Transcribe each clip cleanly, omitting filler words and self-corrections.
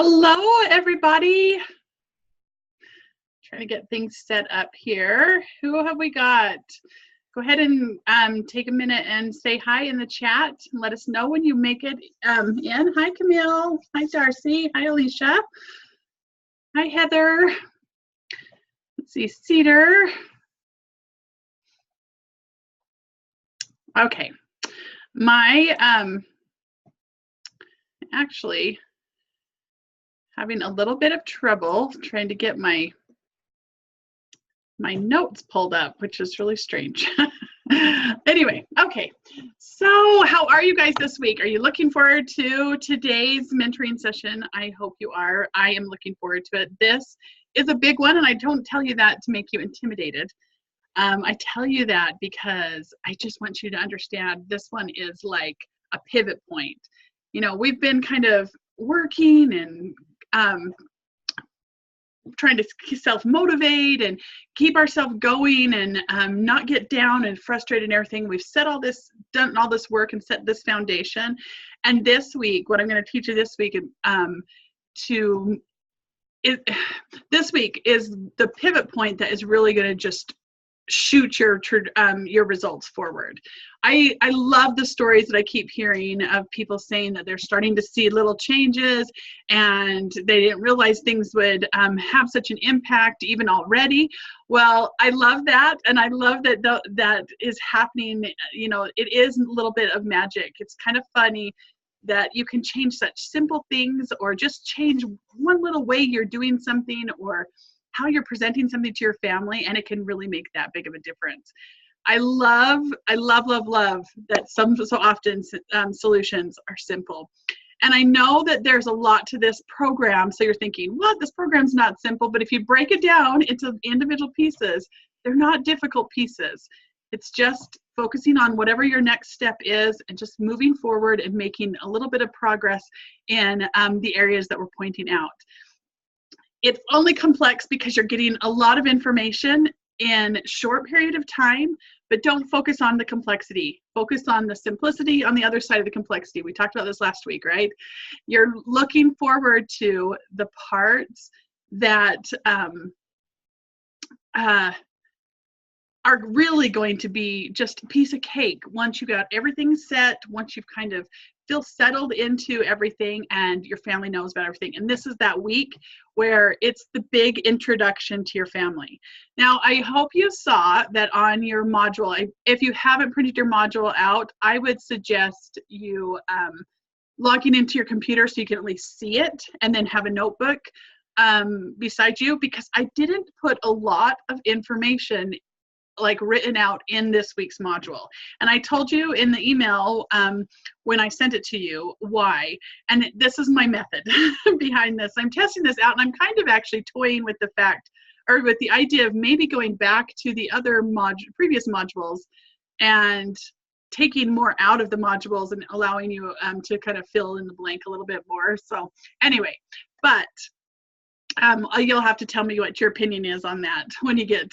Hello, everybody. Trying to get things set up here. Who have we got? Go ahead and take a minute and say hi in the chat. And let us know when you make it in. Hi, Camille. Hi, Darcy. Hi, Alicia. Hi, Heather. Let's see, Cedar. Okay. Actually having a little bit of trouble trying to get my notes pulled up, which is really strange. Anyway, okay. So how are you guys this week? Are you looking forward to today's mentoring session? I hope you are. I am looking forward to it. This is a big one, and I don't tell you that to make you intimidated. I tell you that because I just want you to understand this one is like a pivot point. You know, we've been kind of working and trying to self-motivate and keep ourselves going and not get down and frustrated and everything. We've done all this work and set this foundation. And this week, what I'm going to teach you this week this week is the pivot point that is really going to just shoot your results forward. I love the stories that I keep hearing of people saying that they're starting to see little changes and they didn't realize things would have such an impact even already. Well, I love that, and I love that that is happening. You know, it is a little bit of magic. It's kind of funny that you can change such simple things, or just change one little way you're doing something, or how you're presenting something to your family, and it can really make that big of a difference. I love that so often solutions are simple. And I know that there's a lot to this program, so you're thinking, well, this program's not simple, but if you break it down into individual pieces, they're not difficult pieces. It's just focusing on whatever your next step is and just moving forward and making a little bit of progress in the areas that we're pointing out. It's only complex because you're getting a lot of information in a short period of time, but don't focus on the complexity. Focus on the simplicity on the other side of the complexity. We talked about this last week, right? You're looking forward to the parts that are really going to be just a piece of cake once you got everything set, once you've kind of feel settled into everything and your family knows about everything. And this is that week where it's the big introduction to your family. Now, I hope you saw that on your module. If you haven't printed your module out, I would suggest you logging into your computer so you can at least see it, and then have a notebook beside you, because I didn't put a lot of information like written out in this week's module. And I told you in the email when I sent it to you why. And this is my method behind this. I'm testing this out, and I'm kind of actually toying with the fact, or with the idea of maybe going back to the other previous modules and taking more out of the modules and allowing you to kind of fill in the blank a little bit more. So anyway, but you'll have to tell me what your opinion is on that when you get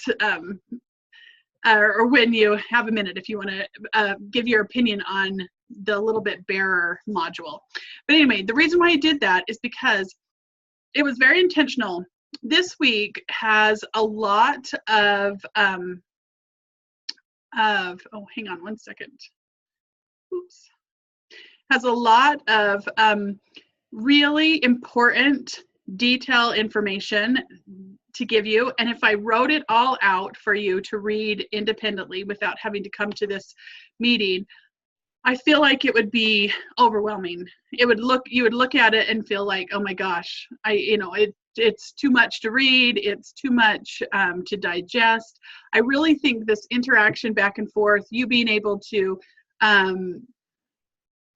or when you have a minute, if you want to give your opinion on the little bit barer module. But anyway, the reason why I did that is because it was very intentional. This week has a lot of oh, hang on one second. Oops. Has a lot of really important detail information to give you, and if I wrote it all out for you to read independently without having to come to this meeting, I feel like it would be overwhelming. You would look at it and feel like, oh my gosh, it's too much to read, it's too much to digest. I really think this interaction back and forth, you being able to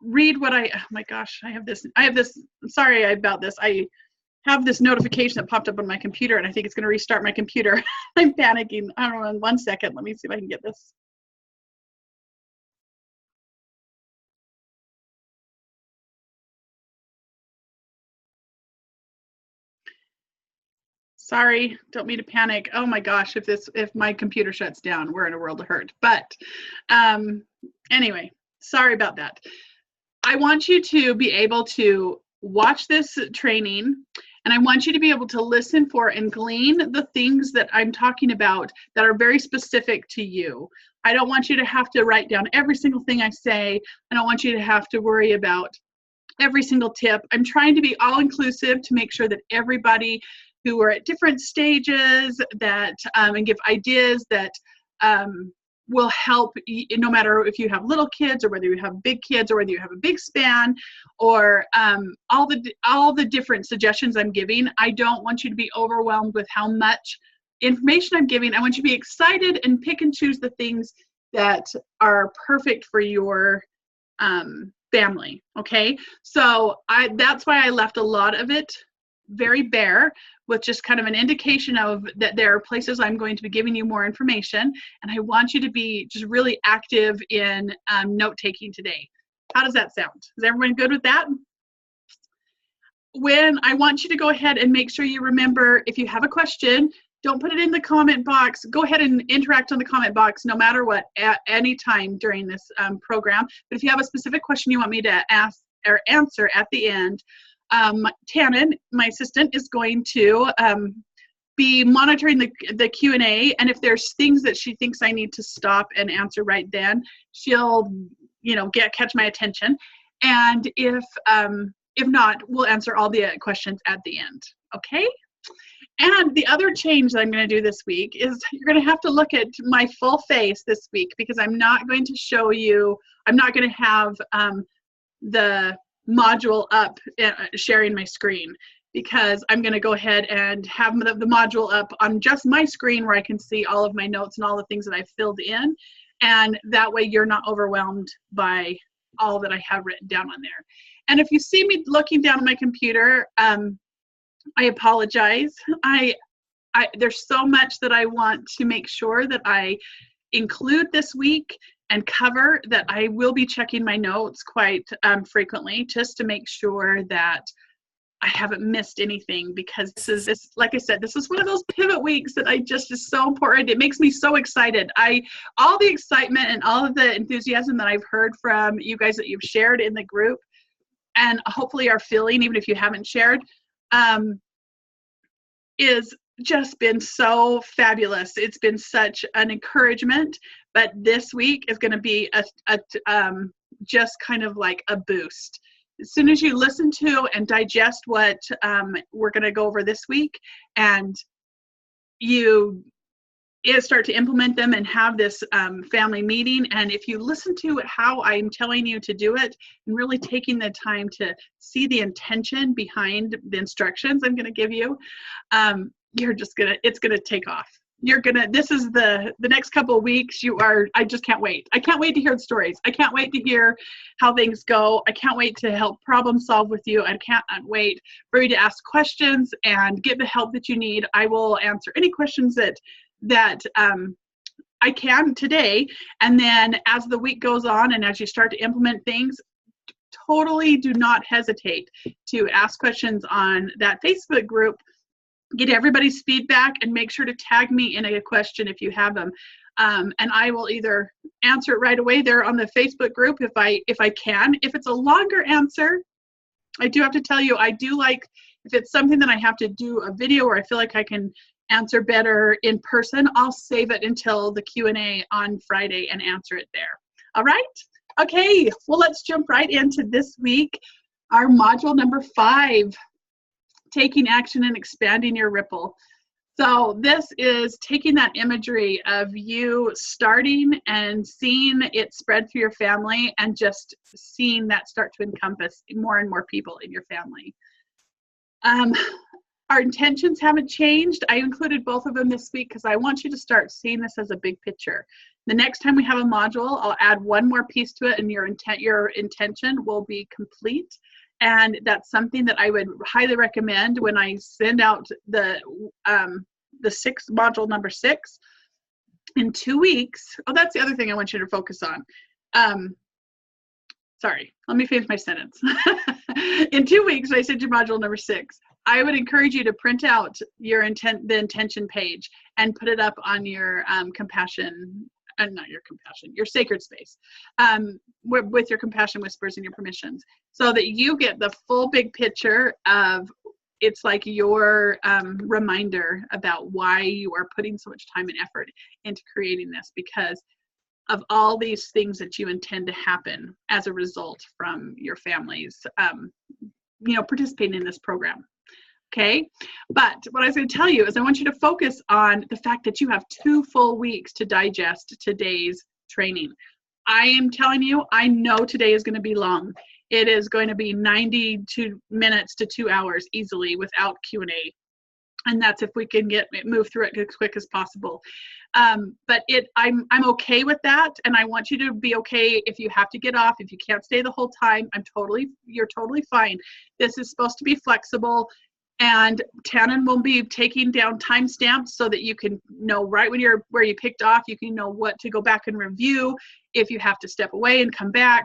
read what oh my gosh, I have this, sorry about this. I have this notification that popped up on my computer, and I think it's going to restart my computer. I'm panicking. I don't know, in 1 second. Let me see if I can get this. Sorry, don't mean to panic. Oh my gosh, if my computer shuts down, we're in a world of hurt. But anyway, sorry about that. I want you to be able to watch this training, and I want you to be able to listen for and glean the things that I'm talking about that are very specific to you. I don't want you to have to write down every single thing I say. I don't want you to have to worry about every single tip. I'm trying to be all-inclusive to make sure that everybody who are at different stages that and give ideas that will help, no matter if you have little kids or whether you have big kids or whether you have a big span, or all the different suggestions I'm giving. I don't want you to be overwhelmed with how much information I'm giving. I want you to be excited and pick and choose the things that are perfect for your family. Okay, so that's why I left a lot of it very bare, with just kind of an indication of that there are places I'm going to be giving you more information, and I want you to be just really active in note-taking today. How does that sound? Is everyone good with that? When I want you to go ahead and make sure you remember, if you have a question, don't put it in the comment box. Go ahead and interact on the comment box no matter what, at any time during this program. But if you have a specific question you want me to ask or answer at the end, Tannen, my assistant, is going to be monitoring the Q&A, and if there's things that she thinks I need to stop and answer right then, she'll, catch my attention. And if not, we'll answer all the questions at the end. Okay? And the other change that I'm going to do this week is you're going to have to look at my full face this week, because I'm not going to show you, I'm not going to have the module up sharing my screen, because I'm going to go ahead and have the module up on just my screen where I can see all of my notes and all the things that I've filled in, and that way you're not overwhelmed by all that I have written down on there. And if you see me looking down at my computer, I apologize. There's so much that I want to make sure that I include this week and cover, that I will be checking my notes quite frequently, just to make sure that I haven't missed anything, because this, like I said, this is one of those pivot weeks that is so important. It makes me so excited. All the excitement and all of the enthusiasm that I've heard from you guys that you've shared in the group, and hopefully are feeling, even if you haven't shared, is just been so fabulous. It's been such an encouragement, but this week is going to be just kind of like a boost. As soon as you listen to and digest what we're going to go over this week, and you start to implement them and have this family meeting, and if you listen to how I'm telling you to do it and really taking the time to see the intention behind the instructions I'm going to give you, it's going to take off. This is the next couple of weeks, I just can't wait. I can't wait to hear the stories. I can't wait to hear how things go. I can't wait to help problem solve with you. I can't wait for you to ask questions and get the help that you need. I will answer any questions that I can today. And then as the week goes on and as you start to implement things, totally do not hesitate to ask questions on that Facebook group. Get everybody's feedback and make sure to tag me in a question if you have them. And I will either answer it right away there on the Facebook group if I can. If it's a longer answer, I do have to tell you, I do like, if it's something that I have to do a video or I feel like I can answer better in person, I'll save it until the Q&A on Friday and answer it there. All right? Okay, well, let's jump right into this week, our module number 5. Taking action and expanding your ripple. So this is taking that imagery of you starting and seeing it spread through your family, and just seeing that start to encompass more and more people in your family. Our intentions haven't changed. I included both of them this week because I want you to start seeing this as a big picture. The next time we have a module, I'll add one more piece to it, and your intention will be complete. And that's something that I would highly recommend when I send out the 6 module number 6 in 2 weeks. Oh, that's the other thing I want you to focus on. Sorry, let me finish my sentence. In 2 weeks, I send you module number 6. I would encourage you to print out the intention page and put it up on your compassion not your compassion, your sacred space, with your compassion whispers and your permissions, so that you get the full big picture of, it's like your reminder about why you are putting so much time and effort into creating this, because of all these things that you intend to happen as a result from your families, participating in this program. Okay, but what I was going to tell you is I want you to focus on the fact that you have 2 full weeks to digest today's training. I am telling you, I know today is going to be long. It is going to be 92 minutes to 2 hours easily without Q&A. And that's if we can move through it as quick as possible. But I'm okay with that, and I want you to be okay if you have to get off, if you can't stay the whole time. You're totally fine. This is supposed to be flexible, and Tannen will be taking down timestamps so that you can know right where you picked off. You can know what to go back and review if you have to step away and come back.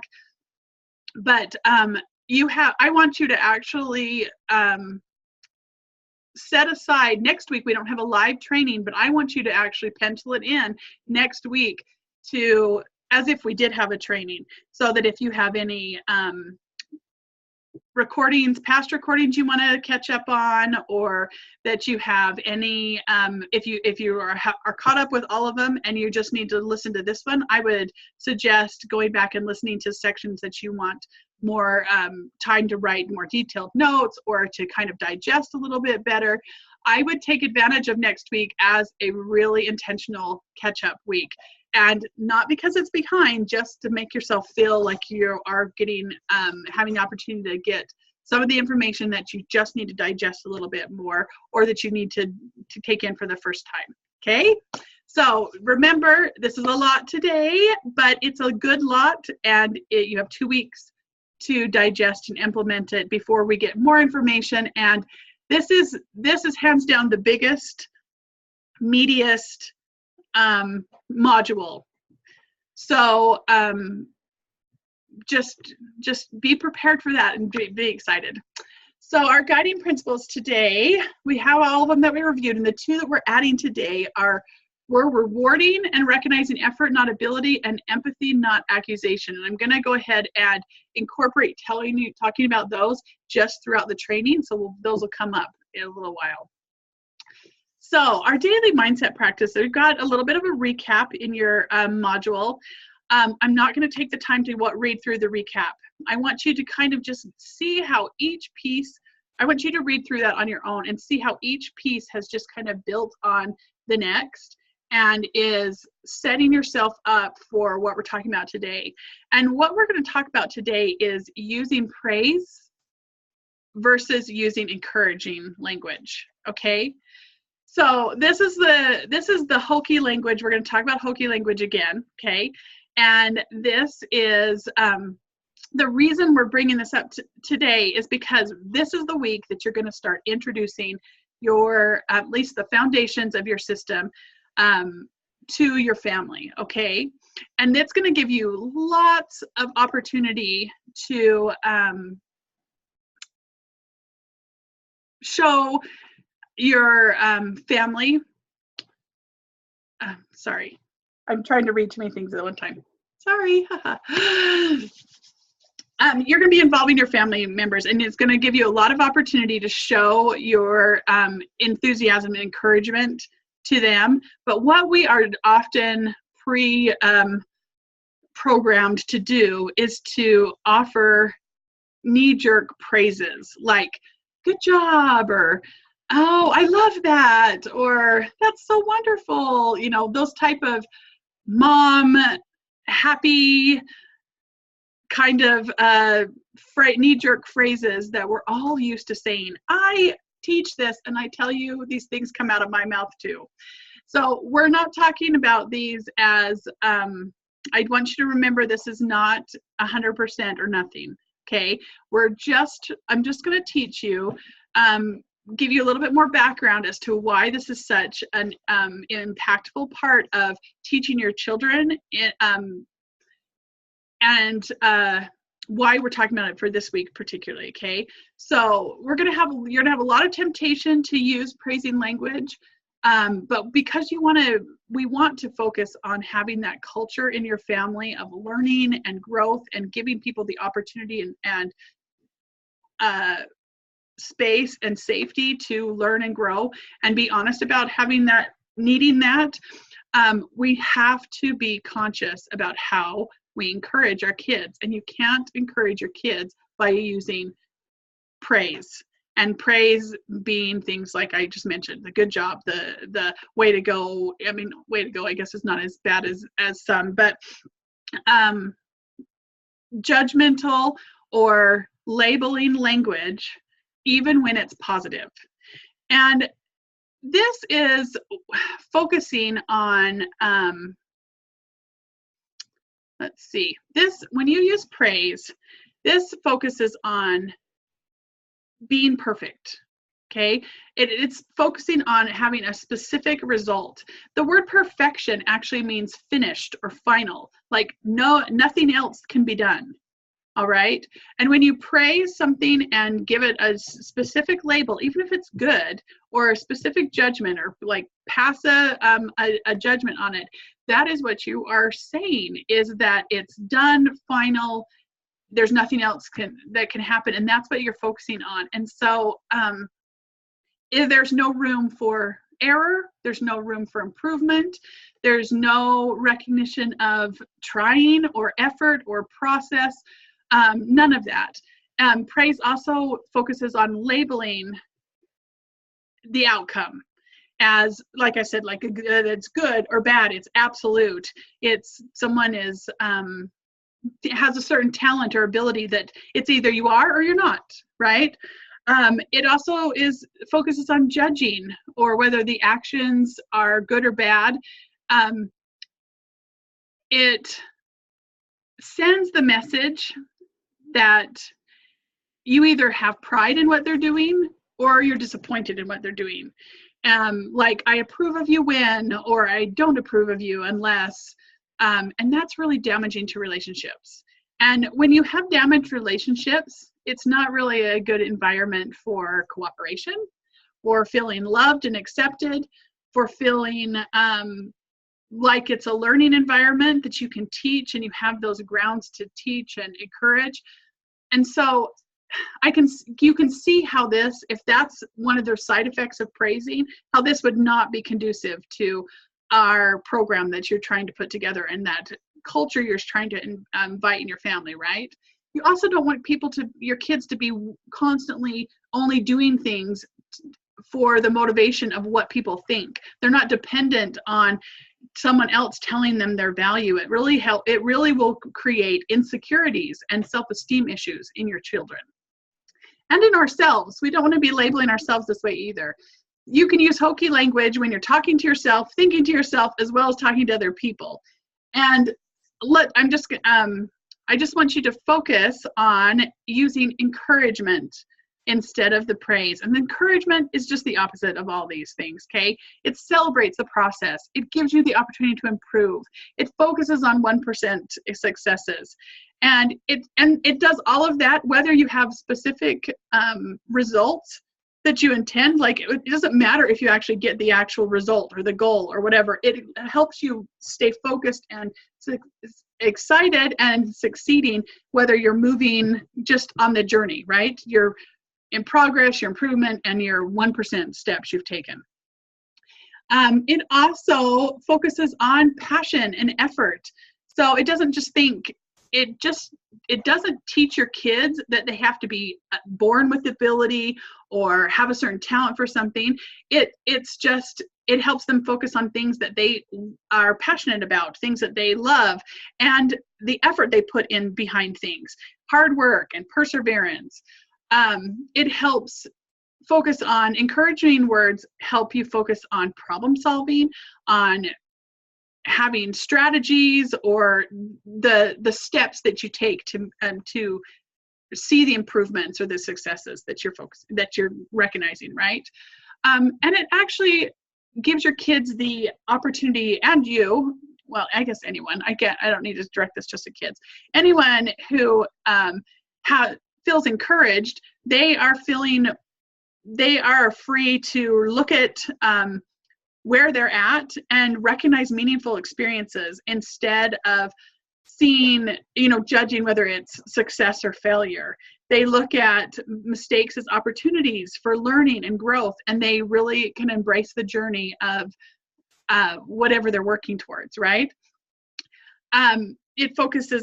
But I want you to actually set aside next week. We don't have a live training, but I want you to actually pencil it in next week to as if we did have a training, so that if you have any past recordings you want to catch up on, or that you have any, if you are caught up with all of them and you just need to listen to this one, I would suggest going back and listening to sections that you want more time to write more detailed notes or to kind of digest a little bit better. I would take advantage of next week as a really intentional catch-up week. And not because it's behind, just to make yourself feel like you are getting, having the opportunity to get some of the information that you just need to digest a little bit more, or that you need to take in for the first time, okay? So remember, this is a lot today, but it's a good lot, and you have 2 weeks to digest and implement it before we get more information. And this is hands down the biggest, meatiest module. So just be prepared for that and be excited. So our guiding principles today, we have all of them that we reviewed, and the 2 that we're adding today are: we're rewarding and recognizing effort, not ability, and empathy, not accusation. And I'm going to go ahead and incorporate talking about those just throughout the training, so those will come up in a little while. So our daily mindset practice, we've got a little bit of a recap in your module. I'm not going to take the time to read through the recap. I want you to kind of just see how each piece, I want you to read through that on your own and see how each piece has just kind of built on the next and is setting yourself up for what we're talking about today. And what we're going to talk about today is using praise versus using encouraging language, okay? So this is the Hokie language. We're going to talk about Hokie language again, okay? And this is the reason we're bringing this up today is because this is the week that you're going to start introducing your, at least the foundations of your system to your family, okay? And it's going to give you lots of opportunity to show your family. Sorry, I'm trying to read too many things at one time. Sorry. You're going to be involving your family members, and it's going to give you a lot of opportunity to show your enthusiasm and encouragement to them. But what we are often programmed to do is to offer knee-jerk praises like, good job, or oh, I love that, or that's so wonderful. You know, those type of mom happy kind of knee-jerk phrases that we're all used to saying. I teach this and I tell you these things come out of my mouth too. So we're not talking about these as, I want you to remember this is not 100% or nothing, okay? I'm just going to teach you, give you a little bit more background as to why this is such an impactful part of teaching your children, and why we're talking about it for this week particularly, okay? So you're gonna have a lot of temptation to use praising language But because we want to focus on having that culture in your family of learning and growth and giving people the opportunity and space and safety to learn and grow and be honest about needing that. We have to be conscious about how we encourage our kids, and you can't encourage your kids by using praise. And praise being things like I just mentioned, the good job, the way to go. I mean, way to go, I guess, is not as bad as some, but judgmental or labeling language, even when it's positive. And this is focusing on, let's see, when you use praise, this focuses on being perfect, okay? It's focusing on having a specific result. The word perfection actually means finished or final, like nothing else can be done, all right? And when you praise something and give it a specific label, even if it's good, or a specific judgment, or like pass a judgment on it, that is what you are saying, is that it's done, final, there's nothing else that can happen, and that's what you're focusing on. And so if there's no room for error, there's no room for improvement, there's no recognition of trying or effort or process, none of that. Praise also focuses on labeling the outcome as, like I said, like it's good or bad, it's absolute, it's someone has a certain talent or ability that it's either you are or you're not, right? It also focuses on judging, or whether the actions are good or bad. It sends the message that you either have pride in what they're doing or you're disappointed in what they're doing. Like, I approve of you when, or I don't approve of you unless. And that's really damaging to relationships. And when you have damaged relationships, it's not really a good environment for cooperation, for feeling loved and accepted, for feeling like it's a learning environment that you can teach and you have those grounds to teach and encourage. And so you can see how this, if that's one of the side effects of praising, how this would not be conducive to our program that you're trying to put together and that culture you're trying to invite in your family, right? You also don't want your kids to be constantly only doing things for the motivation of what people think. They're not dependent on someone else telling them their value. It really will create insecurities and self-esteem issues in your children. And in ourselves. We don't want to be labeling ourselves this way either. You can use hokey language when you're talking to yourself, thinking to yourself, as well as talking to other people. And I just want you to focus on using encouragement instead of the praise. And encouragement is just the opposite of all these things, okay? It celebrates the process. It gives you the opportunity to improve. It focuses on 1% successes. And it does all of that, whether you have specific results that you intend. Like, it doesn't matter if you actually get the actual result or the goal or whatever. It helps you stay focused and excited and succeeding, whether you're moving just on the journey, right? You're in progress, your improvement, and your 1% steps you've taken. It also focuses on passion and effort. So it doesn't just it doesn't teach your kids that they have to be born with ability or have a certain talent for something. It helps them focus on things that they are passionate about, things that they love, and the effort they put in behind things, hard work and perseverance. It helps focus on encouraging words, help you focus on problem solving, on having strategies, or the steps that you take to see the improvements or the successes that you're recognizing, right? And it actually gives your kids the opportunity, and you, well, I guess anyone, I don't need to direct this just to kids. Anyone who feels encouraged, they are free to look at where they're at and recognize meaningful experiences instead of seeing, judging whether it's success or failure. They look at mistakes as opportunities for learning and growth, and they really can embrace the journey of whatever they're working towards, right?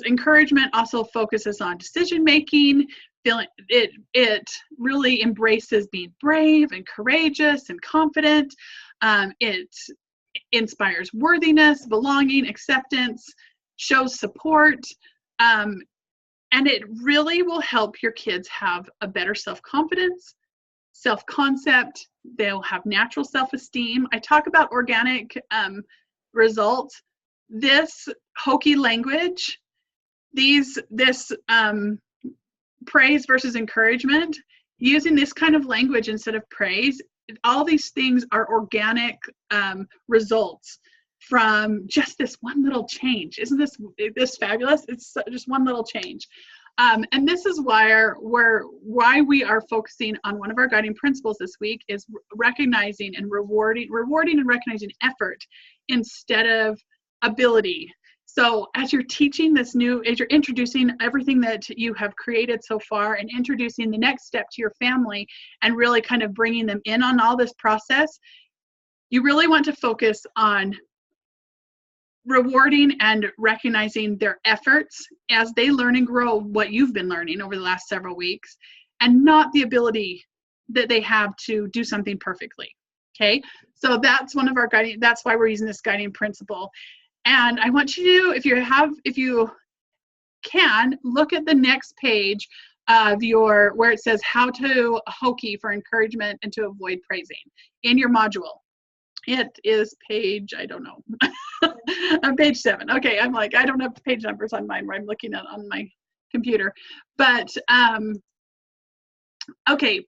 Encouragement also focuses on decision making. It really embraces being brave and courageous and confident. It inspires worthiness, belonging, acceptance, shows support, and it really will help your kids have a better self-confidence, self-concept. They'll have natural self-esteem. I talk about organic results. This hokey language, this praise versus encouragement, using this kind of language instead of praise, all these things are organic results from just this one little change. Isn't this fabulous? It's just one little change. And this is why we are focusing on one of our guiding principles this week is recognizing and rewarding and recognizing effort instead of ability. So as you're teaching as you're introducing everything that you have created so far and introducing the next step to your family and really kind of bringing them in on all this process, you really want to focus on rewarding and recognizing their efforts as they learn and grow what you've been learning over the last several weeks, and not the ability that they have to do something perfectly. Okay, so that's one of our guiding, that's why we're using this guiding principle. And I want you to, if you can, look at the next page of where it says how to hokey for encouragement and to avoid praising in your module. It is page, I don't know, on page 7. Okay, I'm like, I don't have page numbers on mine where I'm looking at on my computer. But, okay,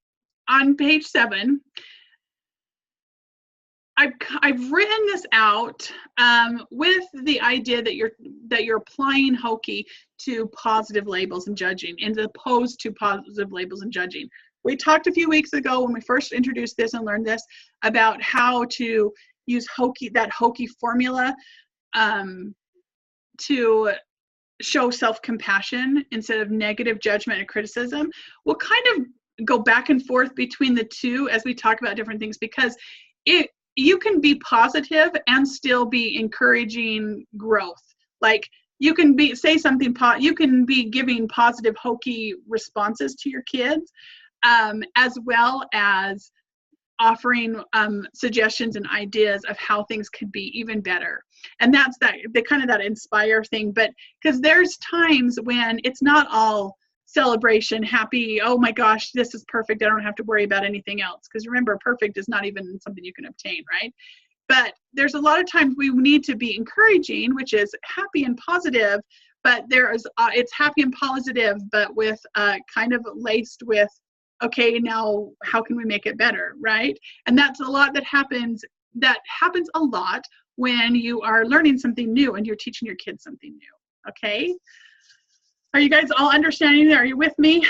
on page 7, I've written this out with the idea that you're applying hokey to positive labels and judging, as opposed to positive labels and judging. We talked a few weeks ago when we first introduced this and learned this about how to use that hokey formula to show self-compassion instead of negative judgment and criticism. We'll kind of go back and forth between the two as we talk about different things, because you can be positive and still be encouraging growth. Like you can be giving positive hokey responses to your kids, as well as offering suggestions and ideas of how things could be even better. And that's that inspire thing. But because there's times when it's not all celebration, happy, oh my gosh, this is perfect, I don't have to worry about anything else. Because remember, perfect is not even something you can obtain, right? But there's a lot of times we need to be encouraging, which is happy and positive, but it's happy and positive, but with kind of laced with, okay, now how can we make it better, right? And that's a lot that happens a lot when you are learning something new and you're teaching your kids something new, okay? Are you guys all understanding that? Are you with me?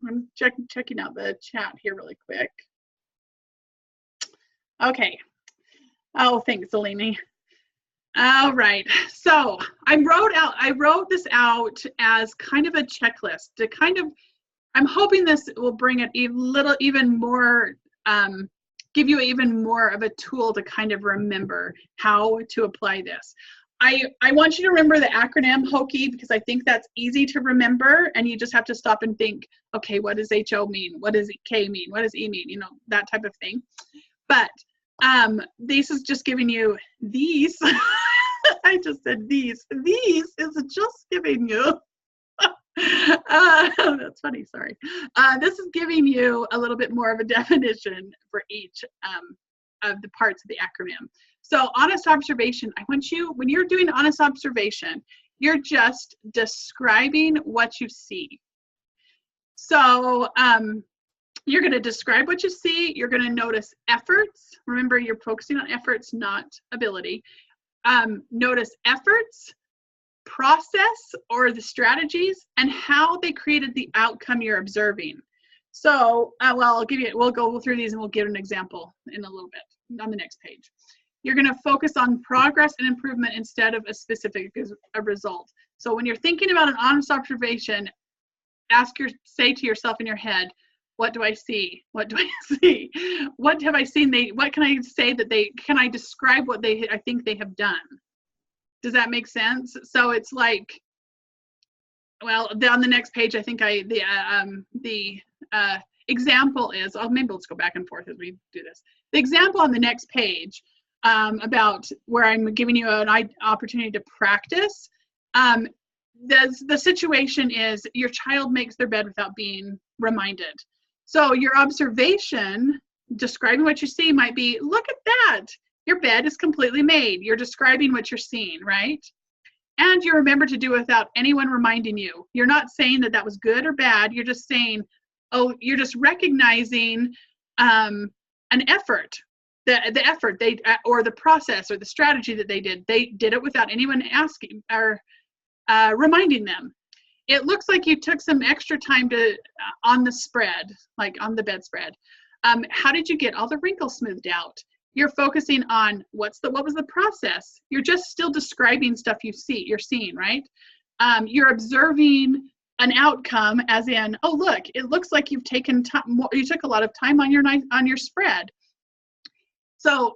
I'm checking out the chat here really quick. Okay. Oh, thanks, Eleni. All right. So I wrote this out as kind of a checklist to kind of, I'm hoping this will bring it even more, give you even more of a tool to kind of remember how to apply this. I want you to remember the acronym hokey, because I think that's easy to remember, and you just have to stop and think, okay, what does HO mean? What does K mean? What does E mean? You know, that type of thing. But this is just giving you these. I just said these. These is just giving you. That's funny, sorry. This is giving you a little bit more of a definition for each of the parts of the acronym. So honest observation, I want you, when you're doing honest observation, you're just describing what you see. So you're going to describe what you see. You're going to notice efforts. Remember, you're focusing on efforts, not ability. Notice efforts, process or the strategies, and how they created the outcome you're observing. So, we'll go through these and we'll give an example in a little bit on the next page. You're going to focus on progress and improvement instead of a specific result. So when you're thinking about an honest observation, say to yourself in your head, what do I see? What do I see? What have I seen? What can I say can I describe what I think they have done? Does that make sense? So it's like, well, on the next page, I think the example is, maybe let's go back and forth as we do this. The example on the next page about where I'm giving you an opportunity to practice. The situation is your child makes their bed without being reminded. So your observation, describing what you see, might be, look at that. Your bed is completely made. You're describing what you're seeing, right? And you remember to do it without anyone reminding you. You're not saying that was good or bad. You're just saying, oh, you're just recognizing an effort. The effort or the process or the strategy that they did it without anyone asking or reminding them. It looks like you took some extra time on the spread, like on the bedspread. How did you get all the wrinkles smoothed out? You're focusing on what was the process. You're just still describing stuff you're seeing, right? You're observing an outcome, as in, oh look, it looks like you've taken time. You took a lot of time on your spread. So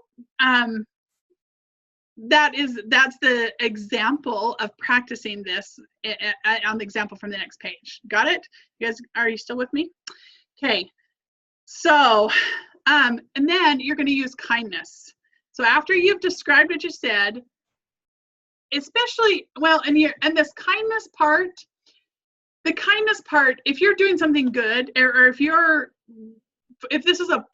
that's the example of practicing this on the example from the next page. Got it? You guys, are you still with me? Okay. So, and then you're going to use kindness. So after you've described what you said, especially, well, and this kindness part, if you're doing something good, or if this is a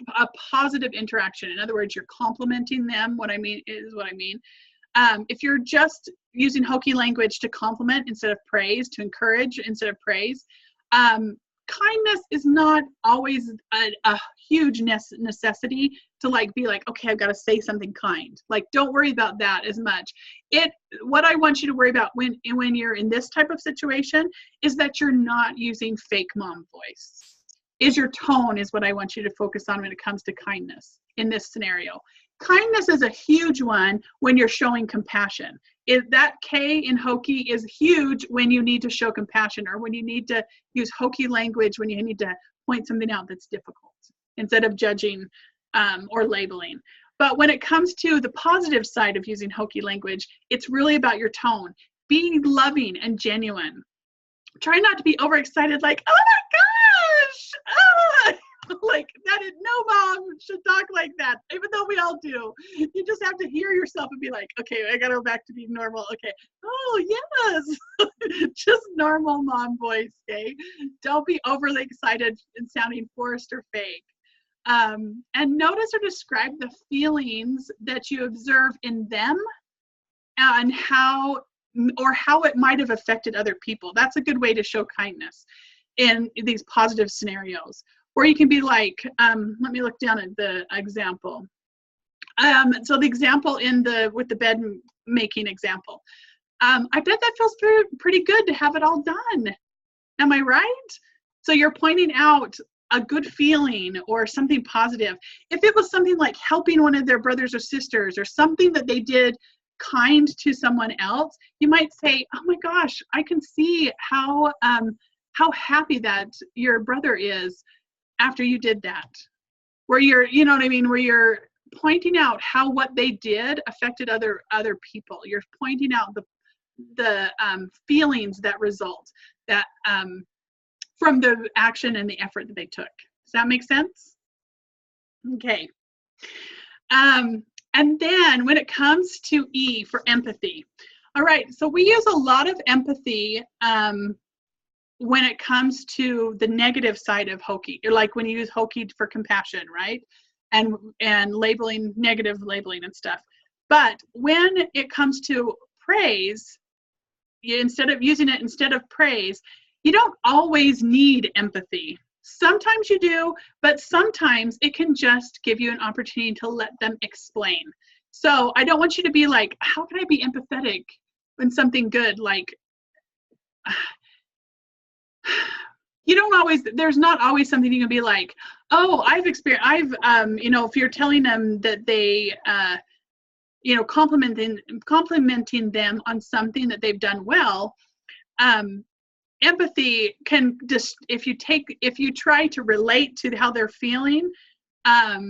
positive interaction, in other words, you're complimenting them, what I mean. If you're just using hokey language to compliment instead of praise, to encourage instead of praise, kindness is not always a huge necessity to be like, okay, I've got to say something kind. Like, don't worry about that as much. What I want you to worry about when you're in this type of situation is that you're not using fake mom voice. Your tone is what I want you to focus on when it comes to kindness in this scenario. Kindness is a huge one when you're showing compassion. That K in hokey is huge when you need to show compassion, or when you need to use hokey language, when you need to point something out that's difficult instead of judging or labeling. But when it comes to the positive side of using hokey language, it's really about your tone. Be loving and genuine. Try not to be overexcited, like, oh my gosh, like that is, no mom should talk like that, even though we all do. You just have to hear yourself and be like, okay, I gotta go back to being normal. Okay, oh yes. Just normal mom voice, okay? Don't be overly excited and sounding forced or fake. And notice or describe the feelings that you observe in them and how it might have affected other people. That's a good way to show kindness in these positive scenarios. Or you can be like, let me look down at the example. So the example with the bed making example. I bet that feels pretty good to have it all done. Am I right? So you're pointing out a good feeling or something positive. If it was something like helping one of their brothers or sisters, or something that they did kind to someone else, you might say, oh my gosh, I can see how happy that your brother is after you did that. Where you're, you know what I mean, where you're pointing out how what they did affected other people. You're pointing out the feelings that result from the action and the effort that they took. Does that make sense? Okay. And then when it comes to E for empathy. All right, so we use a lot of empathy when it comes to the negative side of hokey, like when you use hokey for compassion, right? And labeling, negative labeling and stuff. But when it comes to praise, instead of praise, you don't always need empathy. Sometimes you do, but sometimes it can just give you an opportunity to let them explain. So I don't want you to be like, how can I be empathetic when something good, like, there's not always something you can be like, oh, if you're telling them that you know, complimenting them on something that they've done well. Empathy can just, if you try to relate to how they're feeling, that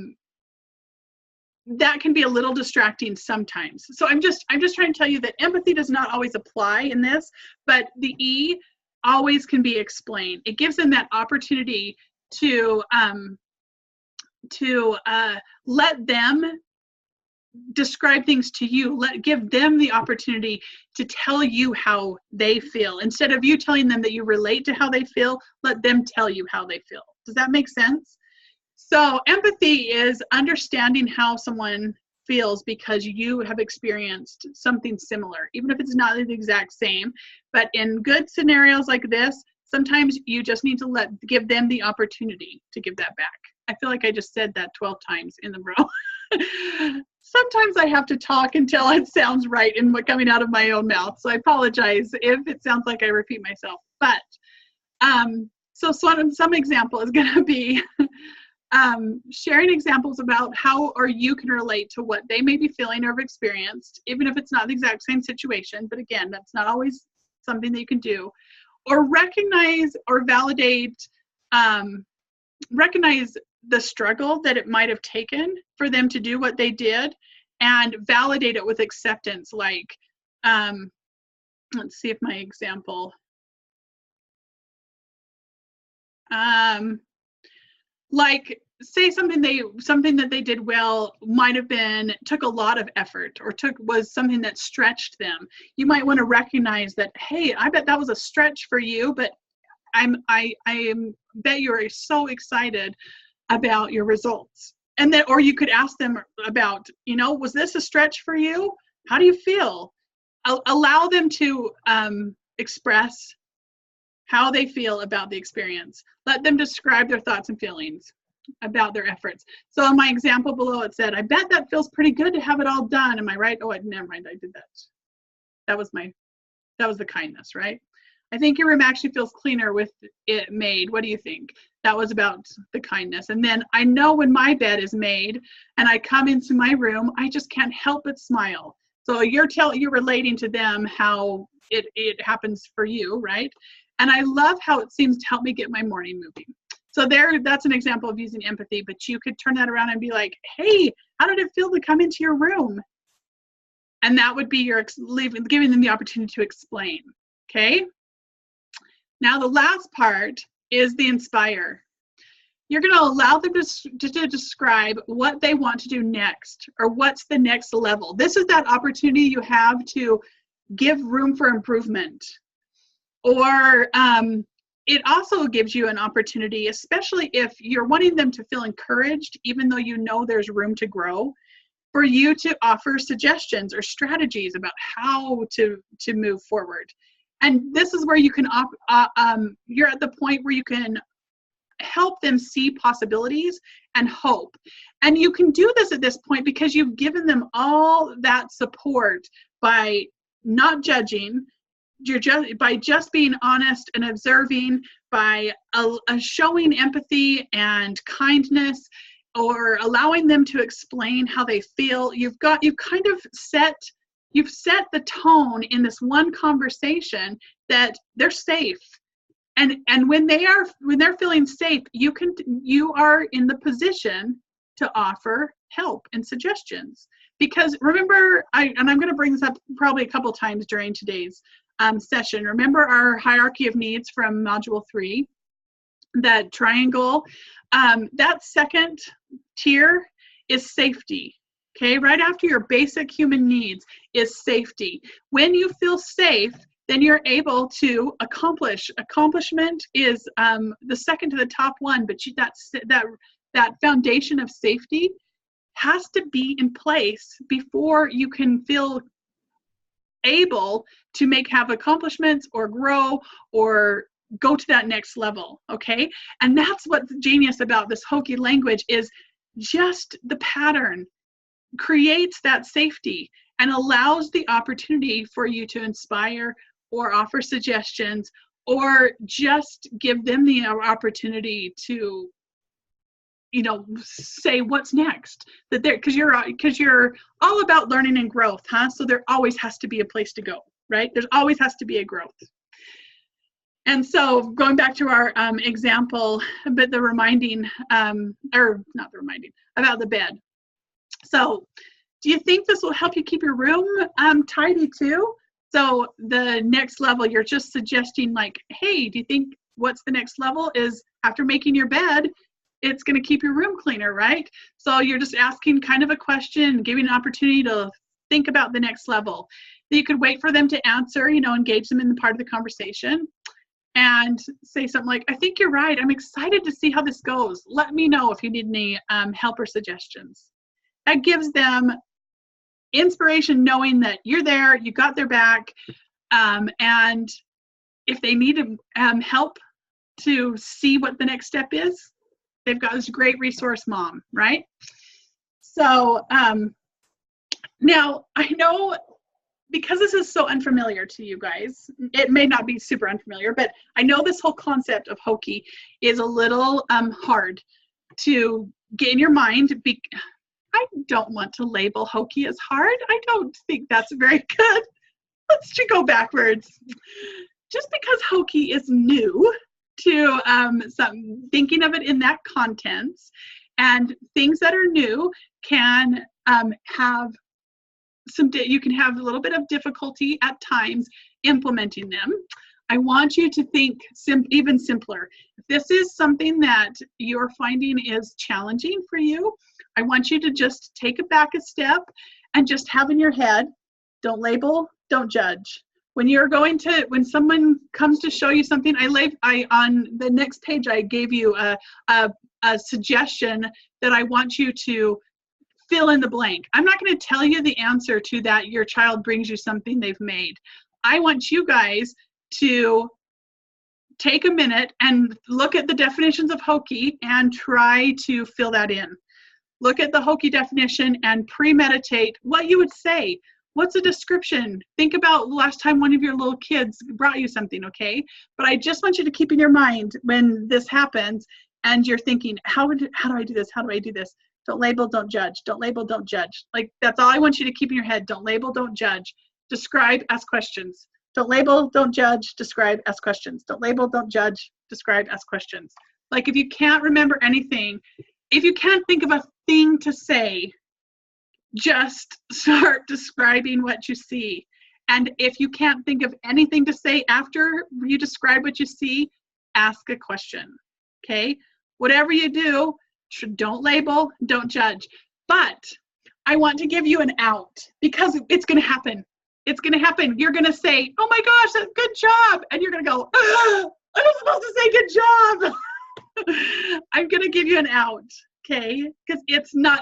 can be a little distracting sometimes. So I'm just trying to tell you that empathy does not always apply in this, but the E always can be explained. It gives them that opportunity to let them describe things to you. Give them the opportunity to tell you how they feel. Instead of you telling them that you relate to how they feel, let them tell you how they feel. Does that make sense? So empathy is understanding how someone feels because you have experienced something similar, even if it's not the exact same. But in good scenarios like this, sometimes you just need to give them the opportunity to give that back. I feel like I just said that 12 times in the row. Sometimes I have to talk until it sounds right in what coming out of my own mouth. So I apologize if it sounds like I repeat myself. But so some example is going to be sharing examples about how or you can relate to what they may be feeling or have experienced, even if it's not the exact same situation. But again, that's not always something that you can do. Or recognize or validate, recognize the struggle that it might have taken for them to do what they did, and validate it with acceptance. Like, let's see if my example, like say something that they did well might have took a lot of effort, or was something that stretched them. You might want to recognize that, hey, I bet that was a stretch for you, but I bet you're so excited about your results. And then, or you could ask them about, you know, was this a stretch for you? How do you feel? Allow them to express how they feel about the experience. Let them describe their thoughts and feelings about their efforts. So in my example below, it said, I bet that feels pretty good to have it all done. Am I right? Oh, never mind, I did that. That was the kindness, right? I think your room actually feels cleaner with it made. What do you think? That was about the kindness. And then I know when my bed is made and I come into my room, I just can't help but smile. So you're relating to them how it happens for you, right? And I love how it seems to help me get my morning moving. So that's an example of using empathy, but you could turn that around and be like, hey, how did it feel to come into your room? And that would be giving them the opportunity to explain, okay? Now the last part is the inspire. You're going to allow them to describe what they want to do next, or what's the next level. This is that opportunity you have to give room for improvement. Or it also gives you an opportunity, especially if you're wanting them to feel encouraged, even though you know there's room to grow, for you to offer suggestions or strategies about how to move forward. And this is where you can, you're at the point where you can help them see possibilities and hope. And you can do this at this point because you've given them all that support by not judging, by just being honest and observing, by showing empathy and kindness, or allowing them to explain how they feel. You've set the tone in this one conversation that they're safe. And when they're feeling safe, you are in the position to offer help and suggestions. Because remember, I'm going to bring this up probably a couple times during today's session. Remember our hierarchy of needs from Module 3, that triangle. That second tier is safety. Okay, right after your basic human needs is safety. When you feel safe, then you're able to accomplish. Accomplishment is the second to the top one, but that foundation of safety has to be in place before you can feel able to have accomplishments or grow or go to that next level, okay? And that's what's genius about this hokey language, is just the pattern creates that safety and allows the opportunity for you to inspire or offer suggestions, or just give them the opportunity to, say what's next, that there, because you're all about learning and growth, huh? So there always has to be a place to go, right? There's always has to be a growth. And so going back to our example, but the reminding, or not the reminding, about the bed. So do you think this will help you keep your room tidy too? So the next level, you're just suggesting like, hey, do you think what's the next level is after making your bed, it's going to keep your room cleaner, right? So you're just asking kind of a question, giving an opportunity to think about the next level. You could wait for them to answer, engage them in the part of the conversation and say something like, I think you're right. I'm excited to see how this goes. Let me know if you need any help or suggestions. That gives them inspiration, knowing that you're there, you got their back, and if they need help to see what the next step is, they've got this great resource mom, right? So now I know, because this is so unfamiliar to you guys, it may not be super unfamiliar, but I know this whole concept of hokey is a little hard to get in your mind. I don't want to label hokey as hard. I don't think that's very good. Let's just go backwards. Just because hokey is new to thinking of it in that context, and things that are new can have you can have a little bit of difficulty at times implementing them. I want you to think even simpler. If this is something that you're finding is challenging for you, I want you to just take it back a step and just have in your head, don't label, don't judge. When someone comes to show you something, on the next page, I gave you a suggestion that I want you to fill in the blank. I'm not going to tell you the answer to that. Your child brings you something they've made. I want you guys to take a minute and look at the definitions of hokey and try to fill that in. Look at the hokey definition and premeditate what you would say. What's a description? Think about the last time one of your little kids brought you something, okay? But I just want you to keep in your mind when this happens and you're thinking, how do I do this? How do I do this? Don't label, don't judge. Don't label, don't judge. Like, that's all I want you to keep in your head. Don't label, don't judge. Describe, ask questions. Don't label, don't judge, describe, ask questions. Don't label, don't judge, describe, ask questions. Like, if you can't remember anything, if you can't think of a thing to say, just start describing what you see. And if you can't think of anything to say after you describe what you see, ask a question, okay? Whatever you do, don't label, don't judge. But I want to give you an out, because it's going to happen. It's going to happen. You're going to say, oh my gosh, that's good job. And you're going to go, I'm not supposed to say good job. I'm going to give you an out, okay? Because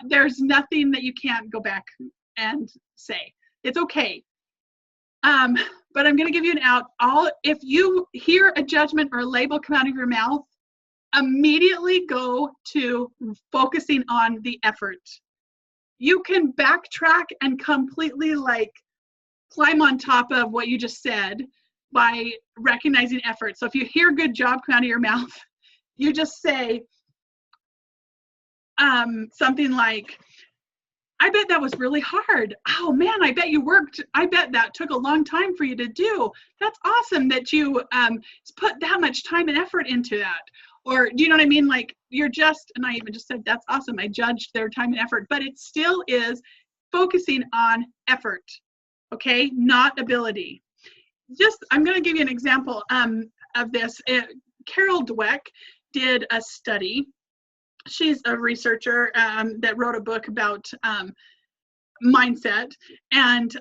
there's nothing that you can't go back and say. It's okay. But I'm going to give you an out. If you hear a judgment or a label come out of your mouth, immediately go to focusing on the effort. You can backtrack and completely climb on top of what you just said by recognizing effort. So if you hear good job come out of your mouth, you just say something like, I bet that was really hard. Oh man, I bet you worked. I bet that took a long time for you to do. That's awesome that you put that much time and effort into that. Or do you know what I mean? Like, and I even just said, that's awesome. I judged their time and effort, but it still is focusing on effort, okay? Not ability. I'm going to give you an example of this. Carol Dweck did a study. She's a researcher that wrote a book about mindset, and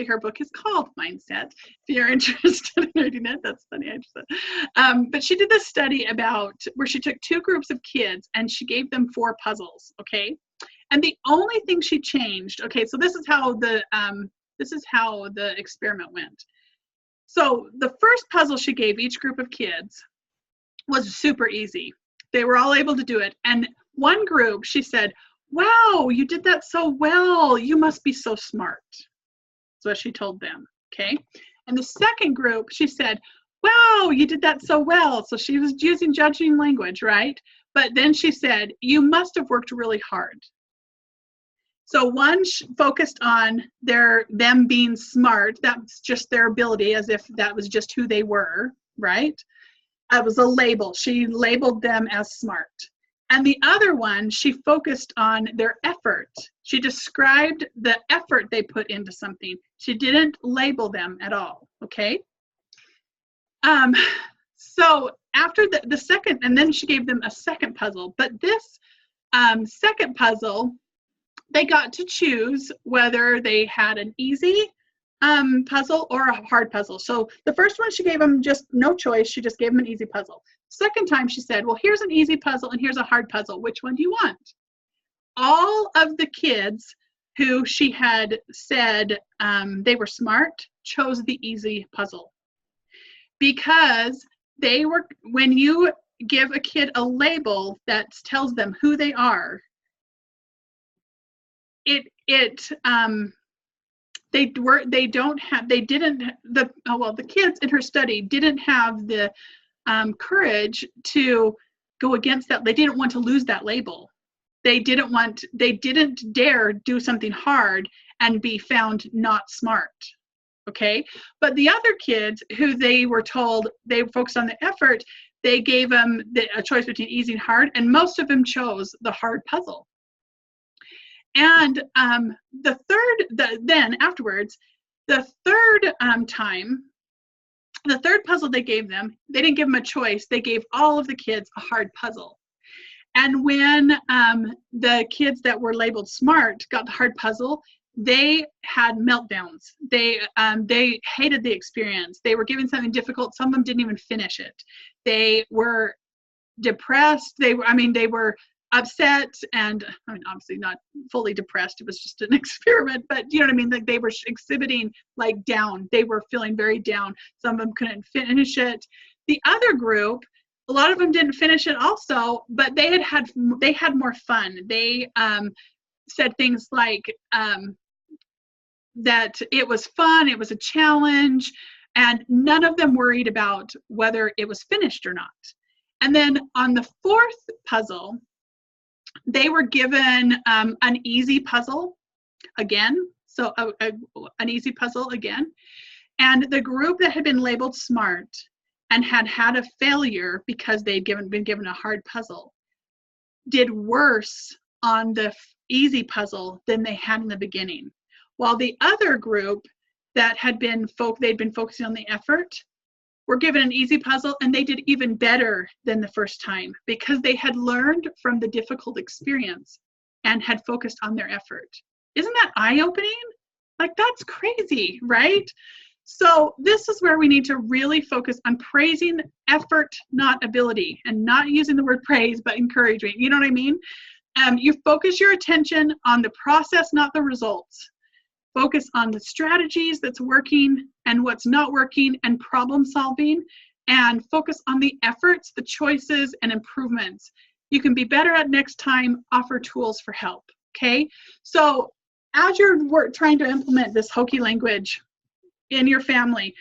her book is called Mindset. If you're interested in reading it, that's funny. I just said. But she did this study where she took two groups of kids and she gave them 4 puzzles. Okay, and the only thing she changed. Okay, so this is how the experiment went. So the first puzzle she gave each group of kids was super easy. They were all able to do it. And one group, she said, wow, you did that so well. You must be so smart. That's what she told them, okay? And the second group, she said, wow, you did that so well. So she was using judging language, right? But then she said, you must have worked really hard. So one focused on them being smart. That's just their ability, as if that was just who they were, right? It was a label. She labeled them as smart. And the other one, she focused on their effort. She described the effort they put into something. She didn't label them at all, okay? So after the second, and then she gave them a second puzzle. But this second puzzle, they got to choose whether they had an easy puzzle or a hard puzzle. So the first one, she gave them just no choice. She just gave them an easy puzzle. Second time, she said, well, here's an easy puzzle and here's a hard puzzle. Which one do you want? All of the kids who she had said they were smart chose the easy puzzle, because they were, when you give a kid a label that tells them who they are, the kids in her study didn't have the courage to go against that. They didn't want to lose that label. They didn't dare do something hard and be found not smart. Okay, but the other kids who they were told they focused on the effort, they gave them a choice between easy and hard, and most of them chose the hard puzzle. And then afterwards, the third time, the third puzzle they gave them, they didn't give them a choice. They gave all of the kids a hard puzzle. And when the kids that were labeled smart got the hard puzzle, they had meltdowns. They hated the experience. They were given something difficult. Some of them didn't even finish it. They were depressed. They were upset, and obviously not fully depressed. It was just an experiment, but you know what I mean? Like, they were exhibiting like down. They were feeling very down. Some of them couldn't finish it. The other group, a lot of them didn't finish it also, but they had more fun. They said things like that it was fun, it was a challenge, and none of them worried about whether it was finished or not. And then on the fourth puzzle, they were given an easy puzzle again. So an easy puzzle again. And the group that had been labeled smart and had a failure because they'd been given a hard puzzle did worse on the easy puzzle than they had in the beginning. While the other group that they'd been focusing on the effort were given an easy puzzle, and they did even better than the first time because they had learned from the difficult experience and had focused on their effort. Isn't that eye-opening? Like, that's crazy, right? So this is where we need to really focus on praising effort, not ability, and not using the word praise, but encouragement. You know what I mean? You focus your attention on the process, not the results. Focus on the strategies that's working and what's not working and problem solving, and focus on the efforts, the choices, and improvements. You can be better at next time. Offer tools for help, okay? So as you're trying to implement this hokey language in your family,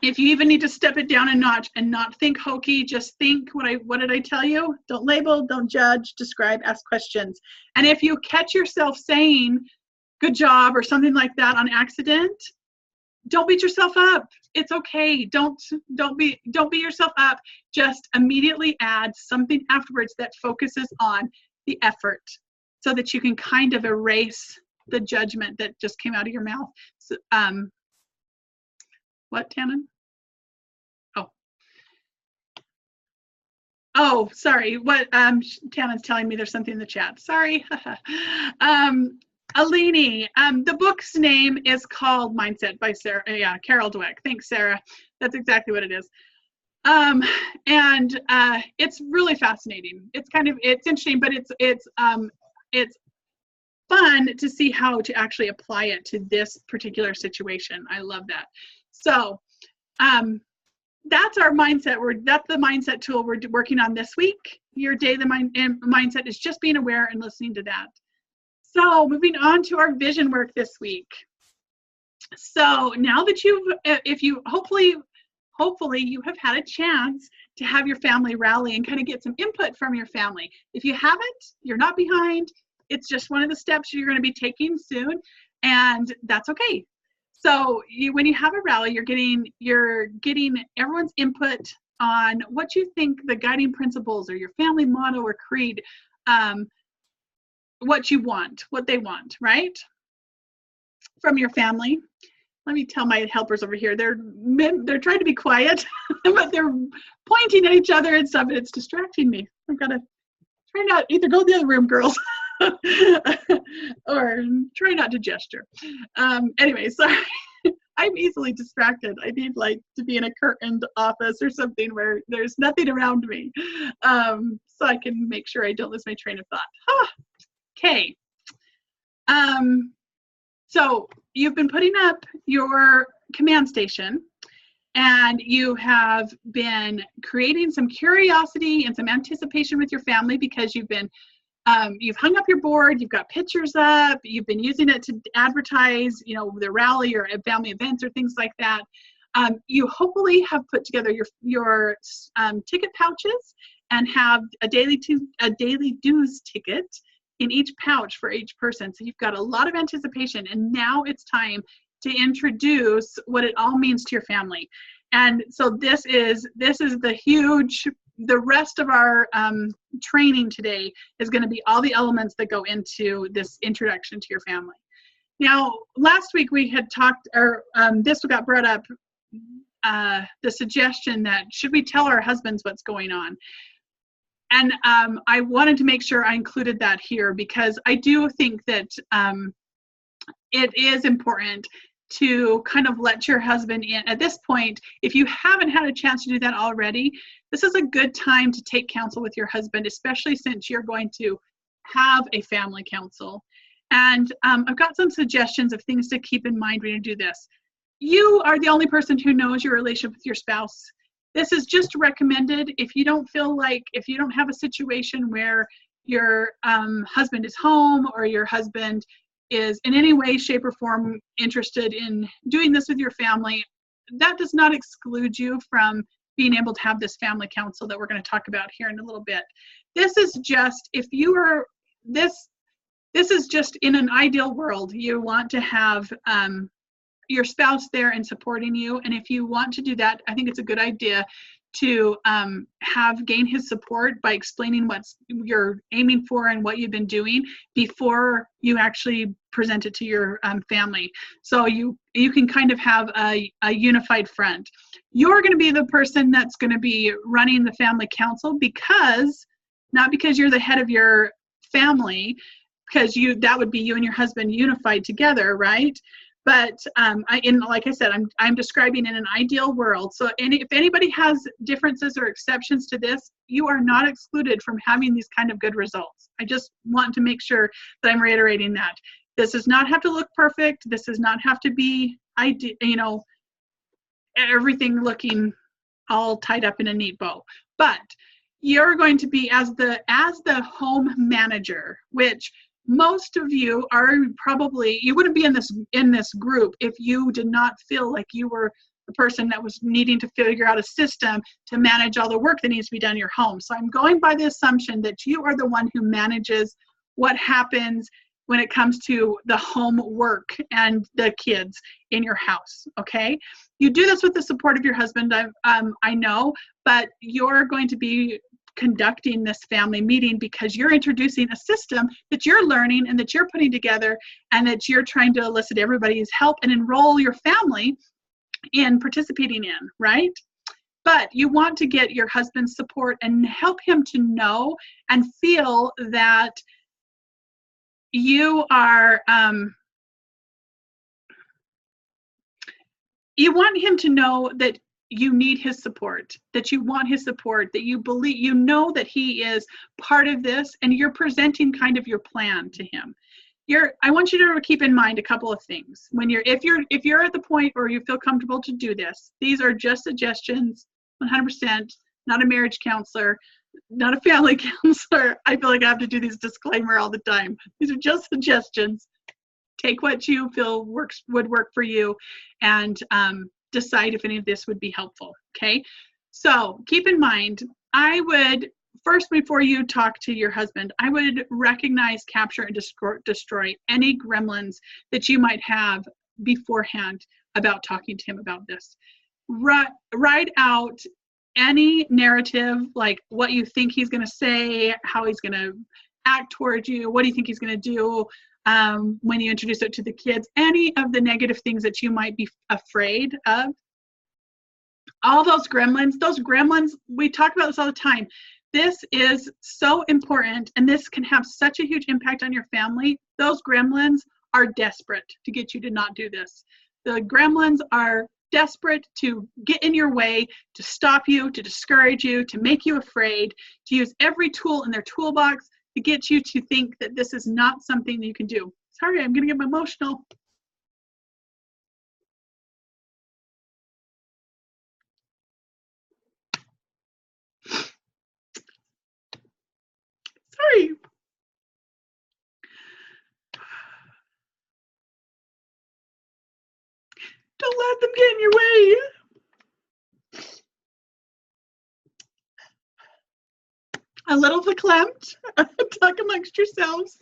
if you even need to step it down a notch and not think hokey, just think, what did I tell you? Don't label, don't judge, describe, ask questions. And if you catch yourself saying good job or something like that on accident, don't beat yourself up. It's okay. Don't beat yourself up. Just immediately add something afterwards that focuses on the effort so that you can kind of erase the judgment that just came out of your mouth. So, what, Tannen? Oh, sorry. What Tannen's telling me there's something in the chat. Sorry. Alini, the book's name is called Mindset by Sarah. Yeah, Carol Dweck. Thanks, Sarah. That's exactly what it is. And it's really fascinating. It's interesting, but it's fun to see how to actually apply it to this particular situation. I love that. So that's our mindset. That's the mindset tool we're working on this week. Your daily mindset is just being aware and listening to that. So moving on to our vision work this week. So now that hopefully hopefully you have had a chance to have your family rally and kind of get some input from your family. If you haven't, you're not behind. It's just one of the steps you're going to be taking soon, and that's okay. So when you have a rally, you're getting everyone's input on what you think the guiding principles or your family motto or creed, what you want, what they want, right? From your family. Let me tell my helpers over here, they're trying to be quiet, but they're pointing at each other and stuff, and it's distracting me. I've got to try not, either go to the other room, girls, or try not to gesture. Anyway, sorry. I'm easily distracted. I need like to be in a curtained office or something where there's nothing around me, so I can make sure I don't lose my train of thought. Okay. So you've been putting up your command station, and you have been creating some curiosity and some anticipation with your family because you've hung up your board, you've got pictures up, you've been using it to advertise, the rally or family events or things like that. You hopefully have put together your ticket pouches and have a daily dues ticket in each pouch for each person. So you've got a lot of anticipation, and now it's time to introduce what it all means to your family. And so this is the rest of our training today is going to be all the elements that go into this introduction to your family. Now, last week we had talked, or this got brought up, the suggestion that should we tell our husbands what's going on? And I wanted to make sure I included that here because I do think that it is important to kind of let your husband in. At this point, if you haven't had a chance to do that already, this is a good time to take counsel with your husband, especially since you're going to have a family council. And I've got some suggestions of things to keep in mind when you do this. You are the only person who knows your relationship with your spouse. This is just recommended if you don't have a situation where your husband is home or your husband is in any way, shape, or form interested in doing this with your family. That does not exclude you from being able to have this family council that we're going to talk about here in a little bit. This is just, this is just in an ideal world, you want to have your spouse there and supporting you. And if you want to do that, I think it's a good idea to gain his support by explaining what you're aiming for and what you've been doing before you actually present it to your family. So you can kind of have a unified front. You're going to be the person that's going to be running the family council not because you're the head of your family, because that would be you and your husband unified together, right? But like I said, I'm describing in an ideal world. So if anybody has differences or exceptions to this, you are not excluded from having these kind of good results. I just want to make sure that I'm reiterating that. This does not have to look perfect. This does not have to be, everything looking all tied up in a neat bow. But you're going to be as the home manager, which most of you you wouldn't be in this group if you did not feel like you were the person that was needing to figure out a system to manage all the work that needs to be done in your home. So I'm going by the assumption that you are the one who manages what happens when it comes to the home work and the kids in your house, okay? You do this with the support of your husband, I know, but you're going to be conducting this family meeting because you're introducing a system that you're learning and that you're putting together and that you're trying to elicit everybody's help and enroll your family in participating in, right? But you want to get your husband's support and help him to know and feel that you are, you want him to know that you need his support, that you want his support, that you believe, that he is part of this, and you're presenting kind of your plan to him. I want you to keep in mind a couple of things. If you're at the point where you feel comfortable to do this, these are just suggestions, 100%, not a marriage counselor, not a family counselor. I feel like I have to do these disclaimer all the time. These are just suggestions. Take what you feel would work for you, and decide if any of this would be helpful, okay? So keep in mind, I would, first, before you talk to your husband, I would recognize, capture, and destroy any gremlins that you might have beforehand about talking to him about this. Write out any narrative, like what you think he's going to say, how he's going to act towards you, what do you think he's going to do when you introduce it to the kids, any of the negative things that you might be afraid of. All those gremlins, we talk about this all the time. This is so important, and this can have such a huge impact on your family. Those gremlins are desperate to get you to not do this. The gremlins are desperate to get in your way, to stop you, to discourage you, to make you afraid, to use every tool in their toolbox to get you to think that this is not something that you can do. Sorry, I'm going to get emotional. Sorry. Don't let them get in your way. A little verklempt. Talk amongst yourselves.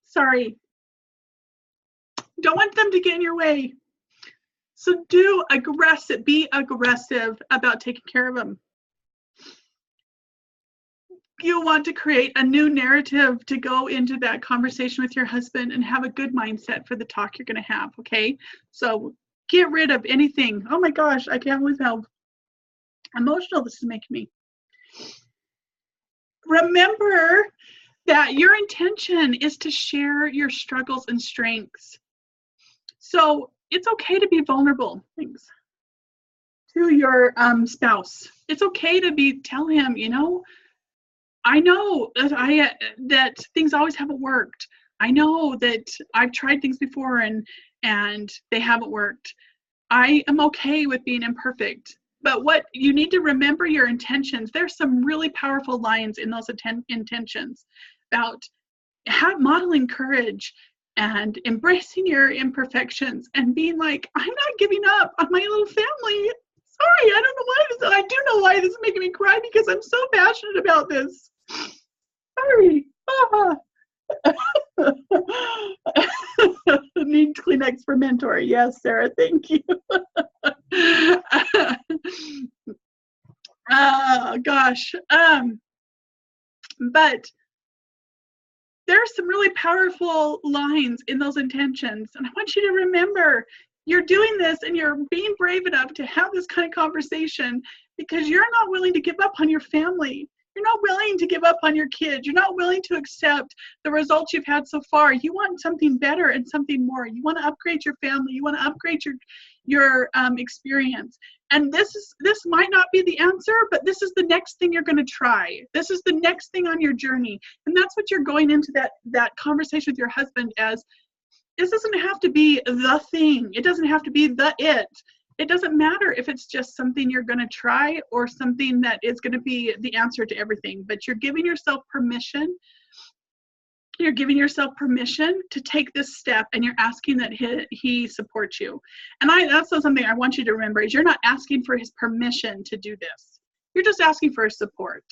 Sorry. Don't want them to get in your way. So be aggressive about taking care of them. You want to create a new narrative to go into that conversation with your husband and have a good mindset for the talk you're going to have, okay? So get rid of anything. Oh my gosh, I can't believe how emotional this is making me. Remember that your intention is to share your struggles and strengths. So it's okay to be vulnerable. Thanks. To your spouse. It's okay to tell him, you know, I know that things always haven't worked. I know that I've tried things before and they haven't worked. I am okay with being imperfect. But what you need to remember your intentions. There's some really powerful lines in those intentions about modeling courage and embracing your imperfections and being like, I'm not giving up on my little family. Sorry, I don't know why this. I do know why this is making me cry because I'm so passionate about this. Sorry. Need Kleenex for mentor. Yes, Sarah, thank you. Oh gosh. But there's some really powerful lines in those intentions, and I want you to remember you're doing this and you're being brave enough to have this kind of conversation because you're not willing to give up on your family. You're not willing to give up on your kids. You're not willing to accept the results you've had so far. You want something better and something more. You want to upgrade your family. You want to upgrade your experience. And this might not be the answer, but this is the next thing you're going to try. This is the next thing on your journey. And that's what you're going into that conversation with your husband as. This doesn't have to be the thing. It doesn't have to be the it. It doesn't matter if it's just something you're going to try or something that is going to be the answer to everything, but you're giving yourself permission. You're giving yourself permission to take this step, and you're asking that he supports you. And that's something I want you to remember is you're not asking for his permission to do this. You're just asking for his support.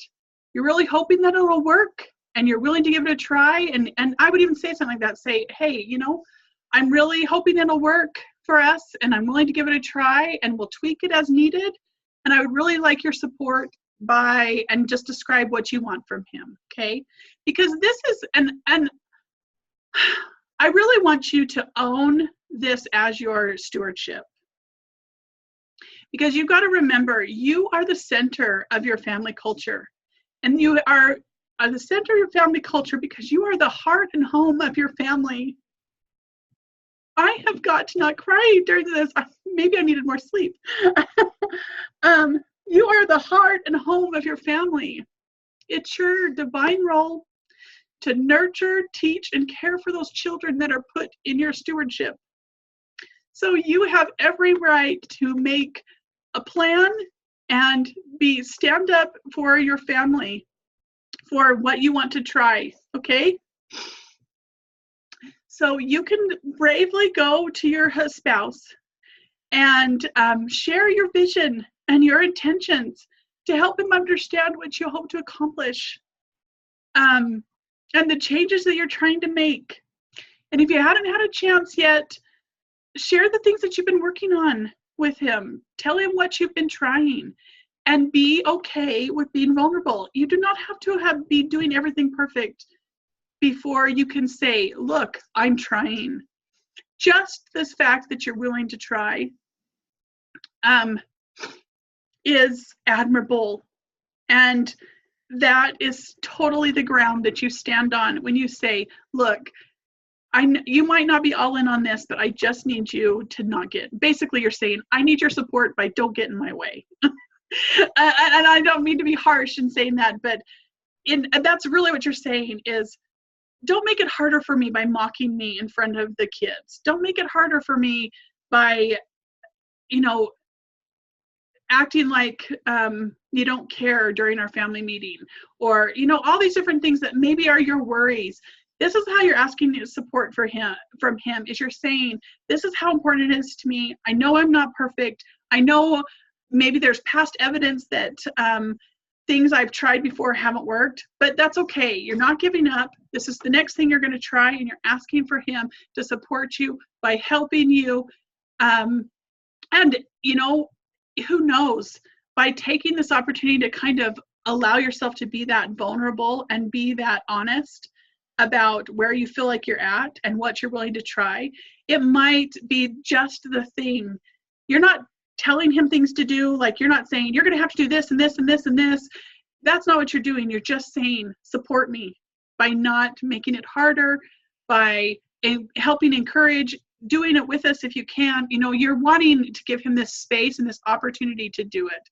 You're really hoping that it'll work, and you're willing to give it a try. And I would even say something like that. Say, hey, you know, I'm really hoping it'll work for us, and I'm willing to give it a try, and we'll tweak it as needed. And I would really like your support and just describe what you want from him, okay? Because this is, and I really want you to own this as your stewardship. Because you've got to remember, you are the center of your family culture. And you are the center of your family culture because you are the heart and home of your family. I have got to not cry during this. Maybe I needed more sleep. You are the heart and home of your family. It's your divine role to nurture, teach, and care for those children that are put in your stewardship. So you have every right to make a plan and stand up for your family, for what you want to try, okay? So you can bravely go to your spouse and share your vision and your intentions to help him understand what you hope to accomplish, and the changes that you're trying to make. And if you haven't had a chance yet, share the things that you've been working on with him. Tell him what you've been trying, and be okay with being vulnerable. You do not have to be doing everything perfect before you can say, look, I'm trying. Just this fact that you're willing to try is admirable. And that is totally the ground that you stand on when you say, look, you might not be all in on this, but I just need you to not get, basically you're saying, I need your support, but don't get in my way. And I don't mean to be harsh in saying that, but that's really what you're saying is, don't make it harder for me by mocking me in front of the kids. Don't make it harder for me by, acting like you don't care during our family meeting, or, all these different things that maybe are your worries. This is how you're asking support from him, is you're saying, this is how important it is to me. I know I'm not perfect. I know maybe there's past evidence that things I've tried before haven't worked, but that's okay. You're not giving up. This is the next thing you're going to try, and you're asking for him to support you by helping you. And, who knows, by taking this opportunity to kind of allow yourself to be that vulnerable and be that honest about where you feel like you're at and what you're willing to try, it might be just the thing. You're not telling him things to do, like you're not saying, you're going to have to do this and this and this and this. That's not what you're doing. You're just saying, support me, by not making it harder, by helping encourage, doing it with us if you can. You're wanting to give him this space and this opportunity to do it.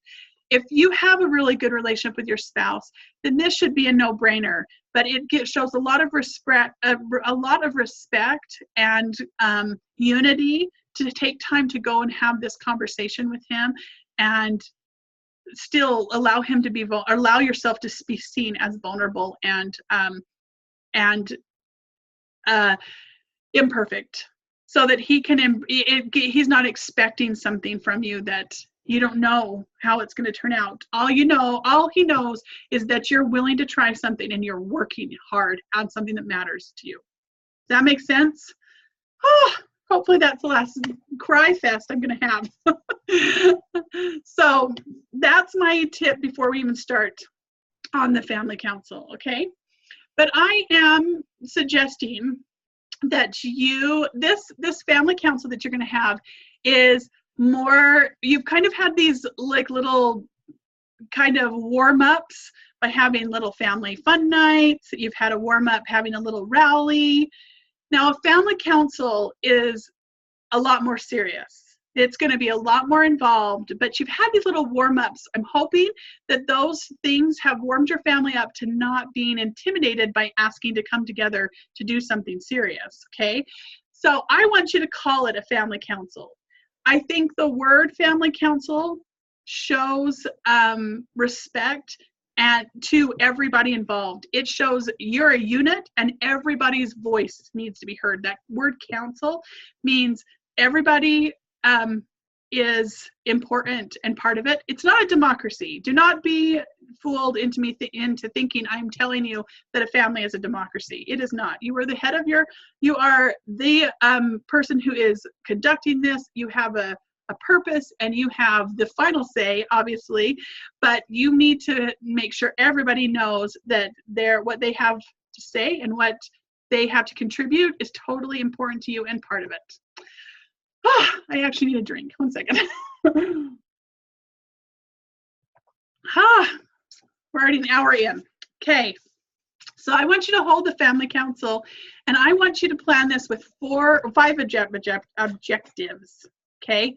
If you have a really good relationship with your spouse, then this should be a no-brainer. But it shows a lot of respect, and unity to take time to go and have this conversation with him, and still allow him to allow yourself to be seen as vulnerable and imperfect, so that he can. He's not expecting something from you that you don't know how it's going to turn out. All he knows is that you're willing to try something and you're working hard on something that matters to you. Does that make sense? Oh, hopefully that's the last cry fest I'm going to have. So that's my tip before we even start on the family council, okay? But I am suggesting that this family council that you're going to have is more, you've kind of had these like little kind of warm-ups by having little family fun nights. You've had a warm-up having a little rally. Now a family council is a lot more serious. It's going to be a lot more involved, but you've had these little warm-ups. I'm hoping that those things have warmed your family up to not being intimidated by asking to come together to do something serious, okay? So I want you to call it a family council. I think the word family council shows respect and to everybody involved. It shows you're a unit and everybody's voice needs to be heard. That word council means everybody is important and part of it. It's not a democracy. Do not be fooled into thinking I'm telling you that a family is a democracy. It is not. You are the head of you are the person who is conducting this. You have a purpose and you have the final say, obviously, but you need to make sure everybody knows that what they have to say and what they have to contribute is totally important to you and part of it. Oh, I actually need a drink. 1 second. We're already an hour in. Okay. So I want you to hold the family council, and I want you to plan this with 4 or 5 objectives. Okay.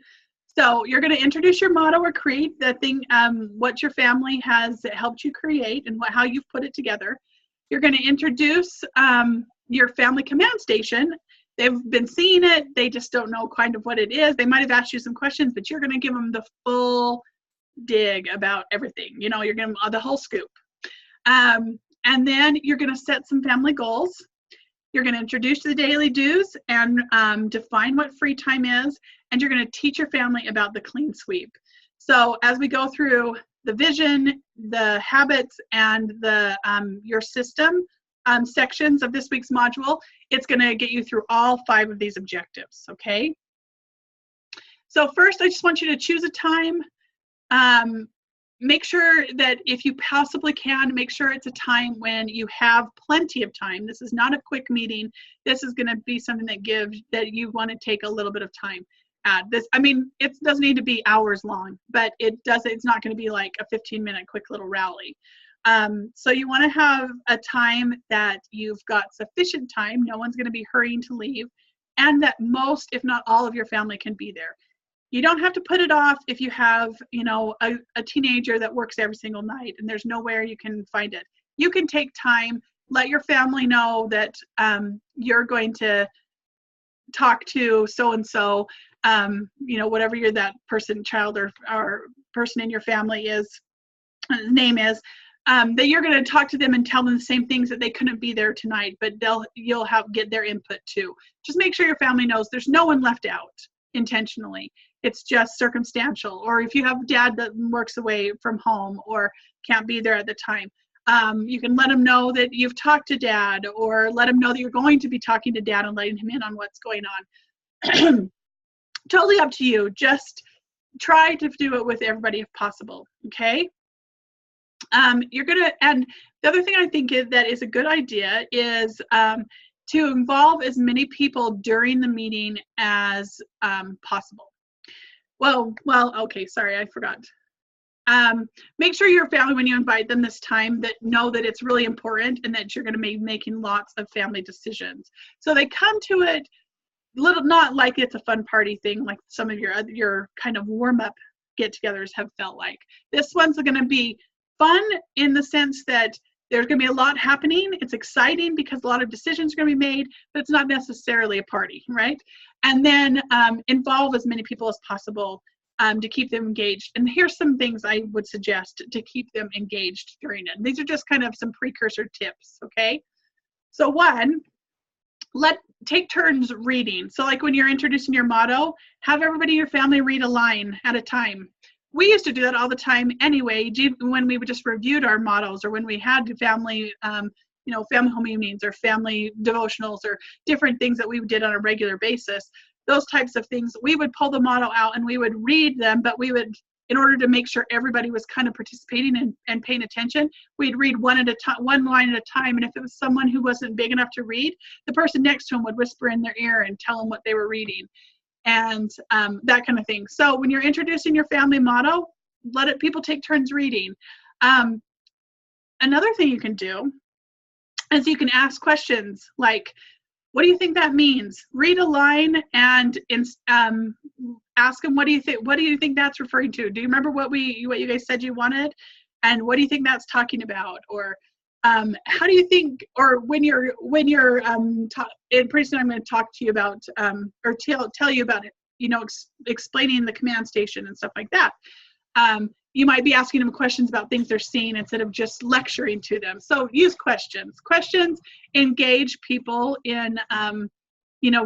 So you're going to introduce your motto or create the thing, what your family has helped you create and how you've put it together. You're going to introduce your family command station. They've been seeing it. They just don't know kind of what it is. They might have asked you some questions, but you're going to give them the full dig about everything. You're going to give them the whole scoop. And then you're going to set some family goals. You're going to introduce the daily do's and define what free time is, and you're going to teach your family about the clean sweep. So as we go through the vision, the habits, and the your system sections of this week's module, it's going to get you through all 5 of these objectives, okay? So first, I just want you to choose a time. Make sure that if you possibly can, make sure it's a time when you have plenty of time. This is not a quick meeting. This is going to be something that you want to take a little bit of time at. This, I mean, it doesn't need to be hours long, but it's not going to be like a 15-minute quick little rally. So you want to have a time that you've got sufficient time. No one's going to be hurrying to leave, and that most, if not all, of your family can be there. You don't have to put it off if you have, you know, a teenager that works every single night and there's nowhere you can find it. You can take time, let your family know that you're going to talk to so-and-so, you know, whatever that person, child or person in your family name is, that you're going to talk to them and tell them the same things, that they couldn't be there tonight, but you'll get their input too. Just make sure your family knows there's no one left out intentionally. It's just circumstantial. Or if you have dad that works away from home or can't be there at the time, you can let them know that you've talked to dad, or let them know that you're going to be talking to dad and letting him in on what's going on. Totally up to you. Just try to do it with everybody if possible, okay? And the other thing I think that is a good idea is to involve as many people during the meeting as possible. Well, okay, sorry, I forgot. Make sure your family, when you invite them this time, that know that it's really important and that you're going to be making lots of family decisions. So they come to it not like it's a fun party thing like some of your kind of warm-up get-togethers have felt like. This one's going to be fun in the sense that there's going to be a lot happening. It's exciting because a lot of decisions are going to be made, but it's not necessarily a party, right? And then involve as many people as possible to keep them engaged. And here's some things I would suggest to keep them engaged during it. These are just kind of some precursor tips, okay? So one, take turns reading. So like when you're introducing your motto, have everybody in your family read a line at a time. We used to do that all the time anyway, when we just reviewed our mottos, or when we had family, family home evenings or family devotionals or different things that we did on a regular basis. Those types of things, we would pull the motto out and we would read them, but we would, in order to make sure everybody was kind of participating and paying attention, we'd read one line at a time. And if it was someone who wasn't big enough to read, the person next to him would whisper in their ear and tell them what they were reading. And that kind of thing. So when you're introducing your family motto, people take turns reading. Another thing you can do is you can ask questions like, what do you think that means? Read a line and ask them, what do you think that's referring to? Do you remember what you guys said you wanted? And what do you think that's talking about? Or how do you think, or when you're pretty soon I'm going to talk to you about, or tell you about it, explaining the command station and stuff like that. You might be asking them questions about things they're seeing instead of just lecturing to them. So use questions. Questions engage people in,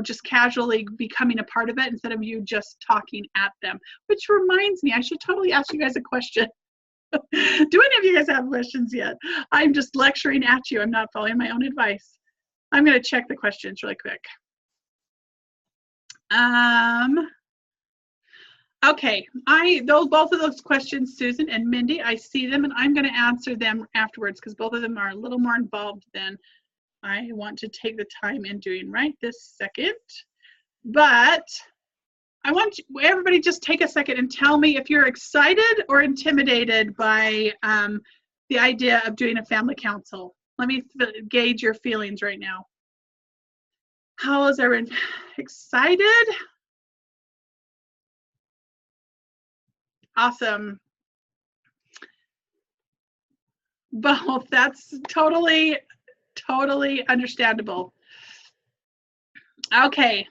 just casually becoming a part of it instead of you just talking at them. Which reminds me, I should totally ask you guys a question. Do any of you guys have questions yet? I'm just lecturing at you. I'm not following my own advice. I'm going to check the questions really quick. Okay, both of those questions, Susan and Mindy, I see them and I'm going to answer them afterwards because both of them are a little more involved than I want to take the time in doing right this second. But I want everybody just take a second and tell me if you're excited or intimidated by the idea of doing a family council. Let me gauge your feelings right now. How is everyone? Excited? Awesome. Both. That's totally understandable. Okay.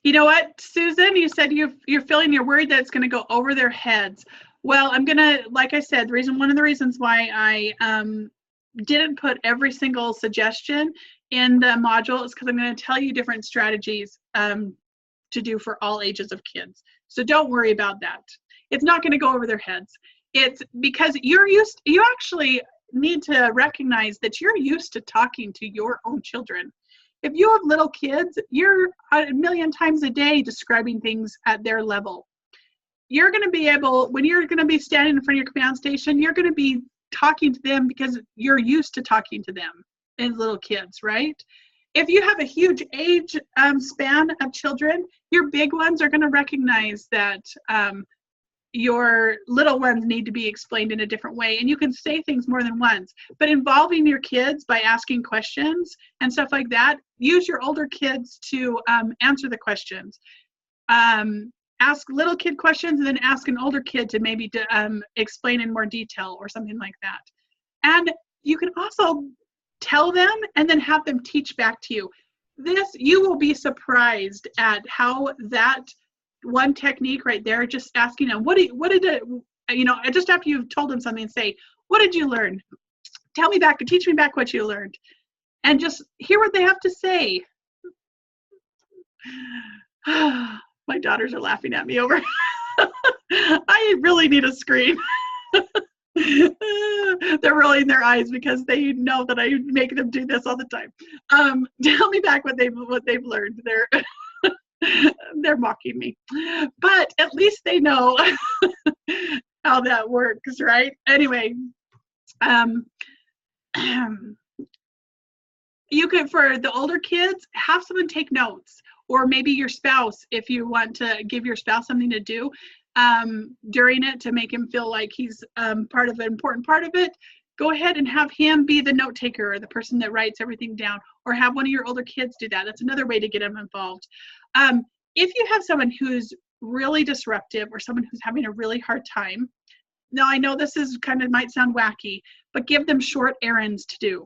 You know what, Susan, you said you're feeling, you're worried that it's going to go over their heads. Well, I'm going to, like I said, one of the reasons why I didn't put every single suggestion in the module is because I'm going to tell you different strategies to do for all ages of kids. So don't worry about that. It's not going to go over their heads. It's because you actually need to recognize that you're used to talking to your own children. If you have little kids, you're a million times a day describing things at their level. You're going to be able, when you're going to be standing in front of your command station, you're going to be talking to them because you're used to talking to them as little kids, right? If you have a huge age span of children, your big ones are going to recognize that your little ones need to be explained in a different way, and you can say things more than once. But involving your kids by asking questions and stuff like that, use your older kids to answer the questions. Ask little kid questions and then ask an older kid to maybe explain in more detail or something like that. And you can also tell them and then have them teach back to you. You will be surprised at how that one technique right there, just asking them, just after you've told them something, say, what did you learn? Tell me back, teach me back what you learned. And just hear what they have to say. My daughters are laughing at me over. I really need a screen. They're rolling their eyes because they know that I make them do this all the time. Tell me back what they've learned. They're mocking me, but at least they know how that works, right? Anyway, you could, for the older kids, have someone take notes, or maybe your spouse, if you want to give your spouse something to do during it to make him feel like he's part of an important part of it. Go ahead and have him be the note taker or the person that writes everything down, or have one of your older kids do that. That's another way to get them involved. If you have someone who's really disruptive or someone who's having a really hard time, now I know this is might sound wacky, but give them short errands to do.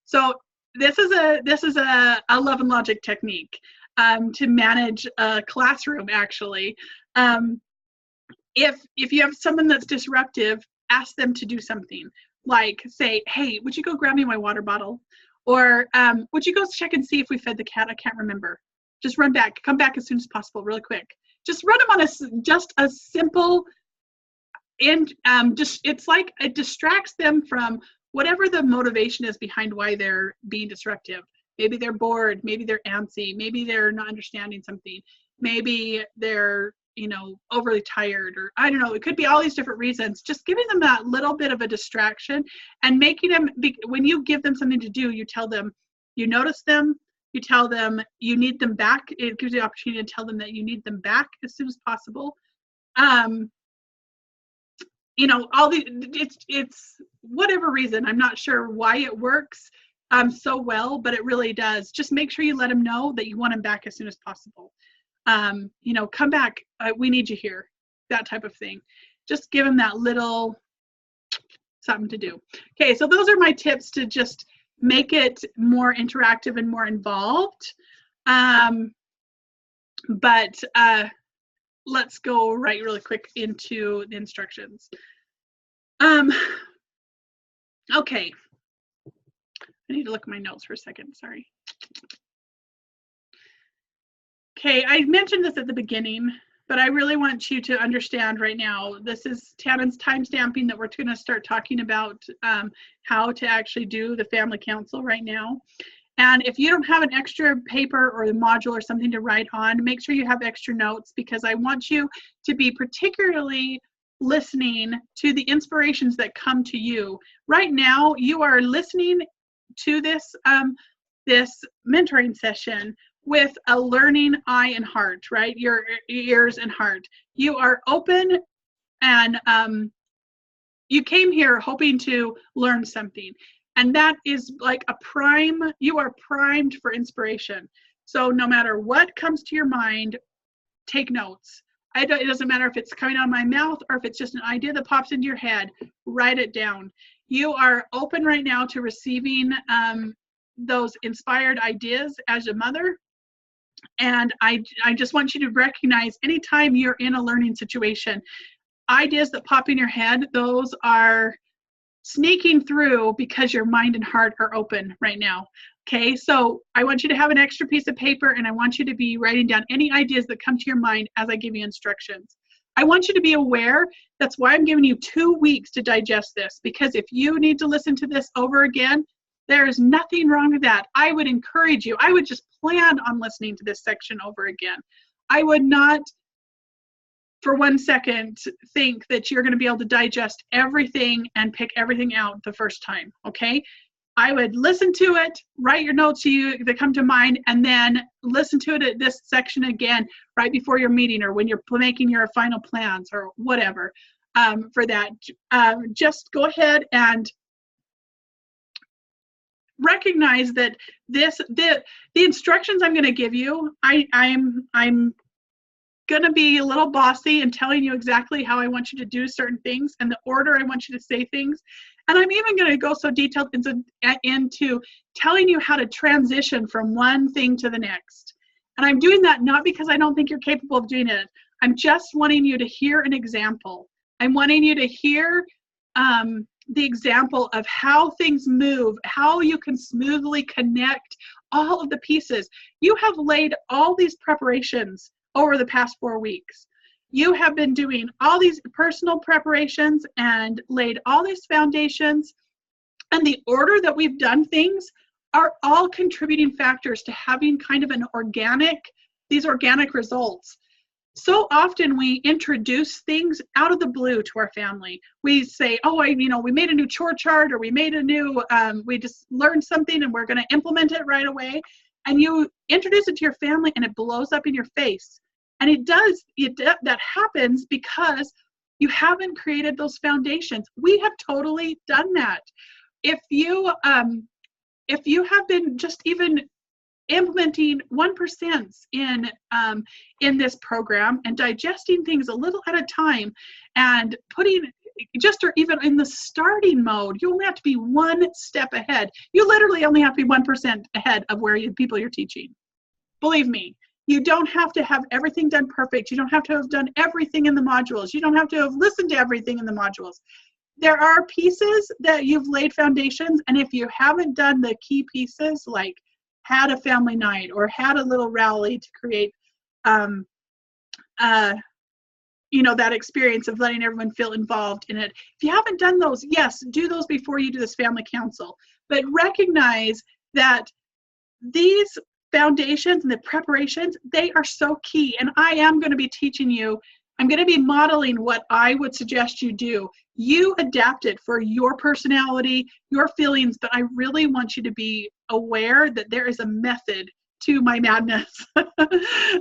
So this is a love and logic technique to manage a classroom, actually. If you have someone that's disruptive, ask them to do something. Like say, hey, would you go grab me my water bottle? Or would you go check and see if we fed the cat? I can't remember. Just run back, come back as soon as possible, really quick. Just run them on just a simple, and it's like it distracts them from whatever the motivation is behind why they're being disruptive. Maybe they're bored, maybe they're antsy, maybe they're not understanding something, maybe they're overly tired, or I don't know, it could be all these different reasons. Just giving them that little bit of a distraction and making them, when you give them something to do, you tell them you notice them, you tell them you need them back. It gives you the opportunity to tell them that you need them back as soon as possible. It's whatever reason, I'm not sure why it works so well, but it really does. Just make sure you let them know that you want them back as soon as possible. Come back, we need you here, that type of thing. Just give them that little something to do. Okay, so those are my tips to just make it more interactive and more involved. But let's go really quick into the instructions. Okay, I need to look at my notes for a second, sorry. Okay, I mentioned this at the beginning, but I really want you to understand right now, this is Tannen's time stamping that we're going to start talking about how to actually do the family council right now. And if you don't have an extra paper or the module or something to write on, make sure you have extra notes, because I want you to be particularly listening to the inspirations that come to you. Right now, you are listening to this, this mentoring session with a learning eye and heart, right? Your ears and heart. You are open, and you came here hoping to learn something. And that is like you are primed for inspiration. So no matter what comes to your mind, take notes. It doesn't matter if it's coming out of my mouth or if it's just an idea that pops into your head, write it down. You are open right now to receiving those inspired ideas as a mother. And I just want you to recognize anytime you're in a learning situation, ideas that pop in your head, those are sneaking through because your mind and heart are open right now. Okay, so I want you to have an extra piece of paper, and I want you to be writing down any ideas that come to your mind as I give you instructions. I want you to be aware. That's why I'm giving you 2 weeks to digest this, because if you need to listen to this over again, there is nothing wrong with that. I would encourage you. I would just plan on listening to this section over again. I would not for 1 second think that you're going to be able to digest everything and pick everything out the first time, okay? I would listen to it, write your notes that come to mind, and then listen to it at this section again right before your meeting or when you're making your final plans or whatever for that. Just go ahead and recognize that the instructions I'm going to give you, I'm going to be a little bossy and telling you exactly how I want you to do certain things and the order I want you to say things. And I'm even going to go so detailed into telling you how to transition from one thing to the next. And I'm doing that not because I don't think you're capable of doing it. I'm just wanting you to hear an example. I'm wanting you to hear the example of how things move, how you can smoothly connect all of the pieces. You have laid all these preparations over the past 4 weeks. You have been doing all these personal preparations and laid all these foundations, and the order that we've done things are all contributing factors to having kind of these organic results. So often we introduce things out of the blue to our family. We say, oh, we made a new chore chart, or we made a new, we just learned something and we're going to implement it right away. And you introduce it to your family and it blows up in your face. And that happens because you haven't created those foundations. We have totally done that. If you have been just even implementing 1% in this program and digesting things a little at a time and putting or even in the starting mode, you only have to be 1 step ahead. You literally only have to be 1% ahead of where people you're teaching. Believe me, you don't have to have everything done perfect. You don't have to have done everything in the modules. You don't have to have listened to everything in the modules. There are pieces that you've laid foundations, and if you haven't done the key pieces, like had a family night or had a little rally to create that experience of letting everyone feel involved in it. If you haven't done those, yes, do those before you do this family council. But recognize that these foundations and the preparations, they are so key. And I am going to be teaching you, I'm going to be modeling what I would suggest you do. You adapt it for your personality, your feelings, but I really want you to be aware that there is a method to my madness.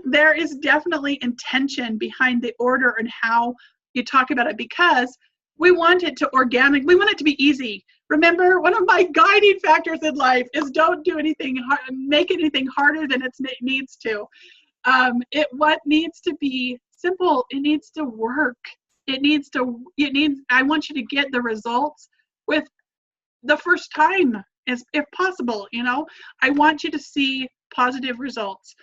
There is definitely intention behind the order and how you talk about it, because we want it to we want it to be easy. Remember, one of my guiding factors in life is don't do anything, make anything harder than it needs to. What needs to be simple, it needs to work. I want you to get the results with the first time, if possible. I want you to see positive results.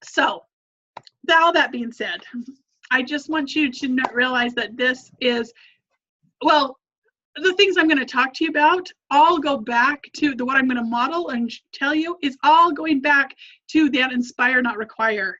So, all that being said, I just want you to realize that this is, the things I'm going to talk to you about all go back to what I'm going to model and tell you is all going back to that inspire, not require.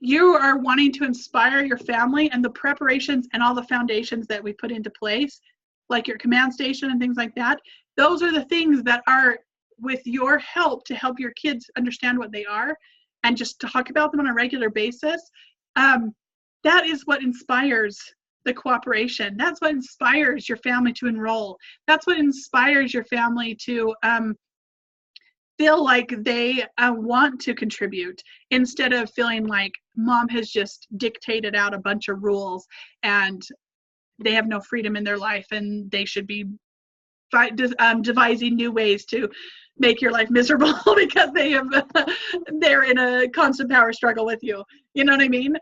You are wanting to inspire your family, and the preparations and all the foundations that we put into place, like your command station and things like that, those are the things that are with your help to help your kids understand what they are and just talk about them on a regular basis. That is what inspires the cooperation. That's what inspires your family to enroll. That's what inspires your family to feel like they want to contribute, instead of feeling like mom has just dictated out a bunch of rules and they have no freedom in their life and they should be devising new ways to make your life miserable because they're in a constant power struggle with you. You know what I mean?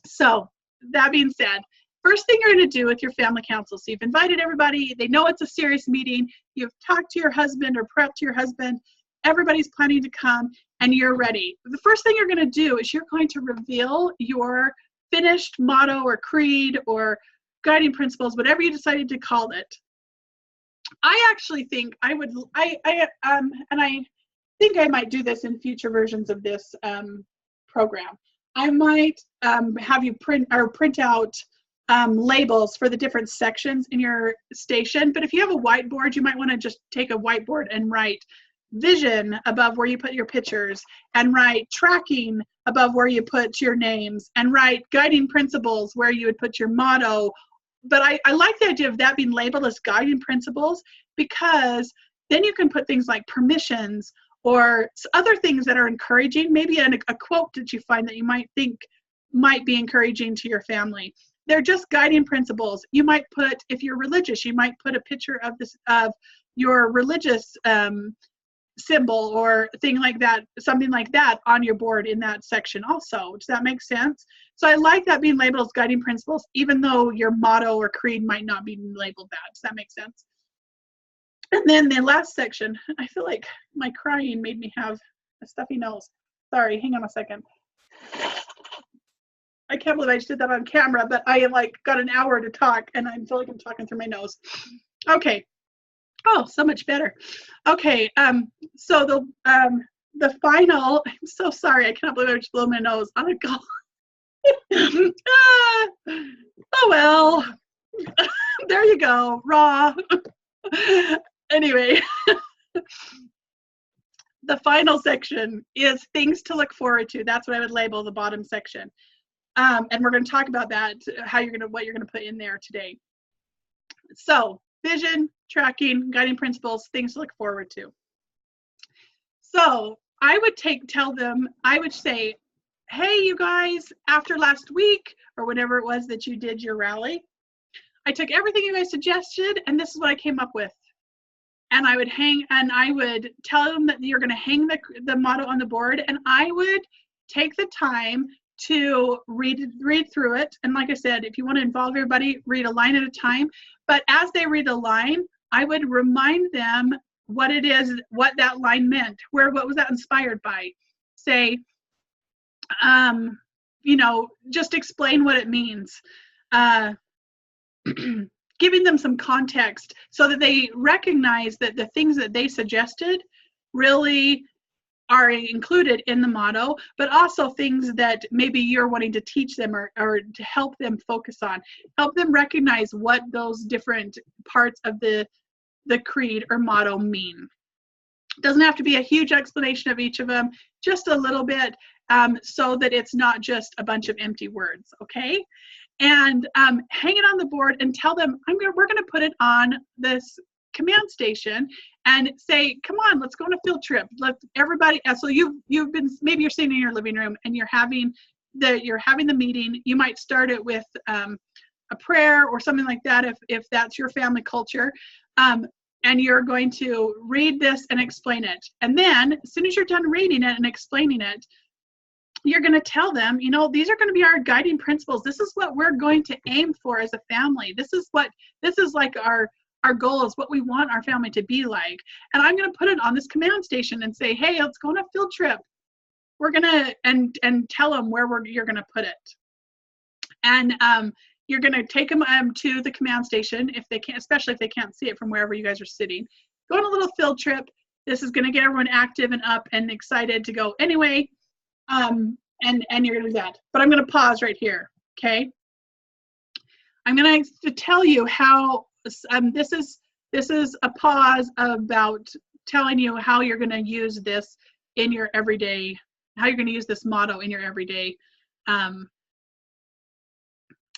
So that being said, first thing you're going to do with your family council, so you've invited everybody, they know it's a serious meeting, you've talked to your husband or prepped to your husband, everybody's planning to come and you're ready. The first thing you're going to do is you're going to reveal your finished motto or creed or guiding principles, whatever you decided to call it. I actually think I would, and I think I might do this in future versions of this program. I might have you print out labels for the different sections in your station. But if you have a whiteboard, you might want to just take a whiteboard and write vision above where you put your pictures, and write tracking above where you put your names, and write guiding principles where you would put your motto. But I like the idea of that being labeled as guiding principles, because then you can put things like permissions or other things that are encouraging, maybe a quote that you find that you might think might be encouraging to your family. They're just guiding principles. You might put, if you're religious, you might put a picture of your religious symbol or thing like that, something like that on your board in that section also. Does that make sense? So I like that being labeled as guiding principles, even though your motto or creed might not be labeled that. Does that make sense? And then the last section, I feel like my crying made me have a stuffy nose. Sorry, hang on a second. I can't believe I just did that on camera, but I like got an hour to talk and I feel like I'm talking through my nose. Okay. Oh, so much better. Okay, so the final, I'm so sorry, I cannot believe I just blew my nose on a call. Oh well, there you go, raw. Anyway, the final section is things to look forward to. That's what I would label the bottom section. And we're going to talk about that, what you're going to put in there today. So, vision, tracking, guiding principles, things to look forward to. So I would I would say, hey, you guys, after last week or whenever it was that you did your rally, I took everything you guys suggested and this is what I came up with. And I would tell them that you're going to hang the motto on the board, and I would take the time to read through it. And like I said, if you want to involve everybody, read a line at a time. But as they read a line, I would remind them what it is, what that line meant, what was that inspired by. Say, just explain what it means. Giving them some context so that they recognize that the things that they suggested really are included in the motto, but also things that maybe you're wanting to teach them or to help them focus on. Help them recognize what those different parts of the creed or motto mean. It doesn't have to be a huge explanation of each of them, just a little bit, so that it's not just a bunch of empty words, okay? And hang it on the board and tell them, we're going to put it on this command station and say, come on, let's go on a field trip. Let everybody, so you've been, maybe you're sitting in your living room and you're having the meeting. You might start it with a prayer or something like that if that's your family culture. And you're going to read this and explain it. And then as soon as you're done reading it and explaining it, you're going to tell them, these are going to be our guiding principles. This is what we're going to aim for as a family. This is like our goal, is what we want our family to be like. And I'm going to put it on this command station and say, hey, let's go on a field trip. We're going to, and tell them where you're going to put it. And you're going to take them to the command station if they can't, especially if they can't see it from wherever you guys are sitting. Go on a little field trip. This is going to get everyone active and up and excited to go anyway. And you're going to do that. But I'm going to pause right here, okay? I'm going to tell you how, this is a pause about telling you how you're going to use this in your everyday, how you're going to use this motto in your everyday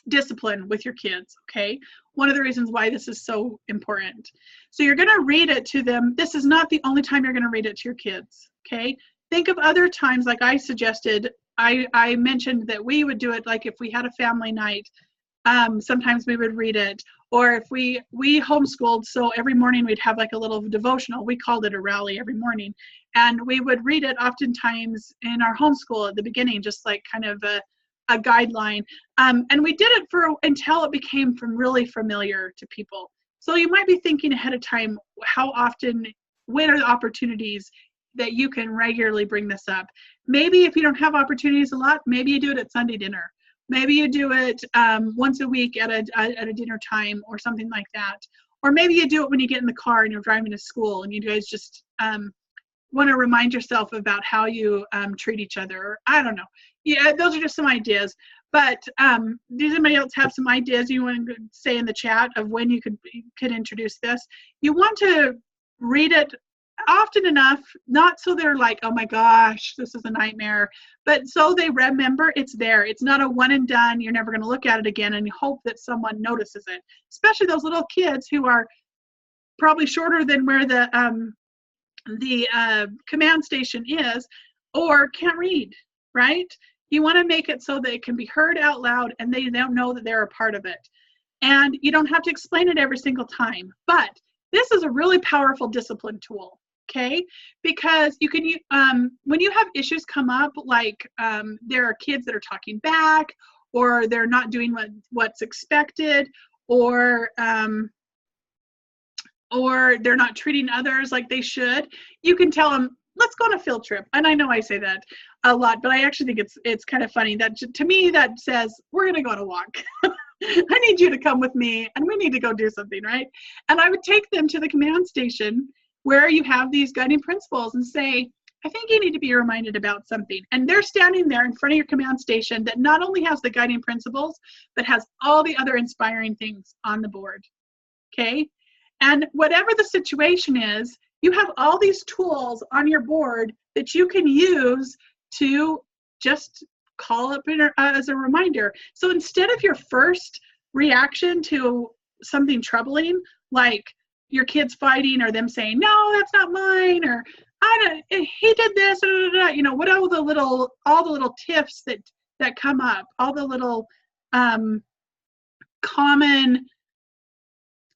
discipline with your kids, okay? One of the reasons why this is so important. So you're going to read it to them. This is not the only time you're going to read it to your kids, okay? Think of other times, like I suggested. I mentioned that we would do it like if we had a family night. Sometimes we would read it, or if we homeschooled, so every morning we'd have like a little devotional. We called it a rally every morning, and we would read it oftentimes in our homeschool at the beginning, just like kind of a guideline. And we did it until it became really familiar to people. So you might be thinking ahead of time, how often, when are the opportunities that you can regularly bring this up. Maybe if you don't have opportunities a lot, maybe you do it at Sunday dinner. Maybe you do it once a week at a dinner time or something like that. Or maybe you do it when you get in the car and you're driving to school and you guys just want to remind yourself about how you treat each other. I don't know. Yeah, those are just some ideas. But does anybody else have some ideas you want to say in the chat of when you could introduce this? You want to read it often enough, not so they're like, oh my gosh, this is a nightmare, but so they remember it's there. It's not a one and done. You're never going to look at it again and hope that someone notices it, especially those little kids who are probably shorter than where the command station is or can't read, right? You want to make it so that it can be heard out loud and they don't know that they're a part of it. And you don't have to explain it every single time, but this is a really powerful discipline tool, okay? Because you can, when you have issues come up, like there are kids that are talking back, or they're not doing what's expected, or they're not treating others like they should, you can tell them, let's go on a field trip. And I know I say that a lot, but I actually think it's kind of funny that to me that says, we're going to go on a walk. I need you to come with me and we need to go do something, right? And I would take them to the command station where you have these guiding principles and say, I think you need to be reminded about something. And they're standing there in front of your command station that not only has the guiding principles, but has all the other inspiring things on the board, okay? And whatever the situation is, you have all these tools on your board that you can use to just call up as a reminder. So instead of your first reaction to something troubling, like your kids fighting or them saying, no, that's not mine, or he did this, you know, what all the little tiffs that come up, all the little common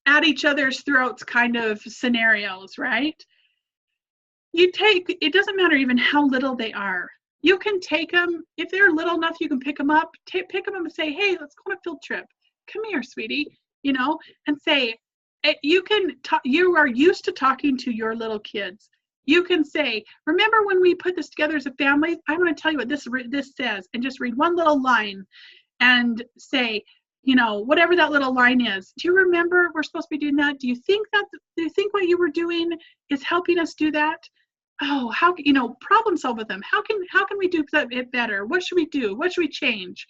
at each other's throats kind of scenarios, right? It doesn't matter even how little they are. You can take them, if they're little enough, you can pick them up, pick them up and say, hey, let's go on a field trip. Come here, sweetie, you know, and say, you are used to talking to your little kids. You can say, remember when we put this together as a family? I'm going to tell you what this says, and just read one little line and say, you know, whatever that little line is. Do you remember we're supposed to be doing that? Do you think what you were doing is helping us do that? Oh, how, you know, problem solve with them. How can we do it better? What should we do? What should we change?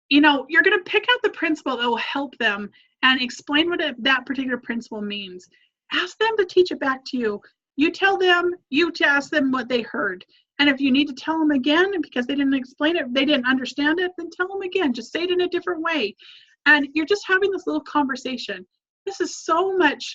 You know, you're going to pick out the principle that will help them and explain what that particular principle means. Ask them to teach it back to you. You tell them, you to ask them what they heard. And if you need to tell them again because they didn't explain it, they didn't understand it, then tell them again. Just say it in a different way. And you're just having this little conversation. This is so much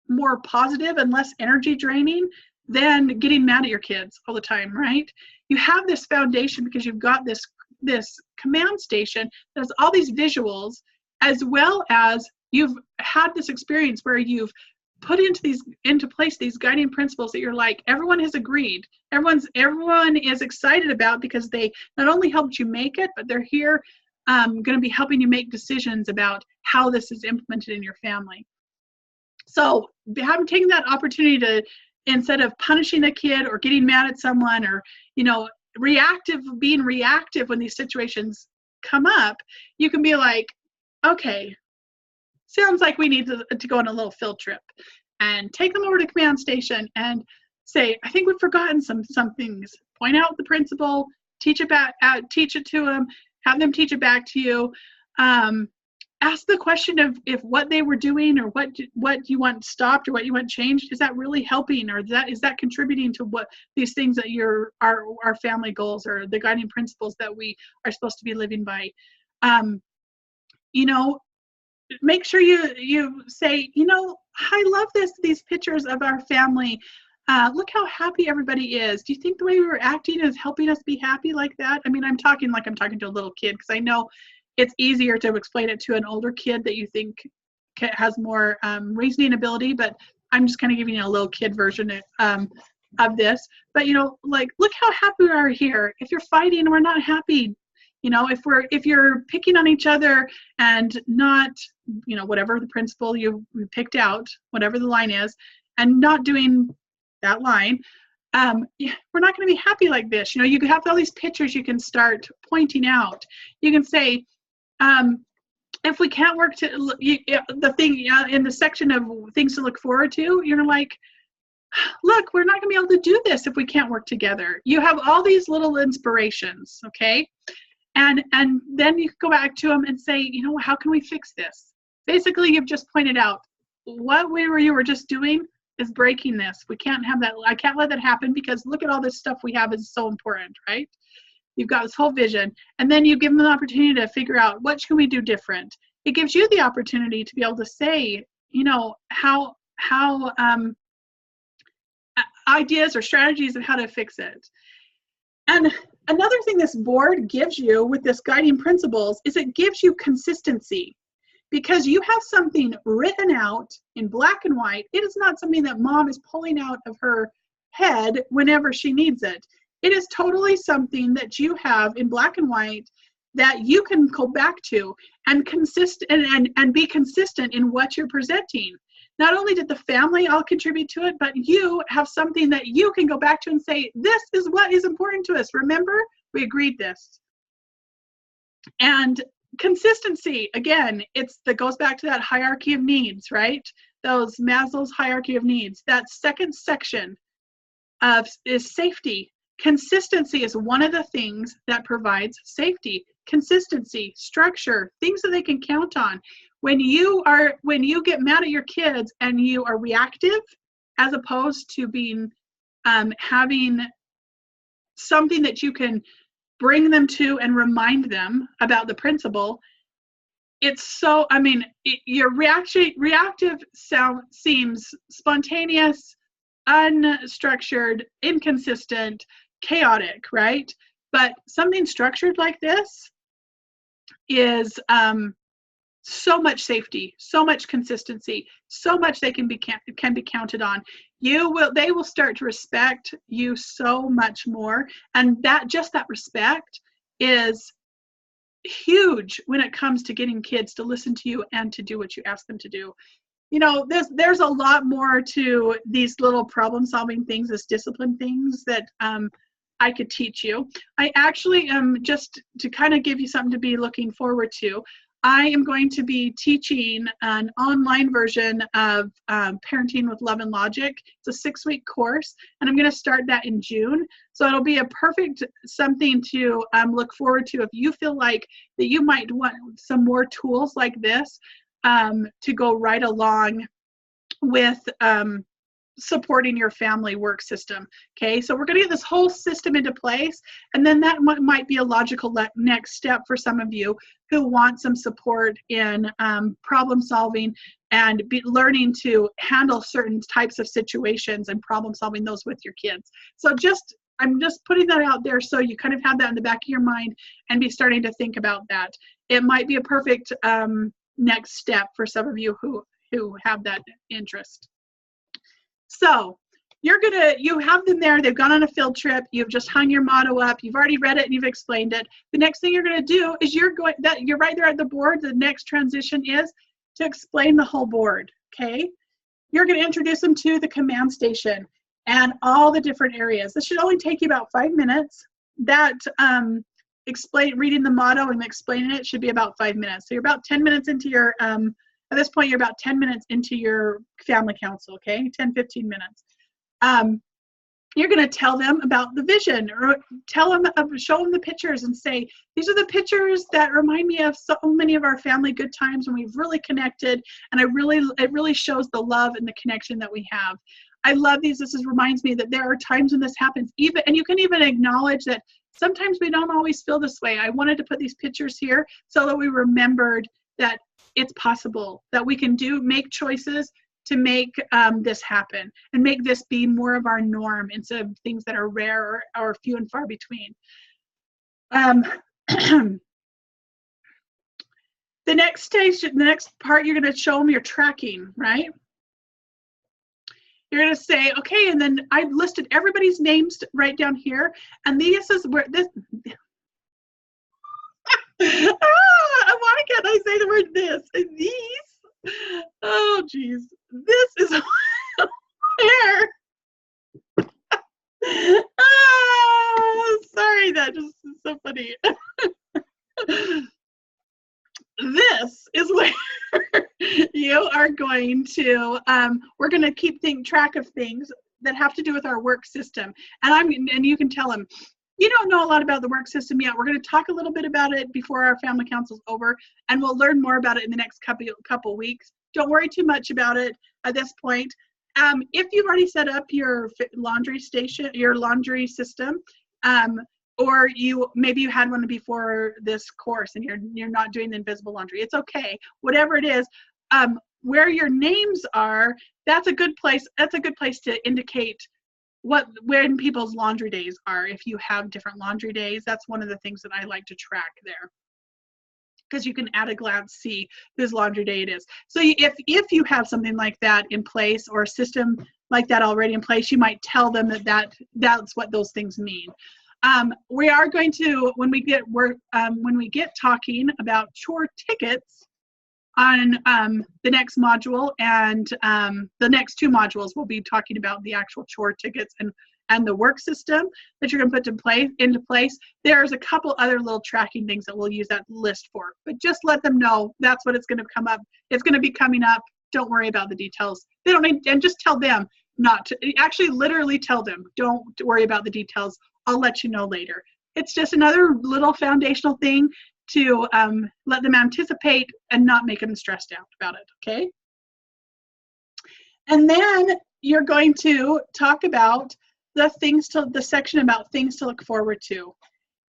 more positive and less energy draining than getting mad at your kids all the time, right? You have this foundation because you've got this command station that has all these visuals, as well as you've had this experience where you've put into place these guiding principles that you're like, everyone has agreed. Everyone is excited about because they not only helped you make it, but they're here going to be helping you make decisions about how this is implemented in your family. So taking that opportunity to, instead of punishing a kid or getting mad at someone or, you know, being reactive when these situations come up, you can be like, okay, sounds like we need to go on a little field trip, and take them over to command station and say, I think we've forgotten some things. Point out the principle, teach it to them, have them teach it back to you. Ask the question of if what they were doing or what you want stopped or what you want changed, is that really helping, or is that contributing to what these things that our family goals or the guiding principles that we are supposed to be living by. You know, make sure you say, you know, I love these pictures of our family. Look how happy everybody is. Do you think the way we were acting is helping us be happy like that? I mean, I'm talking to a little kid, because I know it's easier to explain it to an older kid that you think has more reasoning ability, but I'm just kind of giving you a little kid version of this. But, you know, like, look how happy we are here. If you're fighting and we're not happy, you know, if you're picking on each other and not, you know, whatever the principle you picked out, whatever the line is, and not doing that line, yeah, we're not going to be happy like this. You know, you have all these pictures you can start pointing out. You can say, if we can't work to, the thing in the section of things to look forward to, you're like, look, we're not going to be able to do this if we can't work together. You have all these little inspirations, okay? And then you go back to them and say, you know, how can we fix this? Basically, you've just pointed out what you were just doing is breaking this. We can't have that. I can't let that happen because look at all this stuff we have is so important, right? You've got this whole vision. And then you give them the opportunity to figure out what can we do different. It gives you the opportunity to be able to say, you know, how ideas or strategies of how to fix it. And another thing this board gives you with this guiding principles is it gives you consistency. Because you have something written out in black and white. It is not something that mom is pulling out of her head whenever she needs it. It is totally something that you have in black and white that you can go back to and be consistent in what you're presenting. Not only did the family all contribute to it, but you have something that you can go back to and say, this is what is important to us. Remember, we agreed this. And consistency, again, that goes back to that hierarchy of needs, right? Those Maslow's hierarchy of needs. That second section is safety. Consistency is one of the things that provides safety. Consistency, structure, things that they can count on. When you get mad at your kids and you are reactive, as opposed to being having something that you can bring them to and remind them about the principle, it's so, I mean, your reactive seems spontaneous, unstructured, inconsistent, chaotic, right? But something structured like this is so much safety, so much consistency, so much they can be counted on. They will start to respect you so much more, and that respect is huge when it comes to getting kids to listen to you and to do what you ask them to do. You know, there's a lot more to these little problem-solving things, this discipline things that I could teach you. I actually just to kind of give you something to be looking forward to, I am going to be teaching an online version of Parenting with Love and Logic. It's a 6-week course, and I'm going to start that in June. So it'll be a perfect something to look forward to if you feel like that you might want some more tools like this to go right along with supporting your family work system. Okay, so we're going to get this whole system into place, and then that might be a logical next step for some of you who want some support in problem solving and learning to handle certain types of situations and problem solving those with your kids. So I'm just putting that out there so you kind of have that in the back of your mind and be starting to think about that. It might be a perfect next step for some of you who have that interest. So you have them there, they've gone on a field trip, you've just hung your motto up, you've already read it and you've explained it. The next thing you're going to do is you're right there at the board. The next transition is to explain the whole board, okay? You're going to introduce them to the command station and all the different areas. This should only take you about 5 minutes. That reading the motto and explaining it should be about 5 minutes. So you're about 10 minutes into your at this point, you're about 10 minutes into your family council, okay? 10, 15 minutes. You're going to tell them about the vision, or show them the pictures and say, these are the pictures that remind me of so many of our family good times when we've really connected, and it really shows the love and the connection that we have. I love these. This reminds me that there are times when this happens, and you can even acknowledge that sometimes we don't always feel this way. I wanted to put these pictures here so that we remembered that it's possible, that we can make choices to make this happen and make this be more of our norm instead of things that are rare or few and far between. The next stage, the next part, you're going to show them your tracking, right? You're going to say, okay, and then I've listed everybody's names right down here, and this is where this. Why can't I say the word this? These. Oh, geez. This is where funny. This is where you are going to, we're going to keep track of things that have to do with our work system. And you can tell them, you don't know a lot about the work system yet. We're going to talk a little bit about it before our family council's over, and we'll learn more about it in the next couple weeks. Don't worry too much about it at this point. If you've already set up your laundry station, your laundry system, or maybe you had one before this course and you're not doing the invisible laundry, it's okay. Whatever it is, where your names are, that's a good place. That's a good place to indicate when people's laundry days are. If you have different laundry days, that's one of the things that I like to track there, because you can at a glance see whose laundry day it is. So if you have something like that in place, or a system like that already in place, you might tell them that's what those things mean. We are going to, when we get talking about chore tickets on the next module, and the next two modules, we'll be talking about the actual chore tickets and the work system that you're going to put into place. There's a couple other little tracking things that we'll use that list for, but just let them know that's what it's going to come up. It's going to be coming up. Don't worry about the details. They don't need, and just tell them not to, actually literally tell them, don't worry about the details. I'll let you know later. It's just another little foundational thing to let them anticipate and not make them stressed out about it, okay? And then you're going to talk about the section about things to look forward to.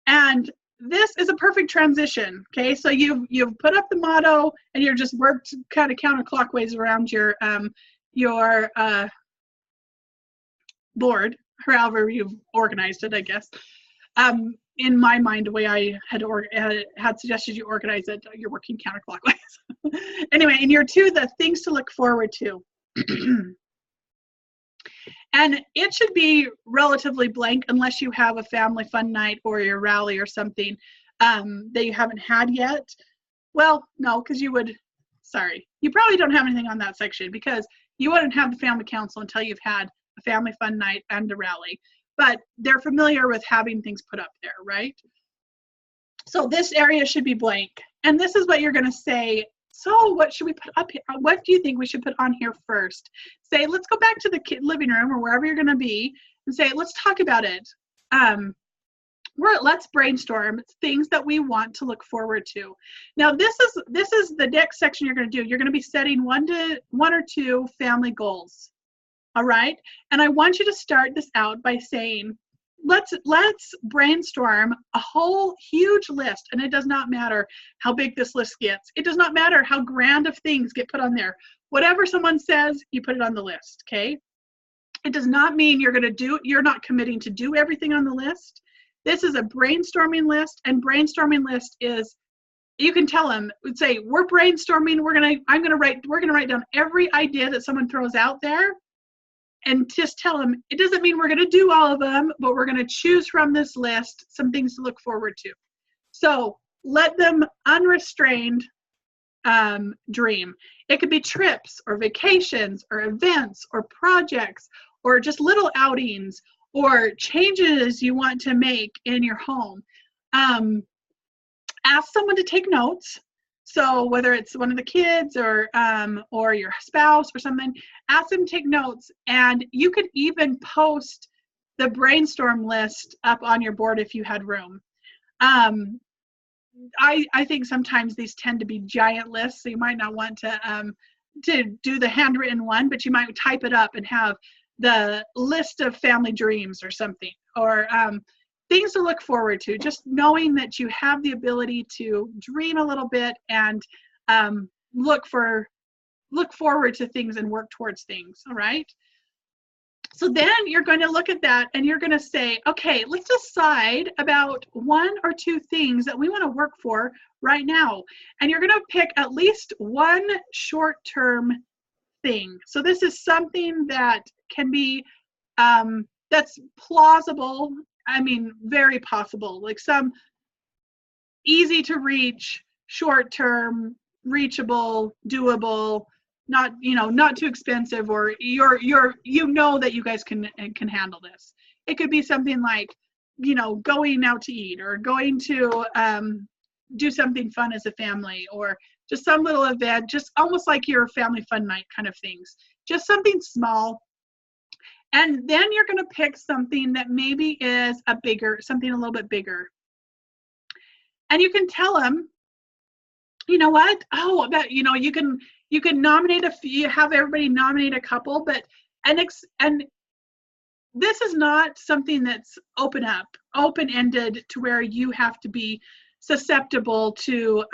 And this is a perfect transition, okay? So you've put up the motto and you're just worked kind of counterclockwise around your board, however you've organized it, I guess. In my mind, the way I had suggested you organize it, you're working counterclockwise. Anyway, in year 2, the things to look forward to. And it should be relatively blank unless you have a family fun night or your rally or something that you haven't had yet. Well, no, because you probably don't have anything on that section, because you wouldn't have the family council until you've had a family fun night and a rally. But they're familiar with having things put up there, right? So this area should be blank. And this is what you're going to say. So what should we put up here? What do you think we should put on here first? Say, let's go back to the living room or wherever you're going to be and say, let's talk about it. Let's brainstorm things that we want to look forward to. Now, this is the next section you're going to do. You're going to be setting one or two family goals. All right, and I want you to start this out by saying, let's brainstorm a whole huge list, and it does not matter how big this list gets. It does not matter how grand of things get put on there. Whatever someone says, you put it on the list, okay? It does not mean you're not committing to do everything on the list. This is a brainstorming list, and brainstorming list is, you can tell them, say, we're brainstorming, we're gonna write down every idea that someone throws out there. And just tell them, it doesn't mean we're going to do all of them, but we're going to choose from this list some things to look forward to. So let them unrestrained dream. It could be trips or vacations or events or projects or just little outings or changes you want to make in your home. Ask someone to take notes. So whether it's one of the kids or your spouse or something, ask them to take notes. And you could even post the brainstorm list up on your board if you had room. I think sometimes these tend to be giant lists, so you might not want to do the handwritten one, but you might type it up and have the list of family dreams or something, or things to look forward to, just knowing that you have the ability to dream a little bit and look forward to things and work towards things, all right? So then you're going to look at that and you're going to say, okay, let's decide about one or two things that we want to work for right now. And you're going to pick at least one short-term thing. So this is something that can be, that's plausible. I mean, very possible, like some easy to reach, short-term, reachable, doable, not too expensive, or you know that you guys can handle this. It could be something like you know, going out to eat or going to do something fun as a family, or just some little event, just almost like your family fun night kind of things. Just something small. And then you're going to pick something that maybe is something a little bit bigger. And you can tell them, you know what? Oh, that, you know, you can nominate have everybody nominate a couple, but and this is not something that's open-ended to where you have to be susceptible to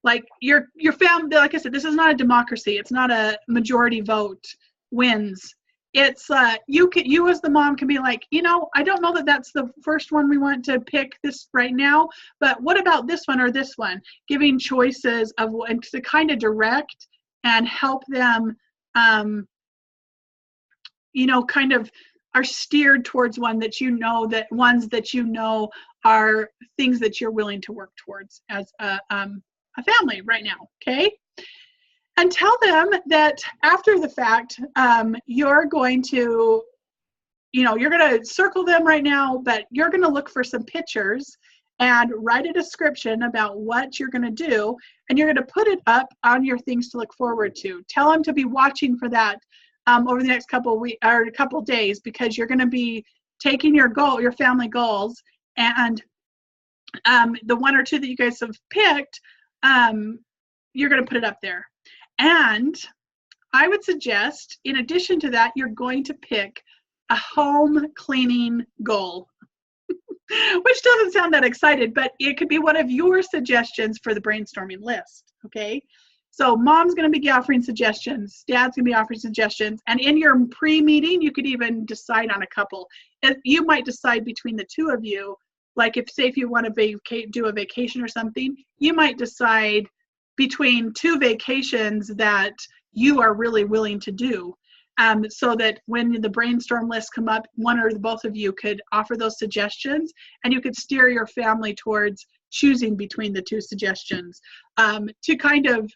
like your family. Like I said, this is not a democracy. It's not a majority vote wins. It's you as the mom can be like, you know, I don't know that that's the first one we want to pick this right now, but what about this one or this one? Giving choices of what to kind of direct and help them, you know, kind of are steered towards ones that you know are things that you're willing to work towards as a family right now. Okay. And tell them that after the fact, you're going to, you know, you're going to circle them right now, but you're going to look for some pictures and write a description about what you're going to do. And you're going to put it up on your things to look forward to. Tell them to be watching for that over the next couple of weeks or a couple of days, because you're going to be taking your family goals, and the one or two that you guys have picked, you're going to put it up there. And I would suggest, in addition to that, you're going to pick a home cleaning goal, which doesn't sound that excited, but it could be one of your suggestions for the brainstorming list, okay? So mom's going to be offering suggestions, dad's going to be offering suggestions, and in your pre-meeting, you could even decide on a couple. You might decide between the two of you, like if you want to do a vacation or something, you might decide between two vacations that you are really willing to do, so that when the brainstorm lists come up, one or both of you could offer those suggestions, and you could steer your family towards choosing between the two suggestions, to kind of,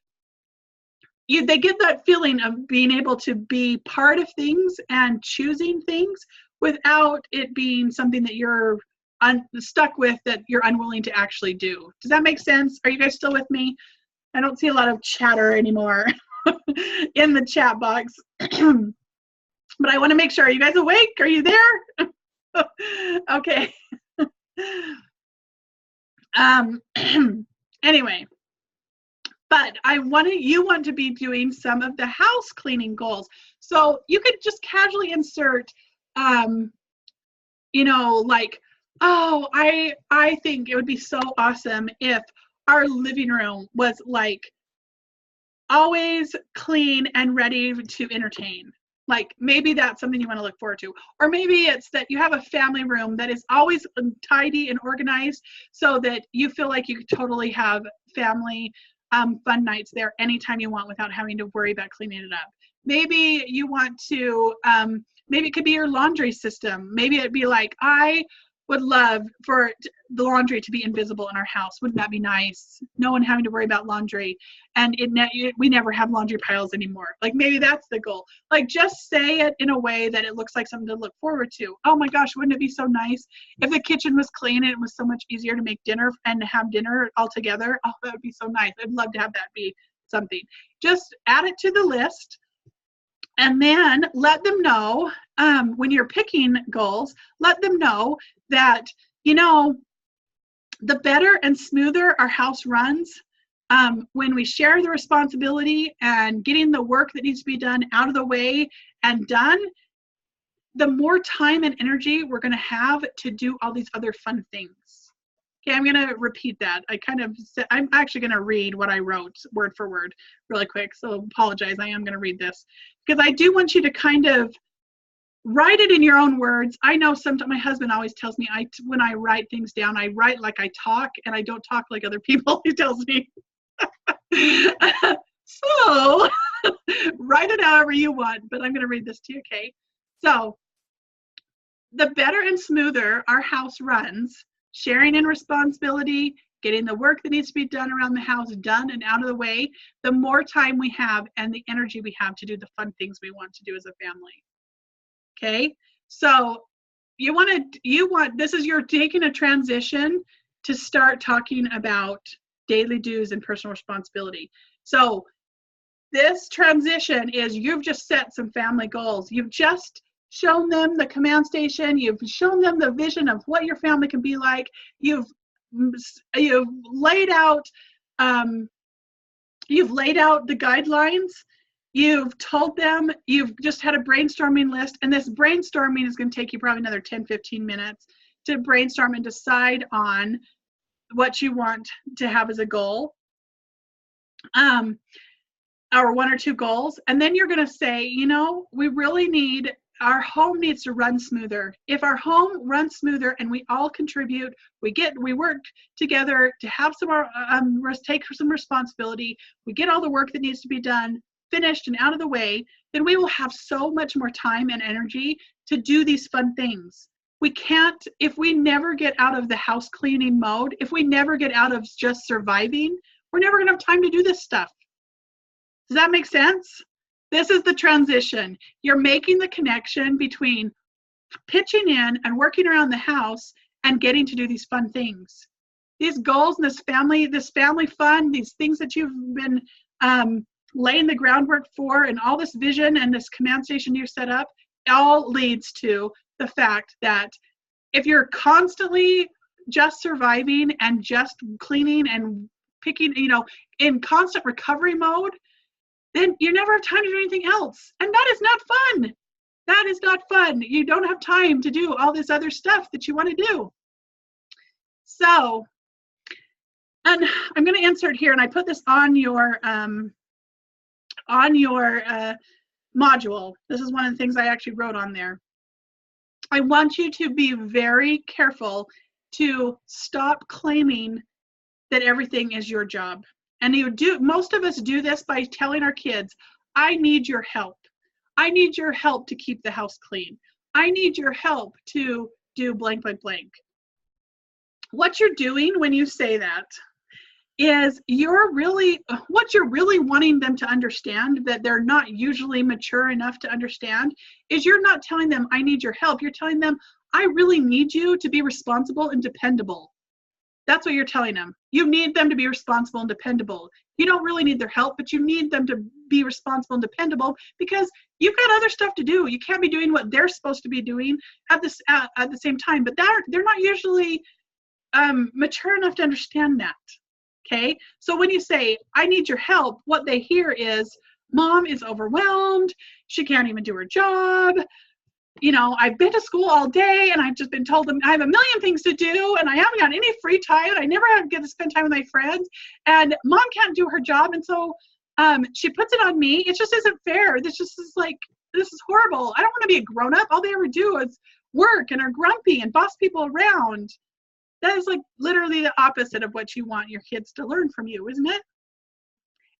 they get that feeling of being able to be part of things and choosing things without it being something that you're stuck with, that you're unwilling to actually do. Does that make sense? Are you guys still with me? I don't see a lot of chatter anymore in the chat box. But I want to make sure. Are you guys awake? Are you there? Okay. Anyway, but you want to be doing some of the house cleaning goals. So you could just casually insert, you know, like, oh, I think it would be so awesome if our living room was like always clean and ready to entertain. Like maybe that's something you want to look forward to. Or maybe it's that you have a family room that is always tidy and organized, so that you feel like you could totally have family fun nights there anytime you want without having to worry about cleaning it up. Maybe you want to, maybe it could be your laundry system. Maybe it'd be like, I would love for the laundry to be invisible in our house. Wouldn't that be nice? No one having to worry about laundry, and we never have laundry piles anymore. Like maybe that's the goal. Like just say it in a way that it looks like something to look forward to. Oh my gosh, wouldn't it be so nice if the kitchen was clean and it was so much easier to make dinner and have dinner all together? Oh, that would be so nice. I'd love to have that be something. Just add it to the list. And then let them know, when you're picking goals, let them know that, you know, the better and smoother our house runs, when we share the responsibility and getting the work that needs to be done out of the way and done, the more time and energy we're going to have to do all these other fun things. Okay, I'm going to repeat that. I'm actually going to read what I wrote word for word really quick, so apologize. I am going to read this because I do want you to kind of write it in your own words. I know sometimes my husband always tells me when I write things down, I write like I talk, and I don't talk like other people. He tells me. So write it however you want, but I'm going to read this to you, okay? So the better and smoother our house runs, sharing in responsibility, getting the work that needs to be done around the house done and out of the way, the more time we have and the energy we have to do the fun things we want to do as a family. Okay, so this is you're taking a transition to start talking about daily dues and personal responsibility. So this transition is you've just set some family goals. You've just shown them the command station. You've shown them the vision of what your family can be like. You've laid out the guidelines. You've told them, you've just had a brainstorming list, and this brainstorming is going to take you probably another 10-15 minutes to brainstorm and decide on what you want to have as a goal, or one or two goals. And then you're going to say, we really need, our home needs to run smoother. If our home runs smoother and we all contribute, we work together to have take some responsibility, we get all the work that needs to be done finished and out of the way, then we will have so much more time and energy to do these fun things. We can't, if we never get out of the house cleaning mode, if we never get out of just surviving, we're never going to have time to do this stuff. Does that make sense? This is the transition. You're making the connection between pitching in and working around the house and getting to do these fun things. These goals and this family fun, these things that you've been laying the groundwork for, and all this vision and this command station you set up, all leads to the fact that if you're constantly just surviving and just cleaning and picking, in constant recovery mode, then you never have time to do anything else. And that is not fun. That is not fun. You don't have time to do all this other stuff that you want to do. So, and I'm going to insert here, and I put this on your module. This is one of the things I actually wrote on there. I want you to be very careful to stop claiming that everything is your job. And most of us do this by telling our kids, I need your help. I need your help to keep the house clean. I need your help to do blank, blank, blank. What you're doing when you say that is what you're really wanting them to understand, that they're not usually mature enough to understand, is you're not telling them, I need your help. You're telling them, I really need you to be responsible and dependable. That's what you're telling them. You need them to be responsible and dependable. You don't really need their help, but you need them to be responsible and dependable because you've got other stuff to do. You can't be doing what they're supposed to be doing at the same time. But they're not usually mature enough to understand that. Okay? So when you say, I need your help, what they hear is, Mom is overwhelmed. She can't even do her job. I've been to school all day and I've just been told I have a million things to do and I haven't got any free time. I never get to spend time with my friends, and Mom can't do her job. And so she puts it on me. It just isn't fair. This is horrible. I don't want to be a grown up. All they ever do is work and are grumpy and boss people around. That is like literally the opposite of what you want your kids to learn from you, isn't it?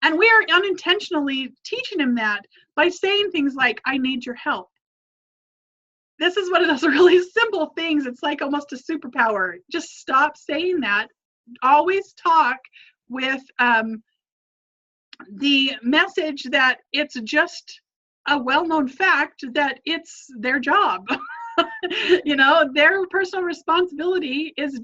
And we are unintentionally teaching them that by saying things like, I need your help. This is one of those really simple things. It's like almost a superpower. Just stop saying that. Always talk with the message that it's just a well-known fact that it's their job. Their personal responsibility is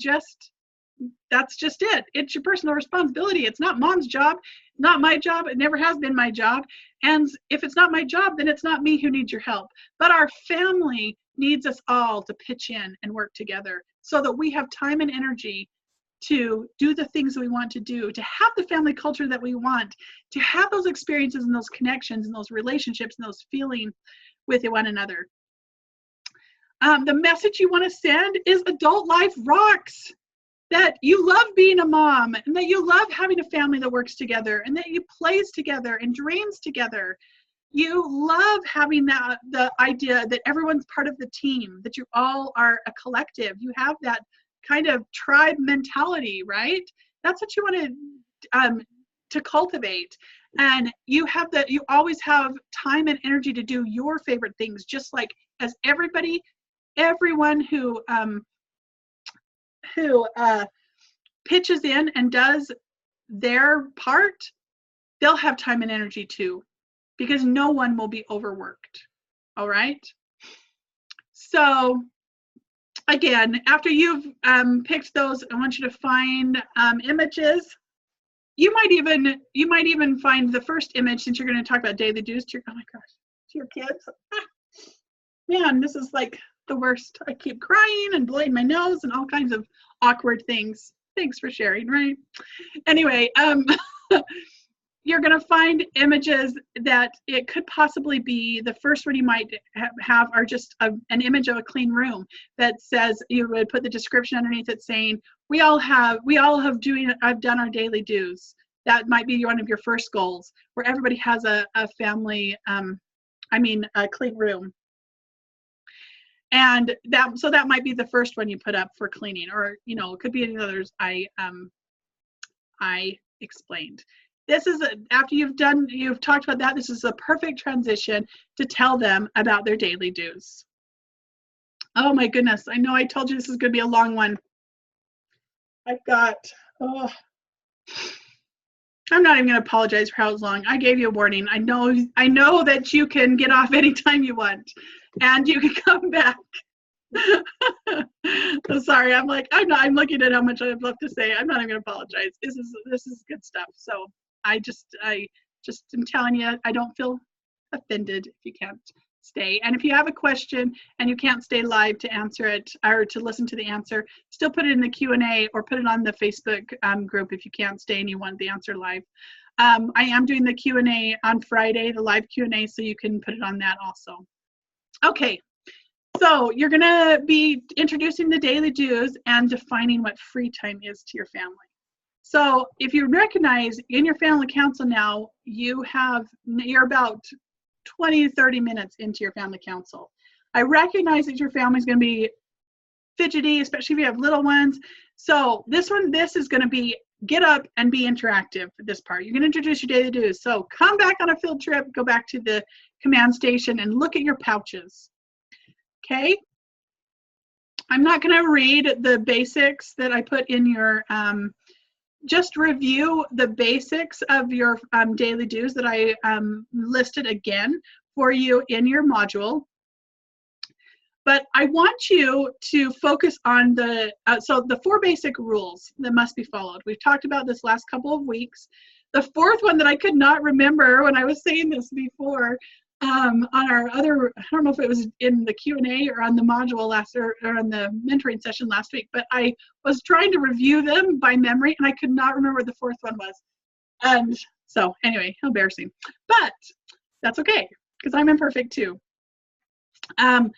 that's just it. It's your personal responsibility. It's not Mom's job, not my job. It never has been my job. And if it's not my job, then it's not me who needs your help. But our family needs us all to pitch in and work together so that we have time and energy to do the things that we want to do, to have the family culture that we want, to have those experiences and those connections and those relationships and those feelings with one another. The message you want to send is adult life rocks. That you love being a mom, and that you love having a family that works together, and that you plays together and dreams together. You love having the idea that everyone's part of the team, that you all are a collective. You have that kind of tribe mentality, right? That's what you want to cultivate. And you always have time and energy to do your favorite things, just like as everyone who pitches in and does their part, they'll have time and energy too, because no one will be overworked. All right. So again, after you've picked those, I want you to find images. You might even find the first image, since you're going to talk about daily dues, to your, oh my gosh, to your kids. Man, this is like the worst. I keep crying and blowing my nose and all kinds of awkward things. Thanks for sharing, right? Anyway, you're going to find images that it could possibly be, the first one you might have are just an image of a clean room that says, you would put the description underneath it saying, I've done our daily dues. That might be one of your first goals, where everybody has a family, a clean room. And that might be the first one you put up for cleaning, or, it could be any others I explained. This is after you've talked about that, this is a perfect transition to tell them about their daily dues. Oh my goodness, I know I told you this is going to be a long one. I'm not even going to apologize for how it's long. I gave you a warning. I know that you can get off anytime you want, and you can come back. Sorry, I'm looking at how much I have left to say. I'm not even going to apologize. This is good stuff. So I just am telling you, I don't feel offended if you can't stay. And if you have a question and you can't stay live to answer it or to listen to the answer, still put it in the Q&A or put it on the Facebook group if you can't stay and you want the answer live. I am doing the Q&A on Friday, the live Q&A, so you can put it on that also. Okay, so you're going to be introducing the daily dues and defining what free time is to your family. So if you recognize in your family council now, you're about 20 to 30 minutes into your family council. I recognize that your family's going to be fidgety, especially if you have little ones. So this is going to be get up and be interactive for this part. You're going to introduce your daily dues. So come back on a field trip, go back to the command station and look at your pouches. Okay? I'm not going to read the basics that I put in your just review the basics of your daily dues that I listed again for you in your module. But I want you to focus on the 4 basic rules that must be followed. We've talked about this last couple of weeks. The fourth one that I could not remember when I was saying this before on our other, I don't know if it was in the Q&A or on the module or on the mentoring session last week, but I was trying to review them by memory and I could not remember what the fourth one was. And so anyway, how embarrassing. But that's okay, because I'm imperfect too. The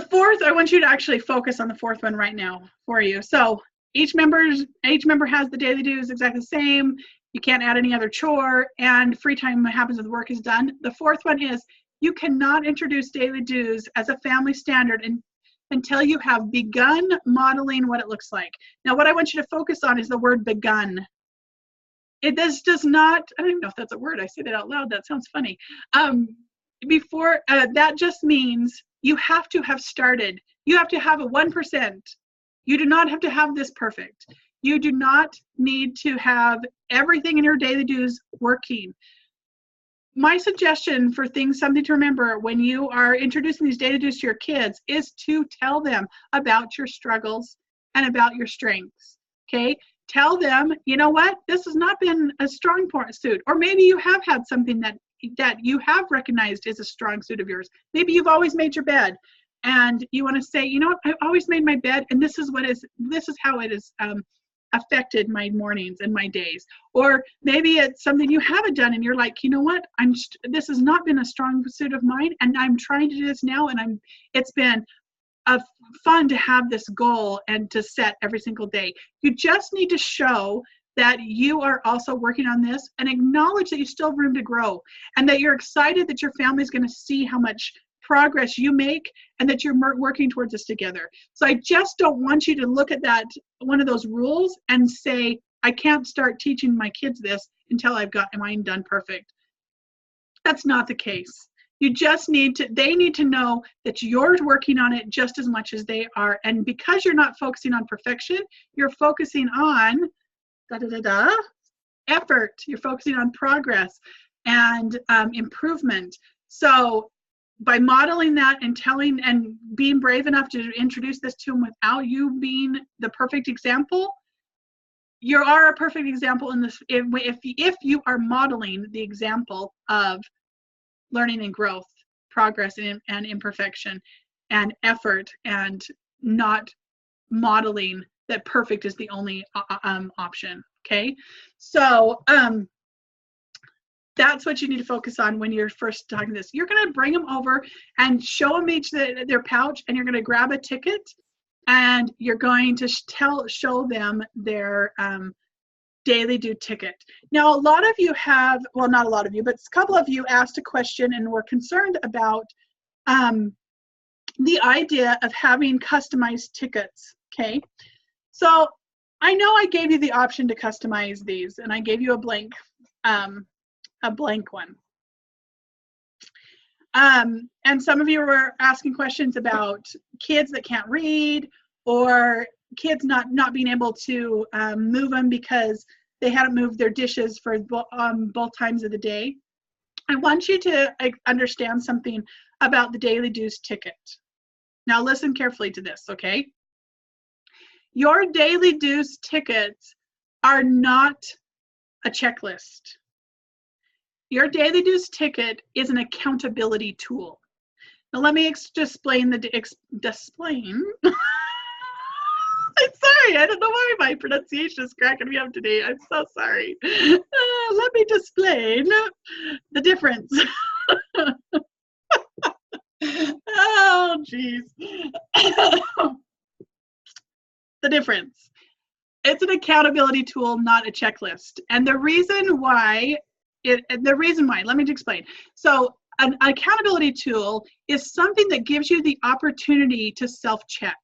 fourth, I want you to actually focus on the fourth one right now for you. So each member has the daily dues exactly the same. You can't add any other chore, and free time happens when the work is done. The fourth one is you cannot introduce daily dues as a family standard until you have begun modeling what it looks like. Now, what I want you to focus on is the word begun. This does not, I don't even know if that's a word. I say that out loud. That sounds funny. That just means you have to have started. You have to have a 1%. You do not have to have this perfect. You do not need to have everything in your daily dues working. My suggestion for something to remember when you are introducing these daily dues to your kids is to tell them about your struggles and about your strengths, okay? Tell them, you know what, this has not been a strong suit, or maybe you have had something that you have recognized is a strong suit of yours. Maybe you've always made your bed and you want to say, you know what, I've always made my bed and this is how it is affected my mornings and my days. Or maybe it's something you haven't done and you're like, you know what, this has not been a strong suit of mine and I'm trying to do this now, and it's been fun to have this goal and to set every single day. You just need to show that you are also working on this and acknowledge that you still have room to grow and that you're excited that your family is going to see how much progress you make and that you're working towards this together. So I just don't want you to look at that, one of those rules, and say, I can't start teaching my kids this until I've got mine done perfect. That's not the case. You just they need to know that you're working on it just as much as they are. And because you're not focusing on perfection, you're focusing on effort. You're focusing on progress and improvement. So by modeling that and telling and being brave enough to introduce this to them without you being the perfect example, you are a perfect example in this. If you are modeling the example of learning and growth, progress and imperfection and effort, and not modeling that perfect is the only option. Okay, so that's what you need to focus on when you're first talking this. You're going to bring them over and show them each their pouch, and you're going to grab a ticket, and you're going to show them their daily do ticket. Now, a lot of you have, well, not a lot of you, but a couple of you asked a question and were concerned about the idea of having customized tickets. Okay, so I know I gave you the option to customize these, and I gave you a blank one. And some of you were asking questions about kids that can't read, or kids not being able to move them because they hadn't moved their dishes for both times of the day. I want you to understand something about the daily dues ticket. Now listen carefully to this, okay? Your daily dues tickets are not a checklist. Your daily dues ticket is an accountability tool. Now let me explain. I'm sorry, I don't know why my pronunciation is cracking me up today. I'm so sorry. Let me explain the difference. Oh, geez. The difference. It's an accountability tool, not a checklist. And the reason why, let me explain. So an accountability tool is something that gives you the opportunity to self-check.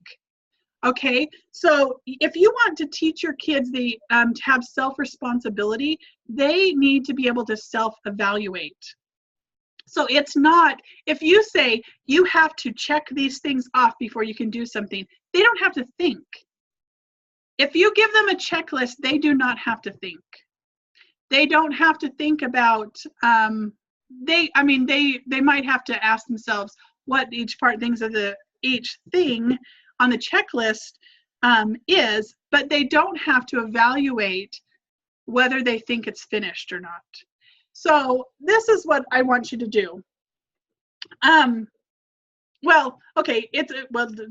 Okay, so if you want to teach your kids to have self-responsibility, they need to be able to self-evaluate. So it's not, if you say you have to check these things off before you can do something, they don't have to think. If you give them a checklist, they do not have to think. They don't have to think about, they might have to ask themselves what each thing on the checklist is, but they don't have to evaluate whether they think it's finished or not. So this is what I want you to do.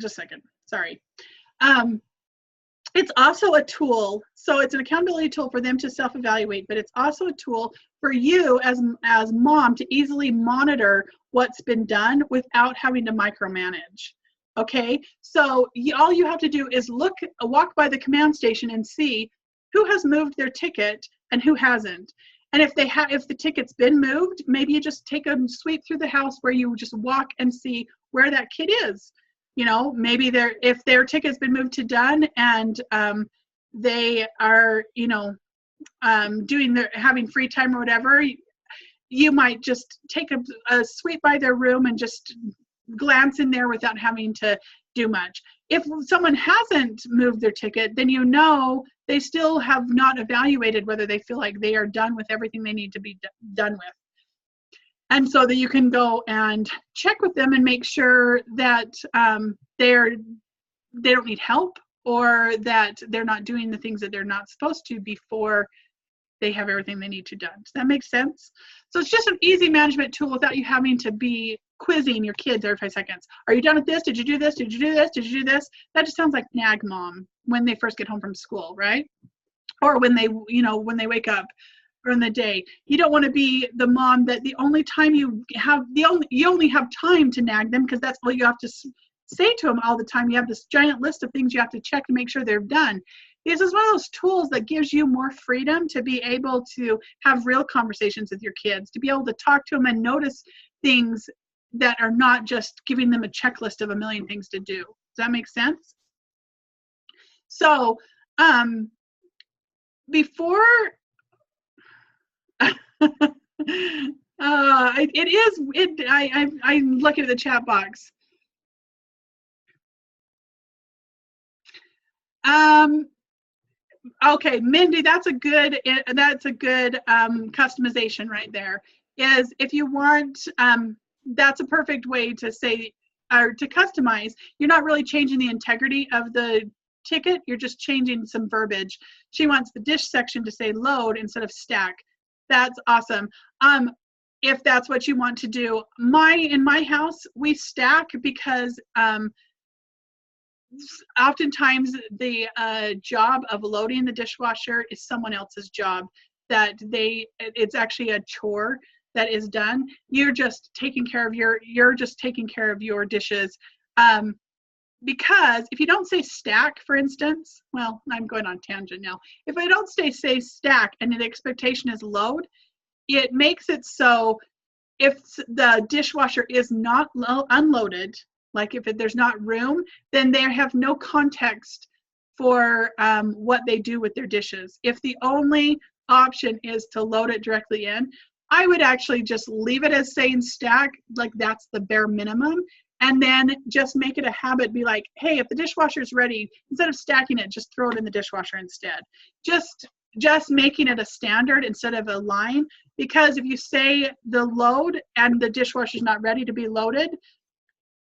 Just a second, sorry. It's also a tool, so it's an accountability tool for them to self-evaluate, but it's also a tool for you as mom to easily monitor what's been done without having to micromanage. Okay, so all you have to do is walk by the command station and see who has moved their ticket and who hasn't. And if the ticket's been moved, maybe you just take a sweep through the house where you just walk and see where that kid is. You know, maybe if their ticket's been moved to done and they are, having free time or whatever, you might just take a sweep by their room and just glance in there without having to do much. If someone hasn't moved their ticket, then they still have not evaluated whether they feel like they are done with everything they need to be done with. And so that you can go and check with them and make sure that they don't need help, or that they're not doing the things that they're not supposed to before they have everything they need to done. Does that make sense? So it's just an easy management tool without you having to be quizzing your kids every 5 seconds. Are you done with this? Did you do this? Did you do this? Did you do this? That just sounds like nag mom when they first get home from school, right? Or when they wake up in the day. You don't want to be the mom that the only time you only have time to nag them, because that's all you have to say to them all the time. You have this giant list of things you have to check to make sure they're done. This is one of those tools that gives you more freedom to be able to have real conversations with your kids, to be able to talk to them and notice things that are not just giving them a checklist of a million things to do. Does that make sense? So before I'm looking at the chat box. Okay, Mindy, that's a good customization right there. Is if you want that's a perfect way to say, or to customize. You're not really changing the integrity of the ticket, you're just changing some verbiage. She wants the dish section to say load instead of stack. That's awesome. If that's what you want to do. In my house, we stack because oftentimes the job of loading the dishwasher is someone else's job, that it's actually a chore that is done. You're just taking care of your dishes. Because if you don't say stack, for instance, well, I'm going on tangent now. If I don't say stack and the expectation is load, it makes it so if the dishwasher is not unloaded, like if there's not room, then they have no context for what they do with their dishes. If the only option is to load it directly in, I would actually just leave it as saying stack, like that's the bare minimum, and then just make it a habit, be like, hey, if the dishwasher is ready, instead of stacking it, just throw it in the dishwasher instead. Just making it a standard instead of a line, because if you say the load and the dishwasher is not ready to be loaded,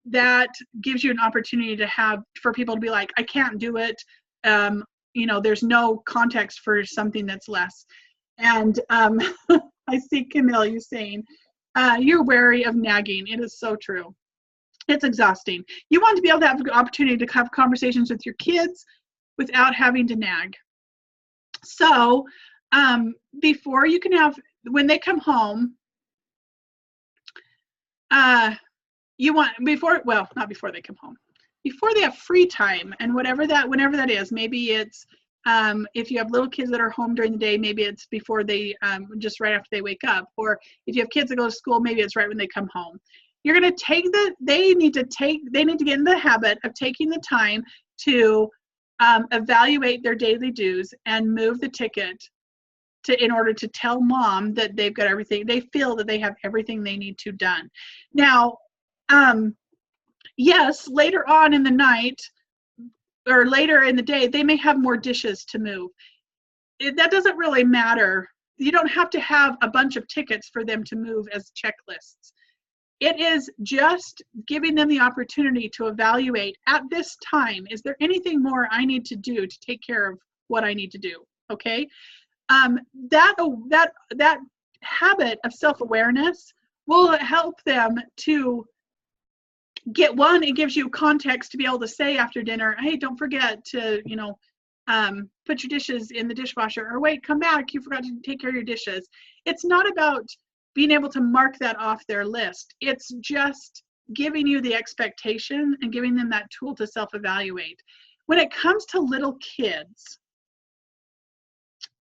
that gives you an opportunity for people to be like, I can't do it. There's no context for something that's less. And I see Camille, you saying, you're wary of nagging. It is so true. It's exhausting. You want to be able to have the opportunity to have conversations with your kids without having to nag. So before you can have, when they come home, not before they come home, before they have free time, and whenever that is, maybe it's if you have little kids that are home during the day, maybe it's before they just right after they wake up, or if you have kids that go to school, maybe it's right when they come home. You're going to they need to get in the habit of taking the time to evaluate their daily dues and move the ticket in order to tell mom that they've got everything, they feel that they have everything they need to done. Now, yes, later on in the night or later in the day, they may have more dishes to move. That doesn't really matter. You don't have to have a bunch of tickets for them to move as checklists. It is just giving them the opportunity to evaluate at this time, is there anything more I need to do to take care of what I need to do? Okay. That habit of self-awareness will help them to get one. It gives you context to be able to say after dinner, hey, don't forget to, put your dishes in the dishwasher, or wait, come back, you forgot to take care of your dishes. It's not about being able to mark that off their list. It's just giving you the expectation and giving them that tool to self-evaluate. When it comes to little kids,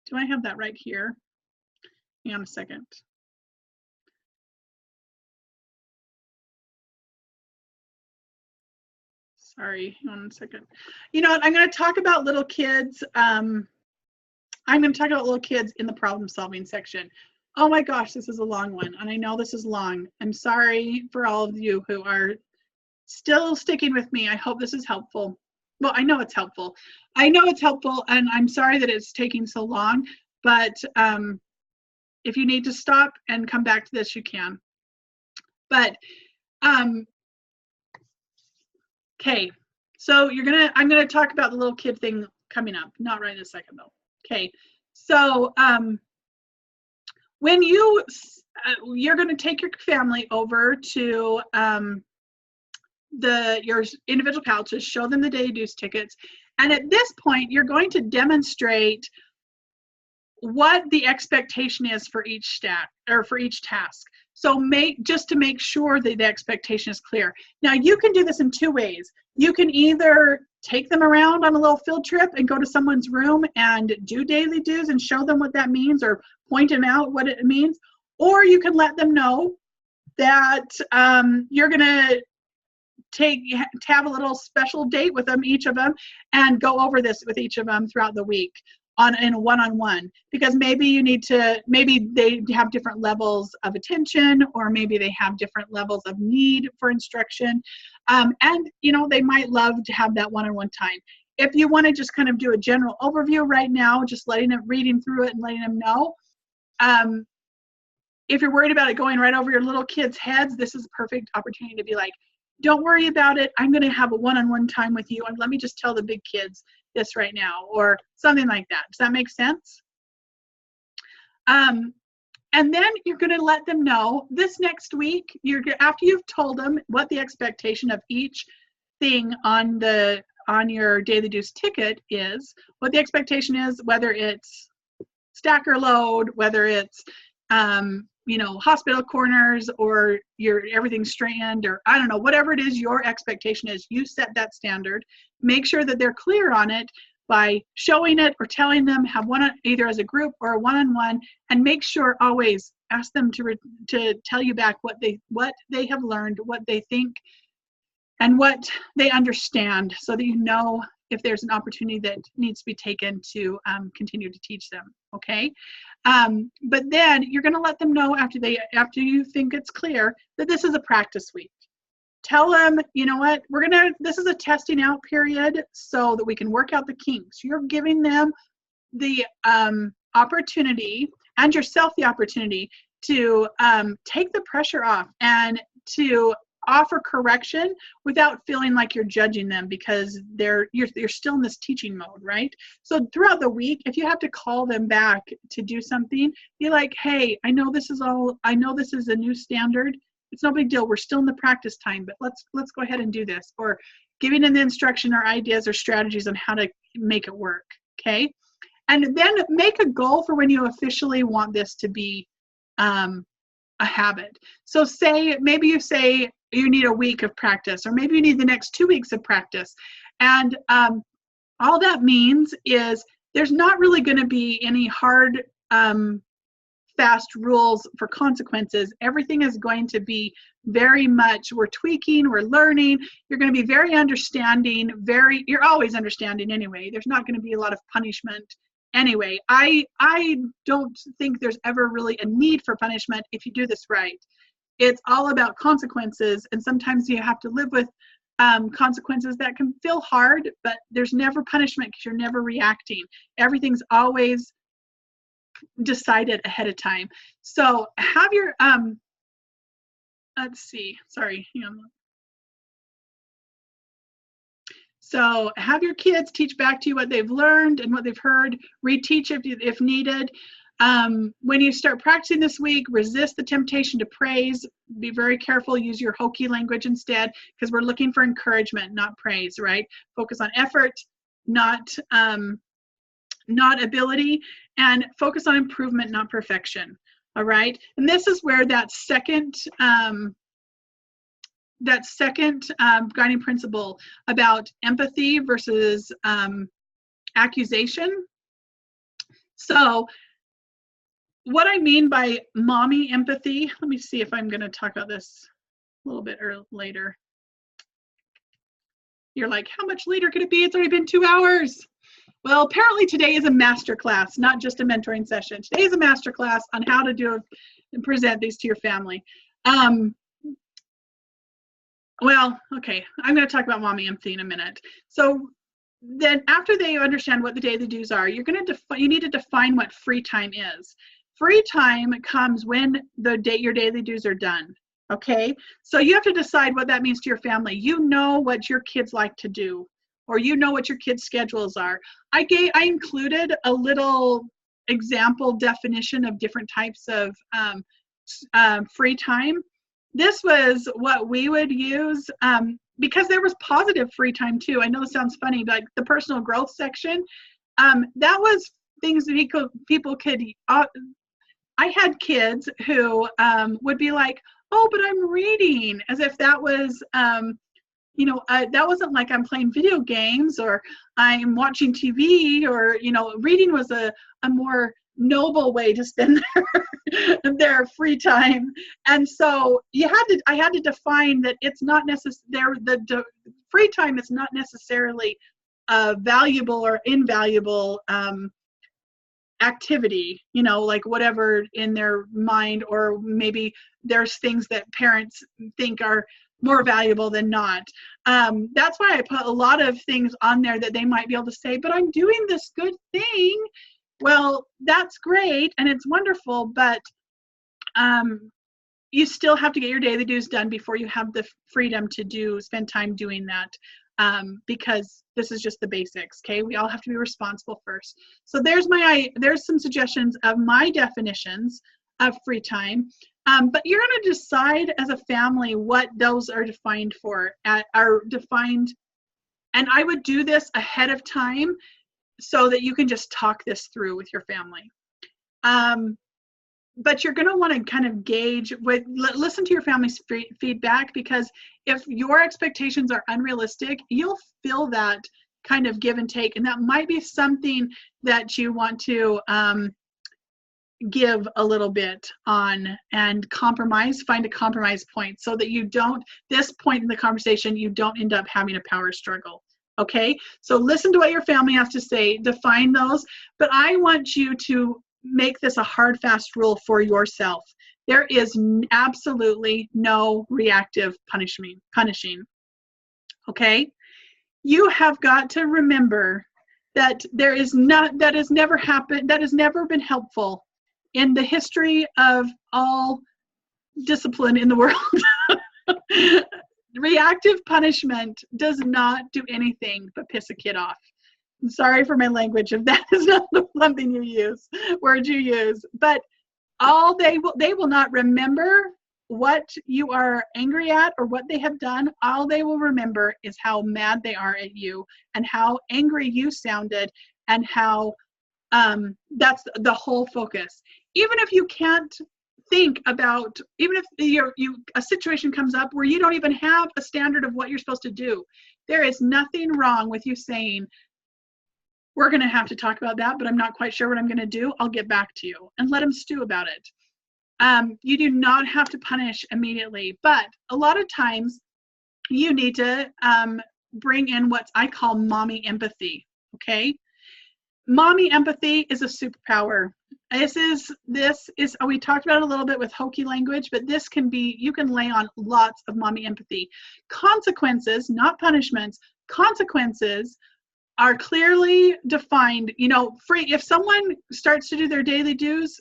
do I have that right here? Hang on a second. Sorry, hang on a second. You know what, I'm going to talk about little kids. I'm going to talk about little kids in the problem solving section. Oh my gosh, this is a long one, and I know this is long. I'm sorry for all of you who are still sticking with me. I hope this is helpful. Well, I know it's helpful. And I'm sorry that it's taking so long, but if you need to stop and come back to this, you can. But okay, so I'm gonna talk about the little kid thing coming up, not right in a second though. Okay, so when you're going to take your family over to your individual couches, show them the daily dues tickets, and at this point you're going to demonstrate what the expectation is for each task. So just to make sure that the expectation is clear. Now you can do this in two ways. You can either take them around on a little field trip and go to someone's room and do daily dues and show them what that means, or point them out what it means, or you can let them know that you're going to have a little special date with them, each of them, and go over this with each of them throughout the week in a one-on-one, because maybe they have different levels of attention, or maybe they have different levels of need for instruction, and they might love to have that one-on-one time. If you want to just kind of do a general overview right now, just reading through it and letting them know, if you're worried about it going right over your little kids' heads, this is a perfect opportunity to be like, don't worry about it. I'm going to have a one-on-one time with you, and let me just tell the big kids this right now, or something like that. Does that make sense? And then you're going to let them know this next week, after you've told them what the expectation of each thing on your daily dues ticket is, what the expectation is, whether it's stack or load, whether it's hospital corners, or everything's strand, or I don't know, whatever it is your expectation is, you set that standard. Make sure that they're clear on it by showing it or telling them, have one either as a group or a one-on-one, and make sure always ask them to tell you back what they have learned, what they think, and what they understand, so that you know if there's an opportunity that needs to be taken to continue to teach them. Okay, but then you're going to let them know after you think it's clear that this is a practice week. Tell them, you know what, this is a testing out period so that we can work out the kinks. You're giving them the opportunity, and yourself the opportunity, to take the pressure off and to offer correction without feeling like you're judging them, because you're still in this teaching mode, right? So throughout the week, if you have to call them back to do something, be like, hey, I know this is a new standard. It's no big deal. We're still in the practice time, but let's go ahead and do this. Or giving them the instruction or ideas or strategies on how to make it work. Okay. And then make a goal for when you officially want this to be a habit. So maybe you say you need a week of practice, or maybe you need the next 2 weeks of practice. And all that means is there's not really going to be any hard, fast rules for consequences. Everything is going to be very much, we're tweaking, we're learning. You're going to be very understanding, you're always understanding anyway. There's not going to be a lot of punishment anyway. I don't think there's ever really a need for punishment if you do this right. It's all about consequences, and sometimes you have to live with consequences that can feel hard, but there's never punishment because you're never reacting. Everything's always decided ahead of time. So have your let's see, sorry, hang on. So have your kids teach back to you what they've learned and what they've heard. Reteach if needed. When you start practicing this week, resist the temptation to praise. Be very careful. Use your hokey language instead, because we're looking for encouragement, not praise, right? Focus on effort, not ability, and focus on improvement, not perfection. All right. And this is where that second guiding principle about empathy versus accusation. So what I mean by mommy empathy, let me see if I'm going to talk about this a little bit later. You're like, how much later could it be? It's already been 2 hours. Well, apparently today is a master class, not just a mentoring session. Today is a master class on how to do and present these to your family. Well, okay, I'm going to talk about mommy empathy in a minute. So then after they understand what the daily dues are, you need to define what free time is. Free time comes when your daily dues are done. Okay, so you have to decide what that means to your family. You know what your kids like to do, or you know what your kids' schedules are. I included a little example definition of different types of free time. This was what we would use because there was positive free time too. I know this sounds funny, but the personal growth section, that was things that people could. I had kids who would be like, "Oh, but I'm reading," as if that was, that wasn't like I'm playing video games or I'm watching TV, or reading was a more noble way to spend their free time. And so I had to define that it's not necessarily the free time is not necessarily a valuable or invaluable activity, like whatever in their mind, or maybe there's things that parents think are more valuable than not. That's why I put a lot of things on there that they might be able to say, but I'm doing this good thing. Well, that's great and it's wonderful, but you still have to get your daily dues done before you have the freedom to spend time doing that, because this is just the basics. Okay, we all have to be responsible first. So there's some suggestions of my definitions of free time, but you're going to decide as a family what those are defined for. And I would do this ahead of time so that you can just talk this through with your family. But you're going to want to kind of gauge, listen to your family's feedback, because if your expectations are unrealistic, you'll feel that kind of give and take. And that might be something that you want to give a little bit on and compromise, find a compromise point so that you don't, this point in the conversation, you don't end up having a power struggle. Okay, so listen to what your family has to say, define those, but I want you to make this a hard, fast rule for yourself. There is absolutely no reactive punishing. Okay? You have got to remember that that has never been helpful in the history of all discipline in the world. Reactive punishment does not do anything but piss a kid off. I'm sorry for my language if that is not something you use, words you use, but they will not remember what you are angry at or what they have done. All they will remember is how mad they are at you and how angry you sounded, and how that's the whole focus. Even if you can't think about, even if a situation comes up where you don't even have a standard of what you're supposed to do, there is nothing wrong with you saying, we're going to have to talk about that, but I'm not quite sure what I'm going to do. I'll get back to you, and let them stew about it. You do not have to punish immediately, but a lot of times you need to bring in what I call mommy empathy. Okay, mommy empathy is a superpower. This is we talked about it a little bit with hokey language, but this can be, you can lay on lots of mommy empathy. Consequences, not punishments. Consequences are clearly defined. If someone starts to do their daily dues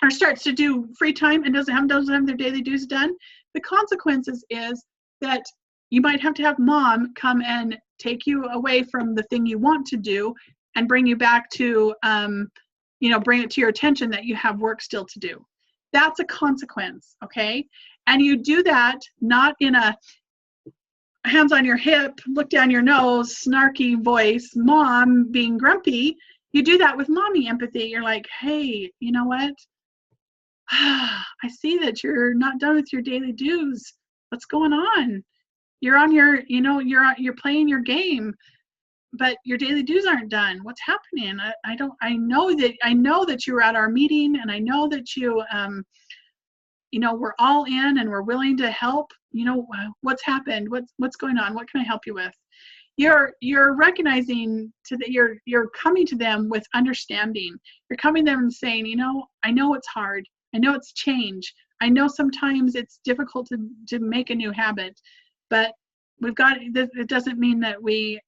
or starts to do free time and doesn't have their daily dues done, the consequences is that you might have to have mom come and take you away from the thing you want to do and bring you back to, bring it to your attention that you have work still to do. That's a consequence, okay? And you do that not in a hands on your hip, look down your nose, snarky voice, mom being grumpy. You do that with mommy empathy. You're like, hey, you know what? I see that you're not done with your daily dues. What's going on? You're on your, you're playing your game, but your daily dues aren't done. What's happening? I know that you were at our meeting, and I know that you, we're all in and we're willing to help. What's happened? What's going on? What can I help you with? You're recognizing you're coming to them with understanding. You're coming to them and saying, I know it's hard. I know it's change. I know sometimes it's difficult to make a new habit, but it doesn't mean that we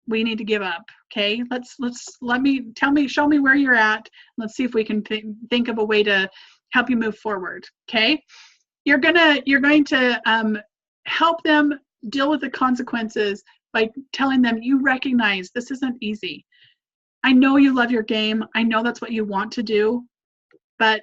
need to give up. Okay, show me where you're at. Let's see if we can think of a way to help you move forward. Okay, you're going to help them deal with the consequences by telling them you recognize this isn't easy. I know you love your game. I know that's what you want to do, but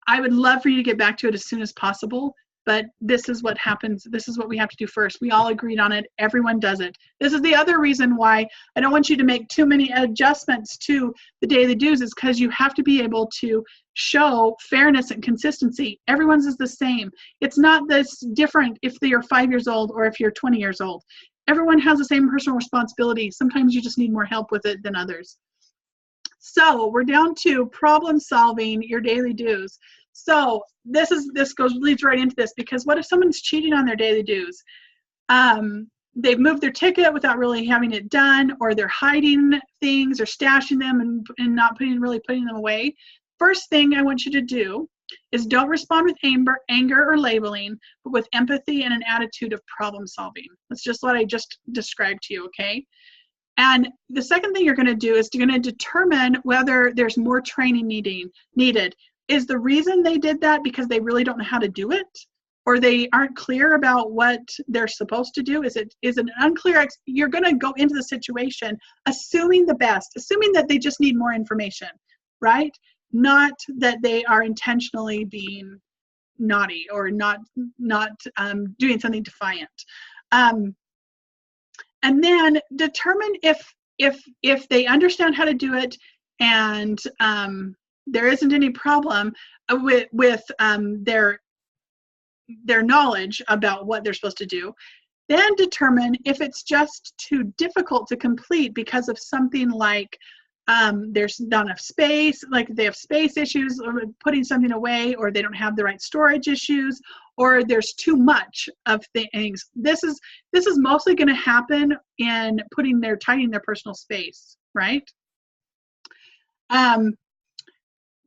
I would love for you to get back to it as soon as possible. But this is what happens. This is what we have to do first. We all agreed on it. Everyone does it. This is the other reason why I don't want you to make too many adjustments to the daily dues, is because you have to be able to show fairness and consistency. Everyone's is the same. It's not this different if you're 5 years old or if you're 20 years old. Everyone has the same personal responsibility. Sometimes you just need more help with it than others. So we're down to problem solving your daily dues. So leads right into this, because what if someone's cheating on their daily dues? They've moved their ticket without really having it done, or they're hiding things or stashing them and not putting them away. First thing I want you to do is don't respond with anger or labeling, but with empathy and an attitude of problem solving. That's just what I just described to you, okay? And the second thing you're going to do is you're going to determine whether there's more training needed. is the reason they did that because they really don't know how to do it? Or they aren't clear about what they're supposed to do? Is it an unclear, you're gonna go into the situation assuming the best, assuming that they just need more information, right? Not that they are intentionally being naughty or not doing something defiant. And then determine if they understand how to do it and there isn't any problem with their knowledge about what they're supposed to do. Then determine if it's just too difficult to complete because of something like there's not enough space, like they have space issues or putting something away, or they don't have the right storage issues, or there's too much of things. This is mostly going to happen in tidying their personal space, right?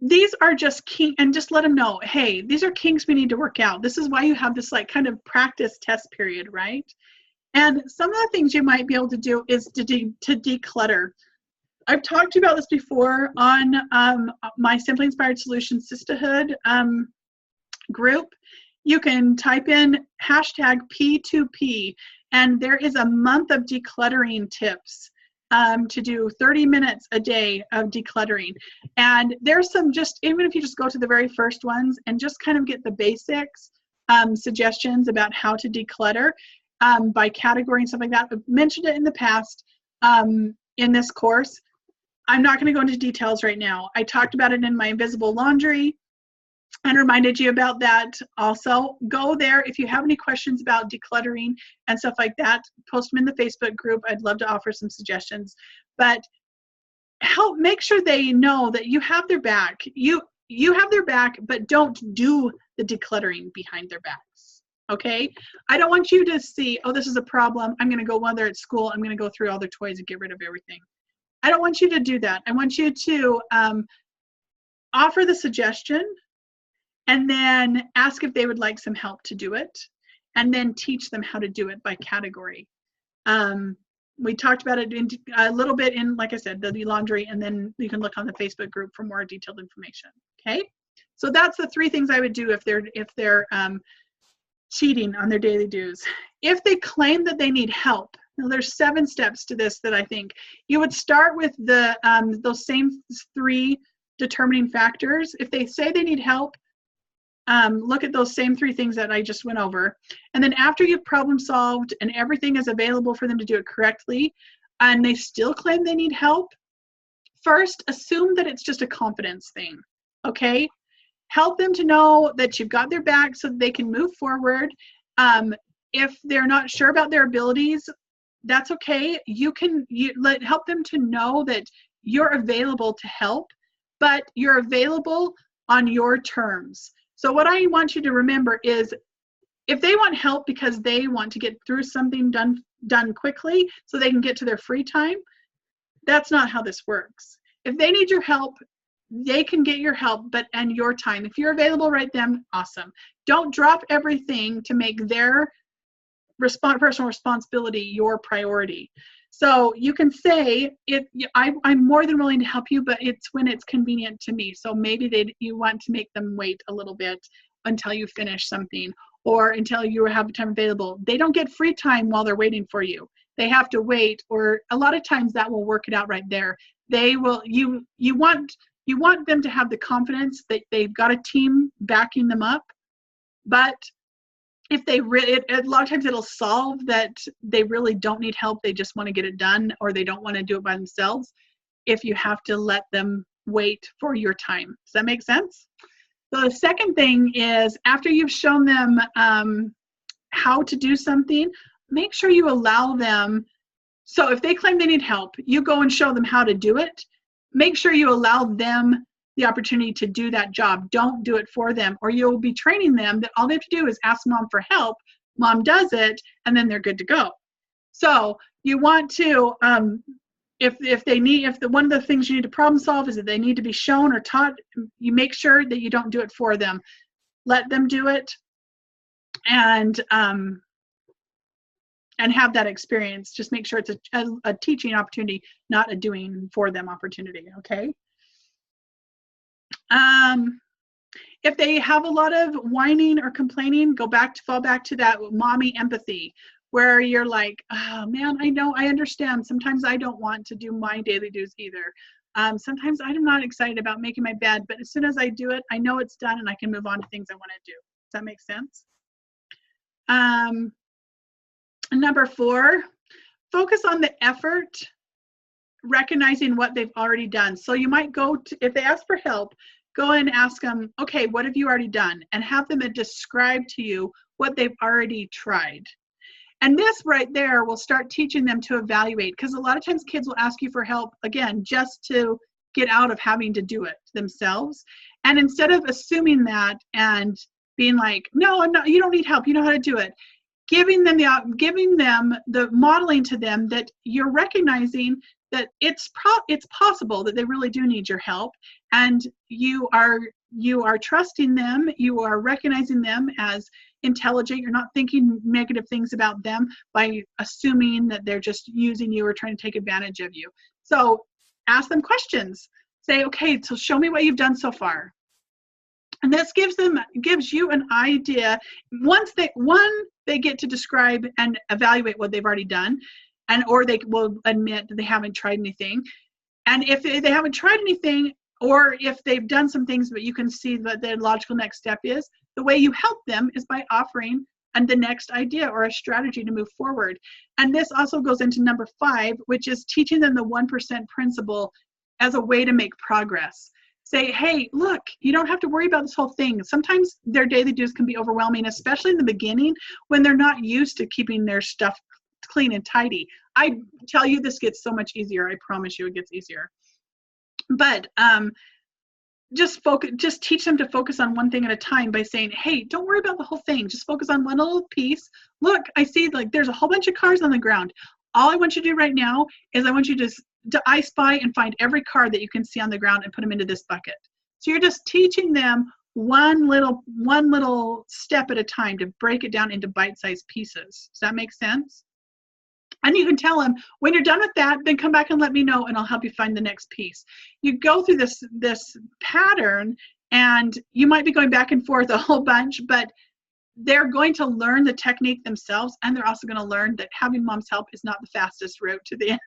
These are just and just let them know, hey, these are kinks we need to work out. This is why you have this like kind of practice test period, right? And some of the things you might be able to do is to declutter. I've talked to you about this before on my Simply Inspired Solutions Sisterhood group. You can type in hashtag P2P, and there is a month of decluttering tips to do 30 minutes a day of decluttering. And there's some, just even if you just go to the very first ones and just kind of get the basics, suggestions about how to declutter by category and stuff like that. I've mentioned it in the past in this course. I'm not going to go into details right now. I talked about it in my invisible laundry and reminded you about that also. Go there. If you have any questions about decluttering and stuff like that, post them in the Facebook group. I'd love to offer some suggestions. But make sure they know that you have their back. You have their back, but don't do the decluttering behind their backs. Okay? I don't want you to see, oh, this is a problem. I'm going to go while they're at school. I'm going to go through all their toys and get rid of everything. I don't want you to do that. I want you to offer the suggestion and then ask if they would like some help to do it, and then teach them how to do it by category. We talked about it a little bit in, like I said, the laundry, and then you can look on the Facebook group for more detailed information. Okay, so that's the 3 things I would do if they're cheating on their daily dues. If they claim that they need help, now there's 7 steps to this that I think you would start with those same 3 determining factors. If they say they need help, look at those same 3 things that I just went over. And then after you've problem solved and everything is available for them to do it correctly, and they still claim they need help, first assume that it's just a confidence thing, okay? Help them to know that you've got their back so that they can move forward. If they're not sure about their abilities, that's okay. Help them to know that you're available to help, but you're available on your terms. So what I want you to remember is, if they want help because they want to get through something done quickly so they can get to their free time, that's not how this works. If they need your help, they can get your help, but and your time. If you're available right then, awesome. Don't drop everything to make their personal responsibility your priority. So you can say, I'm more than willing to help you, but it's when it's convenient to me. So maybe you want to make them wait a little bit until you finish something, or until you have time available. They don't get free time while they're waiting for you. They have to wait, or a lot of times that will work it out right there. They will. You want them to have the confidence that they've got a team backing them up, but if they a lot of times it'll solve that they really don't need help, they just want to get it done, or they don't want to do it by themselves, if you have to let them wait for your time. Does that make sense? So the second thing is, after you've shown them how to do something, make sure you allow them. So if they claim they need help, you go and show them how to do it. Make sure you allow them the opportunity to do that job. Don't do it for them, or you'll be training them that all they have to do is ask mom for help. Mom does it, and then they're good to go. So you want to, if one of the things you need to problem solve is that they need to be shown or taught, you make sure that you don't do it for them. Let them do it, and have that experience. Just make sure it's a teaching opportunity, not a doing for them opportunity. Okay. If they have a lot of whining or complaining, fall back to that mommy empathy, where you're like, oh man, I know, I understand. Sometimes I don't want to do my daily dues either. Sometimes I'm not excited about making my bed, but as soon as I do it, I know it's done and I can move on to things I want to do. Does that make sense? Number 4, focus on the effort, recognizing what they've already done. So you might go to, if they ask for help, go and ask them, okay, what have you already done? And have them describe to you what they've already tried. And this right there will start teaching them to evaluate, because a lot of times kids will ask you for help, again, just to get out of having to do it themselves. And instead of assuming that and being like, no, I'm not, you don't need help, you know how to do it, giving them the modeling to them that you're recognizing that it's possible that they really do need your help, and you are trusting them, you are recognizing them as intelligent, you're not thinking negative things about them by assuming that they're just using you or trying to take advantage of you. So ask them questions. Say, okay, so show me what you've done so far. And this gives you an idea. Once they get to describe and evaluate what they've already done, or they will admit that they haven't tried anything. And if they haven't tried anything, or if they've done some things, but you can see that the logical next step is, the way you help them is by offering the next idea or a strategy to move forward. And this also goes into number 5, which is teaching them the 1% principle as a way to make progress. Say, hey, look, you don't have to worry about this whole thing. Sometimes their daily dues can be overwhelming, especially in the beginning when they're not used to keeping their stuff clean and tidy. I tell you, this gets so much easier. I promise you it gets easier. But just teach them to focus on one thing at a time by saying, hey, don't worry about the whole thing. Just focus on one little piece. Look, I see like there's a whole bunch of cars on the ground. All I want you to do right now is I want you to I spy and find every car that you can see on the ground and put them into this bucket. So you're just teaching them one little step at a time to break it down into bite-sized pieces. Does that make sense? And you can tell them, when you're done with that, then come back and let me know and I'll help you find the next piece. You go through this pattern, and you might be going back and forth a whole bunch, but they're going to learn the technique themselves, and they're also going to learn that having mom's help is not the fastest route to the end.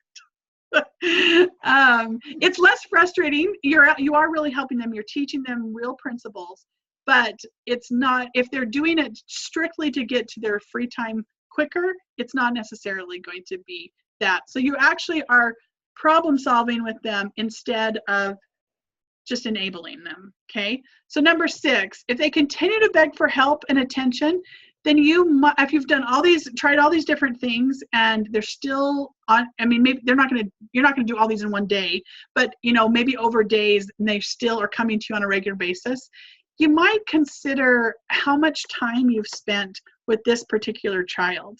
It's less frustrating. You are really helping them. You're teaching them real principles, but it's not, if they're doing it strictly to get to their free time quicker, it's not necessarily going to be that. So you actually are problem solving with them instead of just enabling them. Okay. So number 6, if they continue to beg for help and attention, then if you've done tried all these different things and they're still on, I mean, maybe you're not going to do all these in one day, but maybe over days, and they still are coming to you on a regular basis, you might consider how much time you've spent with this particular child.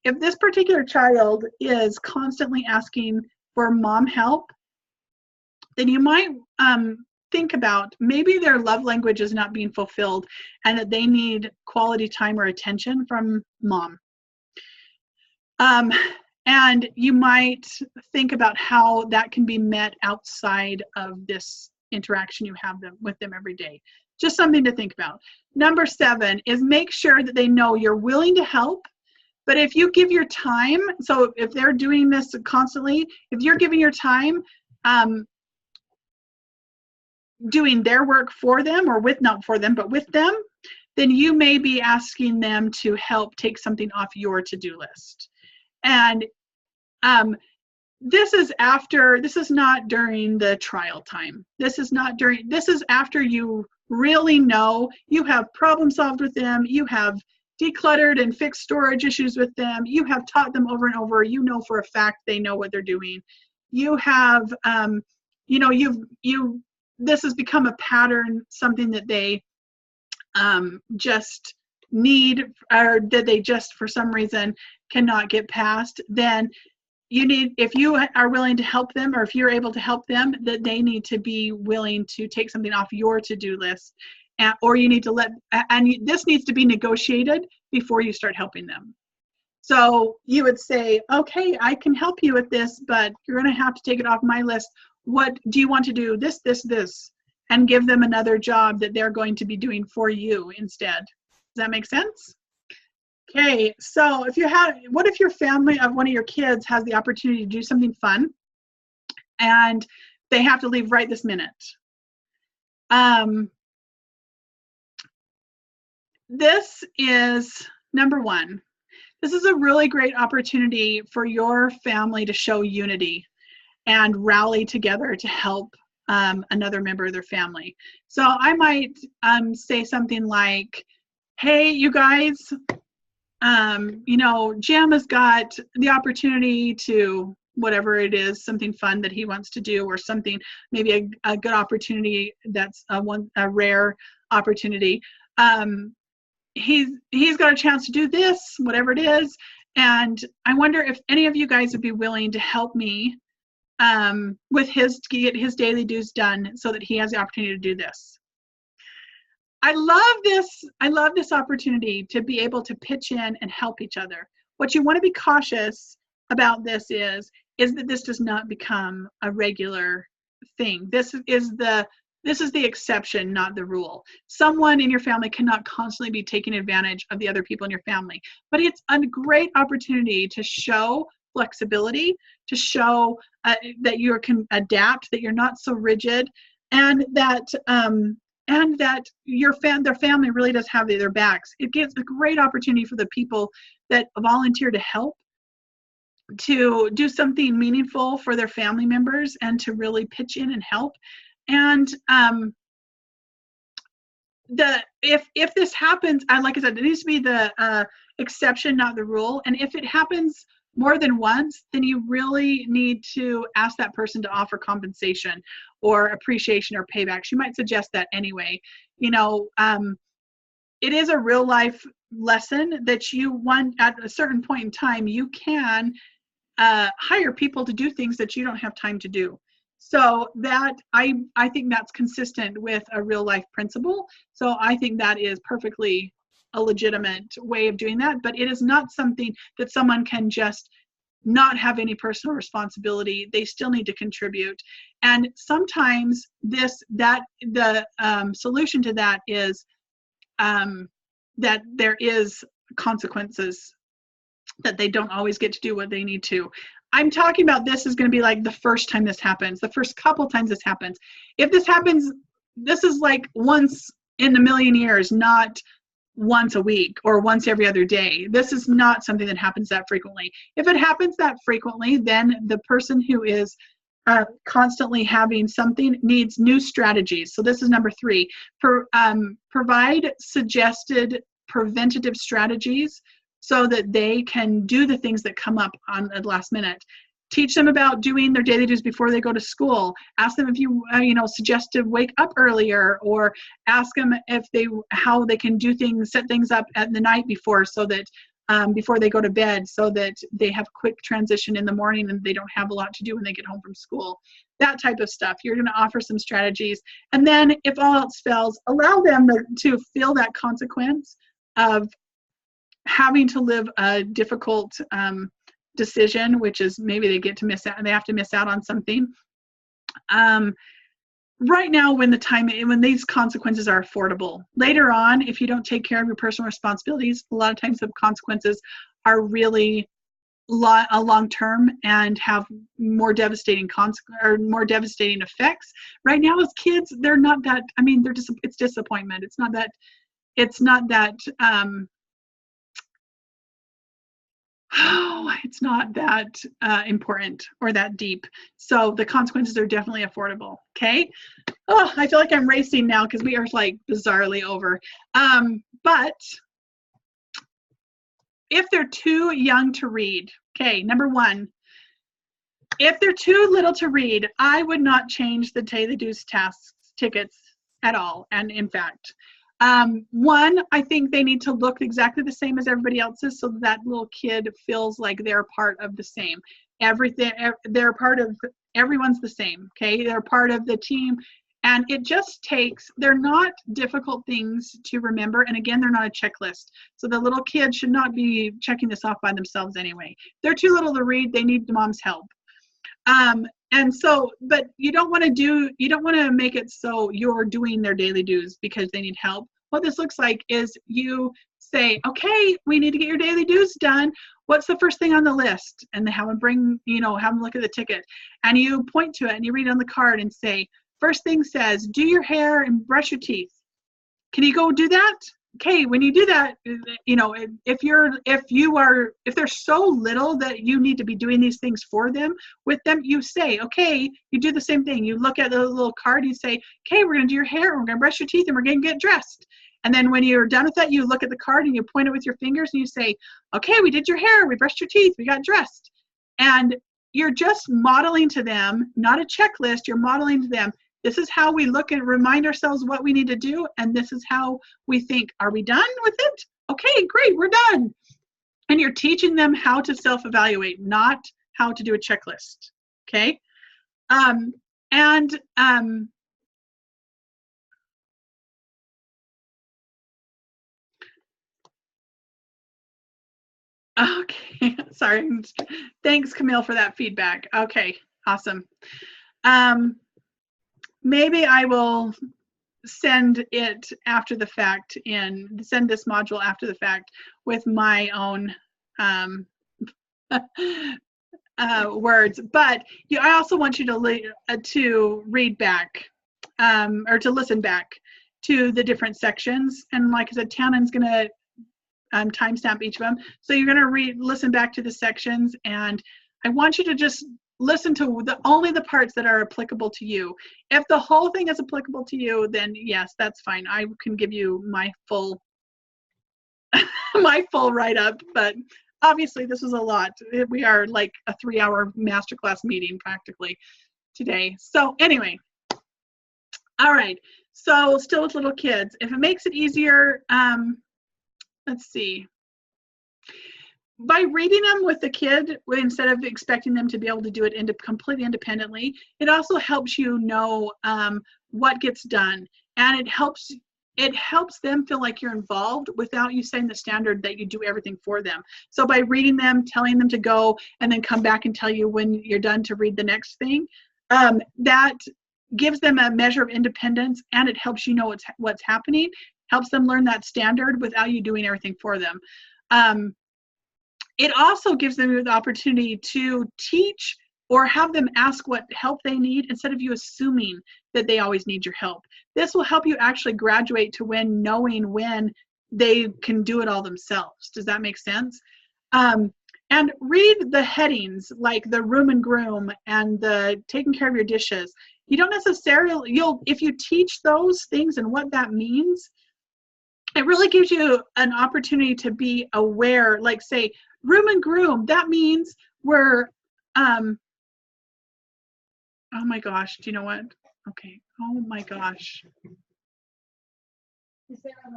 If this particular child is constantly asking for mom help, then you might think about maybe their love language is not being fulfilled and that they need quality time or attention from mom. And you might think about how that can be met outside of this interaction you have with them every day. Just something to think about. Number 7 is make sure that they know you're willing to help, but if you give your time, so if they're doing this constantly, if you're giving your time, doing their work for them, or not for them, but with them, then you may be asking them to help take something off your to-do list. And this is not during the trial time. This is after you really know you have problem solved with them, you have decluttered and fixed storage issues with them, you have taught them over and over, for a fact they know what they're doing. You have, this has become a pattern, something that they just need, or that they just for some reason cannot get past. Then if you are willing to help them, or if you're able to help them, that they need to be willing to take something off your to-do list, or you need to this needs to be negotiated before you start helping them. So you would say, okay, I can help you with this, but you're going to have to take it off my list. What do you want to do? This. and give them another job that they're going to be doing for you instead. Does that make sense? Okay, so what if your family of one of your kids has the opportunity to do something fun and they have to leave right this minute? This is number one. This is a really great opportunity for your family to show unity and rally together to help another member of their family. So I might say something like, hey, you guys, Jim has got the opportunity to whatever it is, something fun that he wants to do, or something, maybe a good opportunity that's a rare opportunity. He's got a chance to do this, whatever it is, and I wonder if any of you guys would be willing to help me with get his daily dues done so that he has the opportunity to do this. I love this opportunity to be able to pitch in and help each other. What you want to be cautious about this is that this does not become a regular thing. This is the exception, not the rule. Someone in your family cannot constantly be taking advantage of the other people in your family, but it's a great opportunity to show flexibility, to show that you can adapt, that you're not so rigid, and that their family really does have their backs. It gives a great opportunity for the people that volunteer to help to do something meaningful for their family members and to really pitch in and help. And if this happens, and like I said, it needs to be the exception, not the rule. And if it happens more than once, then you really need to ask that person to offer compensation or appreciation or payback. She might suggest that anyway. It is a real life lesson that you want at a certain point in time. You can hire people to do things that you don't have time to do. So that I think that's consistent with a real life principle. So I think that is perfectly a legitimate way of doing that, but it is not something that someone can just not have any personal responsibility. They still need to contribute. And sometimes the solution to that is that there is consequences, that they don't always get to do what they need to. I'm talking about this is going to be like the first time this happens, the first couple times this happens. If this happens, this is like once in a million years, not once a week or once every other day. This is not something that happens that frequently. If it happens that frequently, then the person who is constantly having something needs new strategies. So this is number 3. Provide suggested preventative strategies so that they can do the things that come up on the last minute. Teach them about doing their daily dues before they go to school. Ask them if you suggest to wake up earlier, or ask them how they can do things, set things up at the night before, so that before they go to bed, so that they have quick transition in the morning and they don't have a lot to do when they get home from school. That type of stuff. You're going to offer some strategies. And then if all else fails, allow them to feel that consequence of having to live a difficult decision, which is maybe they have to miss out on something. Right now, when these consequences are affordable. Later on, if you don't take care of your personal responsibilities, a lot of times the consequences are really long term and have more devastating effects. Right now, as kids, they're not that. I mean, it's disappointment. It's not that it's not that important or that deep. So the consequences are definitely affordable. Okay. Oh, I feel like I'm racing now because we are like bizarrely over. But if they're too young to read, okay, number 1, if they're too little to read, I would not change the daily dues tickets at all. And in fact, 1, I think they need to look exactly the same as everybody else's, so that little kid feels like they're part of the same. Everyone's the same, okay? They're part of the team, and they're not difficult things to remember, and again, they're not a checklist. So the little kid should not be checking this off by themselves anyway. They're too little to read, they need mom's help. And And so, but you don't want to make it so you're doing their daily dues because they need help. What this looks like is you say, okay, we need to get your daily dues done. What's the first thing on the list? And they have them have them look at the ticket. And you point to it and you read on the card and say, first thing says, do your hair and brush your teeth. Can you go do that? Okay, when you do that, if they're so little that you need to be doing these things for them, with them, you say, okay, you do the same thing. You look at the little card, you say, okay, we're gonna do your hair, we're gonna brush your teeth, and we're gonna get dressed. And then when you're done with that, you look at the card and you point it with your fingers and you say, okay, we did your hair, we brushed your teeth, we got dressed. And you're just modeling to them, not a checklist, you're modeling to them, this is how we look and remind ourselves what we need to do, and this is how we think, are we done with it? Okay, great, we're done. And you're teaching them how to self-evaluate, not how to do a checklist, okay? Okay, sorry. Thanks, Camille, for that feedback. Okay, awesome. Maybe I will send it after the fact send this module after the fact with my own words. But I also want you to read back or to listen back to the different sections. And like I said, Tannen's going to timestamp each of them. So you're going to listen back to the sections, and I want you to just listen to only the parts that are applicable to you. If the whole thing is applicable to you, then yes, that's fine. I can give you my full write-up, but obviously this was a lot. We are like a 3-hour masterclass meeting practically today. So anyway, all right. So still with little kids, if it makes it easier, let's see. By reading them with the kid, instead of expecting them to be able to do it completely independently, it also helps you know what gets done, and it helps them feel like you're involved without you setting the standard that you do everything for them. So by reading them, telling them to go, and then come back and tell you when you're done to read the next thing, that gives them a measure of independence, and it helps you know what's happening, helps them learn that standard without you doing everything for them. It also gives them the opportunity to teach or have them ask what help they need instead of you assuming that they always need your help. This will help you actually graduate to knowing when they can do it all themselves. Does that make sense? And read the headings like the room and groom and the taking care of your dishes. You don't necessarily, if you teach those things and what that means, it really gives you an opportunity to be aware, like say, room and groom, that means we're, oh my gosh, do you know what? Okay, oh my gosh. Is there a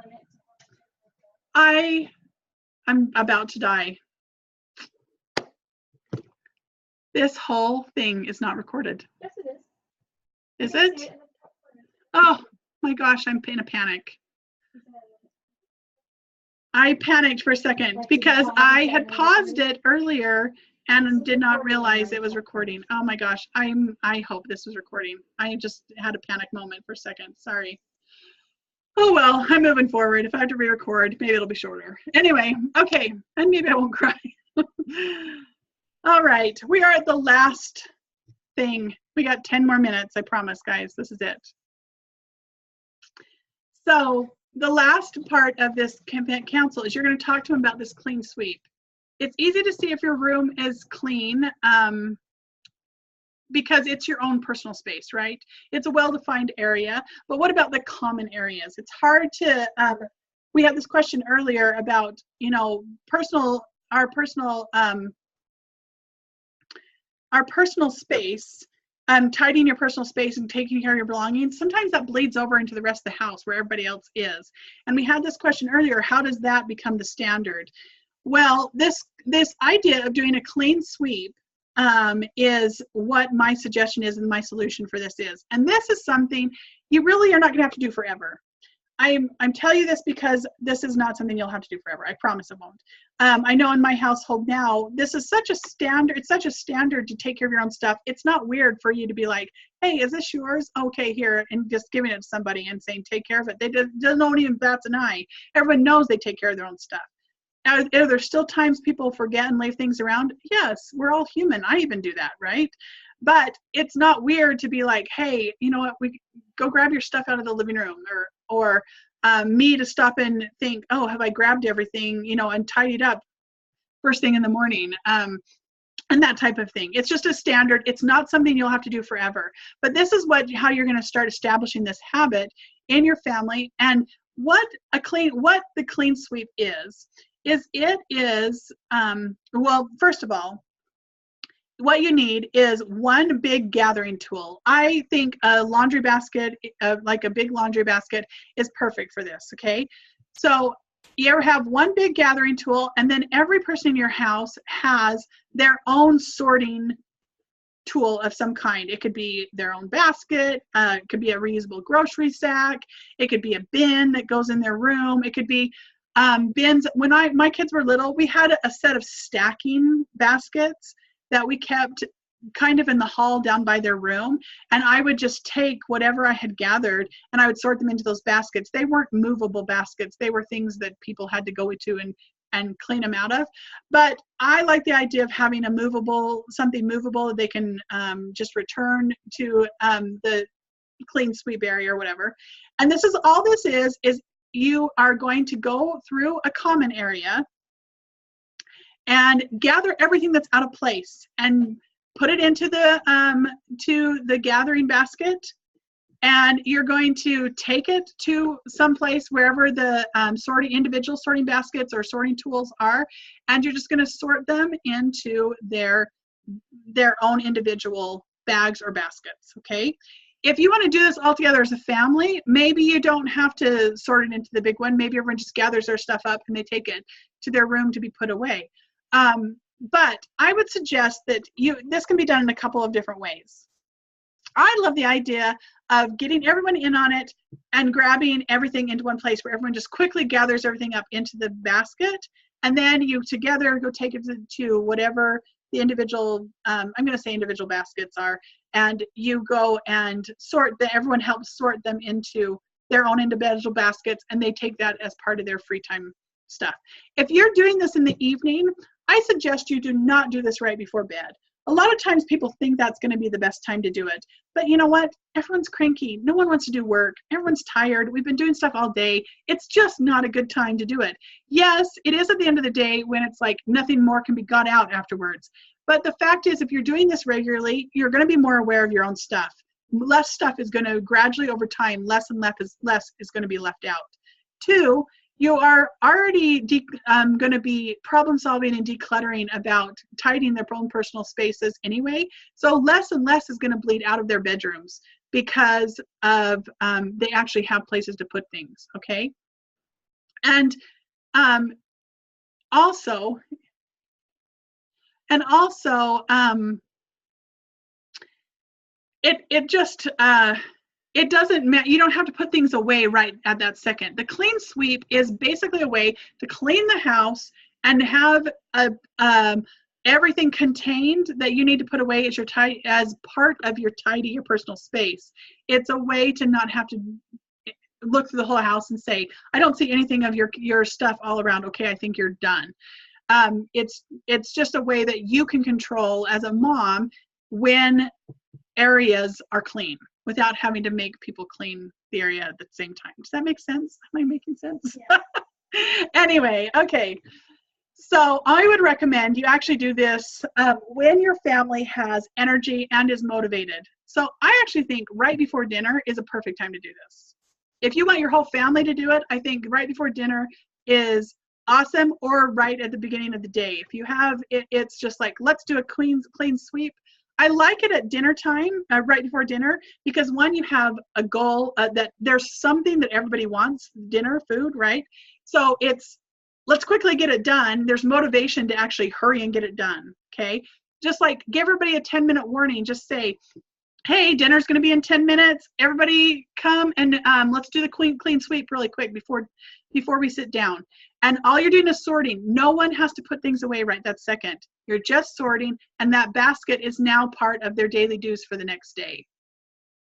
limit? I'm about to die. This whole thing is not recorded. Yes, it is. Is it? Oh my gosh, I'm in a panic. I panicked for a second because I had paused it earlier and did not realize it was recording. Oh my gosh, I hope this was recording. I just had a panic moment for a second. Sorry. Oh well, I'm moving forward. If I have to re-record, maybe it'll be shorter. Anyway, okay, and maybe I won't cry. All right, we are at the last thing. We got 10 more minutes, I promise, guys. This is it. So the last part of this council is you're going to talk to them about this clean sweep. It's easy to see if your room is clean because it's your own personal space, right? It's a well-defined area, but what about the common areas? It's hard to, we had this question earlier about, you know, our personal space, tidying your personal space and taking care of your belongings. Sometimes that bleeds over into the rest of the house where everybody else is. And we had this question earlier, how does that become the standard? Well, this idea of doing a clean sweep is what my suggestion is and my solution for this is. And this is something you really are not going to have to do forever. I'm telling you this because this is not something you'll have to do forever. I promise it won't. I know in my household now, this is such a standard. It's such a standard to take care of your own stuff. It's not weird for you to be like, hey, is this yours? Okay, here, and just giving it to somebody and saying, take care of it. They don't even bats an eye. Everyone knows they take care of their own stuff. Are there still times people forget and leave things around? Yes, we're all human. I even do that, right? But it's not weird to be like, hey, you know what? We go grab your stuff out of the living room, or me to stop and think, oh, have I grabbed everything, you know, and tidied up first thing in the morning, and that type of thing. It's just a standard. It's not something you'll have to do forever. But this is how you're going to start establishing this habit in your family. And what the clean sweep is it is, well, first of all, what you need is one big gathering tool. I think a laundry basket, like a big laundry basket, is perfect for this, okay? So you ever have one big gathering tool, and then every person in your house has their own sorting tool of some kind. It could be their own basket, it could be a reusable grocery sack, it could be a bin that goes in their room, it could be bins. When my kids were little, we had a set of stacking baskets that we kept kind of in the hall down by their room, and I would just take whatever I had gathered and I would sort them into those baskets. They weren't movable baskets. They were things that people had to go to and clean them out of. But I like the idea of having something movable that they can just return to the clean sweep area or whatever. And this is you are going to go through a common area and gather everything that's out of place and put it into the gathering basket. And you're going to take it to some place wherever the individual sorting baskets or sorting tools are, and you're just going to sort them into their own individual bags or baskets, okay? If you want to do this all together as a family, maybe you don't have to sort it into the big one. Maybe everyone just gathers their stuff up and they take it to their room to be put away. But I would suggest that this can be done in a couple of different ways. I love the idea of getting everyone in on it and grabbing everything into one place where everyone just quickly gathers everything up into the basket, and then you together go take it to whatever the individual, I'm going to say individual baskets are, and you go and everyone helps sort them into their own individual baskets, and they take that as part of their free time stuff. If you're doing this in the evening, I suggest you do not do this right before bed. A lot of times people think that's going to be the best time to do it. But you know what? Everyone's cranky. No one wants to do work. Everyone's tired. We've been doing stuff all day. It's just not a good time to do it. Yes, it is at the end of the day when it's like nothing more can be got out afterwards. But the fact is, if you're doing this regularly, you're going to be more aware of your own stuff. Less stuff is going to gradually over time, less and less is going to be left out. 2, you are already going to be problem solving and decluttering about tidying their own personal spaces anyway. So less and less is going to bleed out of their bedrooms because of they actually have places to put things, okay? And also, it doesn't matter. You don't have to put things away right at that second. The clean sweep is basically a way to clean the house and have everything contained that you need to put away as part of your your personal space. It's a way to not have to look through the whole house and say, I don't see anything of your stuff all around. Okay, I think you're done. It's just a way that you can control as a mom when areas are clean, without having to make people clean the area at the same time. Does that make sense? Am I making sense? Yeah. Anyway, okay. So I would recommend you actually do this when your family has energy and is motivated. So I actually think right before dinner is a perfect time to do this. If you want your whole family to do it, I think right before dinner is awesome, or right at the beginning of the day. If you have it's just like, let's do a clean sweep. I like it at dinner time, right before dinner, because one, you have a goal that there's something that everybody wants, dinner, food, right? So it's, let's quickly get it done. There's motivation to actually hurry and get it done, okay? Just like give everybody a 10-minute warning, just say, hey, dinner's going to be in 10 minutes. Everybody come and let's do the clean sweep really quick before we sit down. And all you're doing is sorting. No one has to put things away right that second. You're just sorting, and that basket is now part of their daily dues for the next day.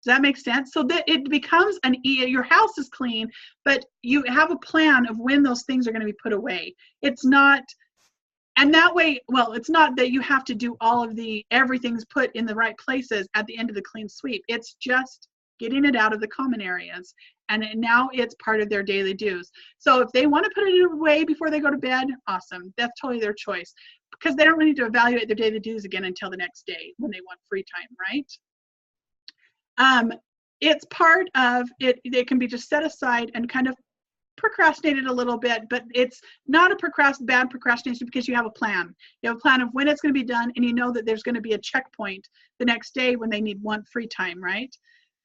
Does that make sense? So that it becomes your house is clean, but you have a plan of when those things are going to be put away. It's not, and that way, well, it's not that you have to do all of everything's put in the right places at the end of the clean sweep. It's just getting it out of the common areas. And now it's part of their daily dues. So if they want to put it away before they go to bed, awesome. That's totally their choice, because they don't need to evaluate their daily dues again until the next day when they want free time, right? It's part of it. They can be just set aside and kind of procrastinated a little bit, but it's not a bad procrastination, because you have a plan. You have a plan of when it's going to be done, and you know that there's going to be a checkpoint the next day when they want free time, right?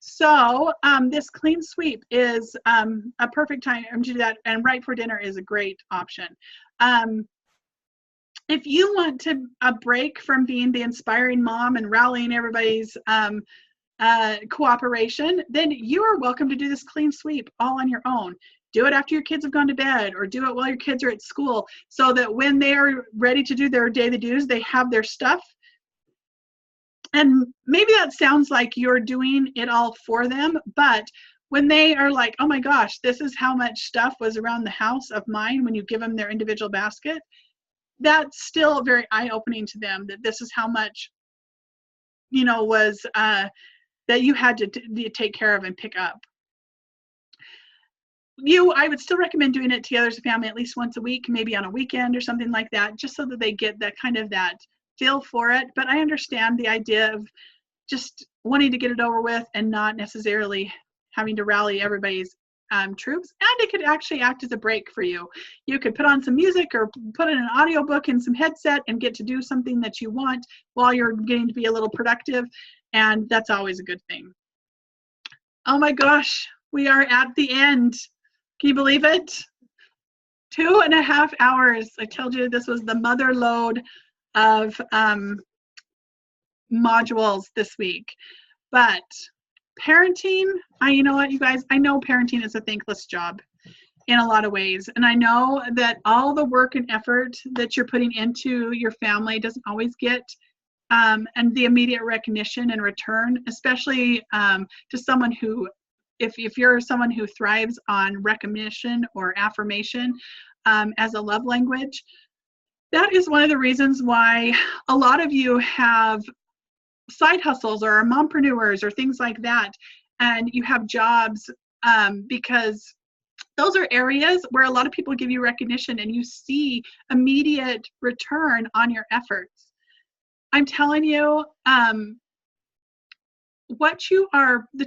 So this clean sweep is a perfect time to do that, and right for dinner is a great option. If you want a break from being the inspiring mom and rallying everybody's cooperation, then you are welcome to do this clean sweep all on your own. Do it after your kids have gone to bed, or do it while your kids are at school, so that when they are ready to do their daily dues, they have their stuff. And maybe that sounds like you're doing it all for them, but when they are like, oh my gosh, this is how much stuff was around the house of mine, when you give them their individual basket, that's still very eye-opening to them, that this is how much, was that you had to take care of and pick up. I would still recommend doing it together as a family at least once a week, maybe on a weekend or something like that, just so that they get that kind of that feel for it. But I understand the idea of just wanting to get it over with and not necessarily having to rally everybody's troops. And it could actually act as a break for you. You could put on some music or put in an audiobook in some headset and get to do something that you want while you're getting to be a little productive. And that's always a good thing. Oh my gosh, we are at the end. Can you believe it? 2.5 hours. I told you this was the mother load of modules this week. But parenting, you know what, you guys, I know parenting is a thankless job in a lot of ways. And I know that all the work and effort that you're putting into your family doesn't always get and the immediate recognition and return, especially to someone who, if you're someone who thrives on recognition or affirmation as a love language, that is one of the reasons why a lot of you have side hustles or are mompreneurs or things like that, and you have jobs because those are areas where a lot of people give you recognition and you see immediate return on your efforts. I'm telling you, the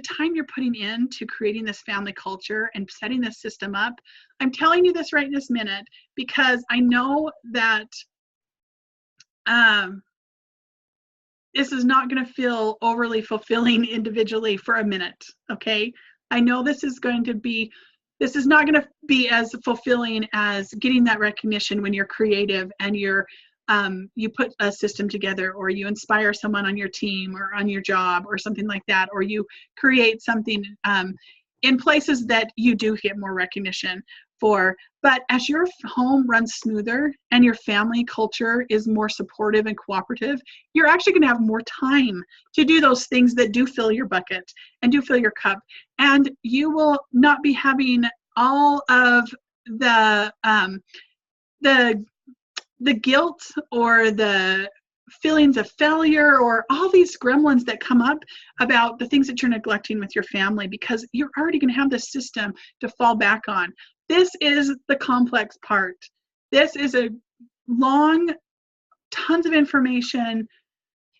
time you're putting into creating this family culture and setting this system up, I'm telling you this right this minute because I know that this is not going to feel overly fulfilling individually for a minute, okay? I know this is not going to be as fulfilling as getting that recognition when you're creative and you put a system together, or you inspire someone on your team or on your job or something like that, or you create something in places that you do get more recognition for. But as your home runs smoother and your family culture is more supportive and cooperative, you're actually going to have more time to do those things that do fill your bucket and do fill your cup. And you will not be having all of the guilt or the feelings of failure or all these gremlins that come up about the things that you're neglecting with your family, because you're already going to have this system to fall back on. This is the complex part. This is a long, tons of information,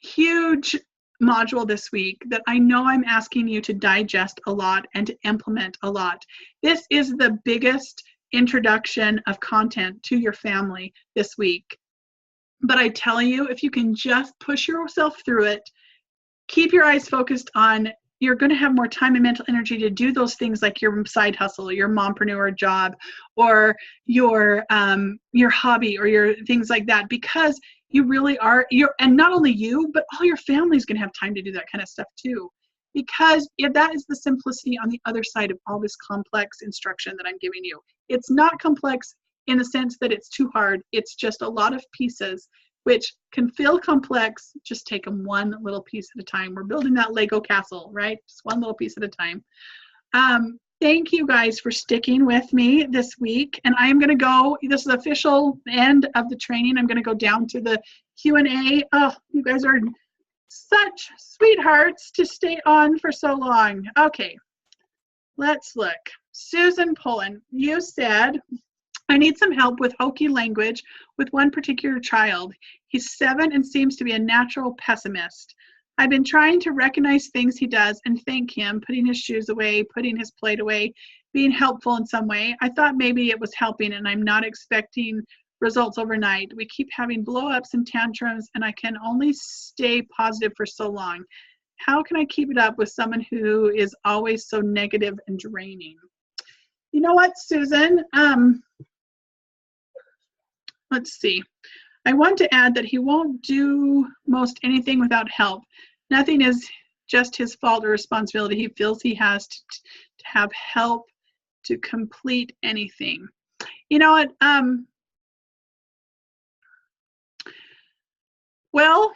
huge module this week that I know I'm asking you to digest a lot and to implement a lot. This is the biggest introduction of content to your family this week. But I tell you, if you can just push yourself through it, keep your eyes focused on, you're going to have more time and mental energy to do those things like your side hustle, your mompreneur job, or your hobby, or your things like that, because you really are, and not only you, but all your family's going to have time to do that kind of stuff too. Because that is the simplicity on the other side of all this complex instruction that I'm giving you. It's not complex in the sense that it's too hard. It's just a lot of pieces which can feel complex. Just take them one little piece at a time. We're building that Lego castle, right? Just one little piece at a time. Thank you guys for sticking with me this week. And I'm going to go, this is the official end of the training. I'm going to go down to the Q&A. Oh, you guys are such sweethearts to stay on for so long. Okay, let's look. Susan Pullen, you said, I need some help with hokey language with one particular child. He's 7 and seems to be a natural pessimist. I've been trying to recognize things he does and thank him, putting his shoes away, putting his plate away, being helpful in some way. I thought maybe it was helping and I'm not expecting results overnight. We keep having blow-ups and tantrums and I can only stay positive for so long. How can I keep it up with someone who is always so negative and draining? You know what, Susan? Let's see. I want to add that he won't do most anything without help. Nothing is just his fault or responsibility. He feels he has to have help to complete anything. You know what? Well,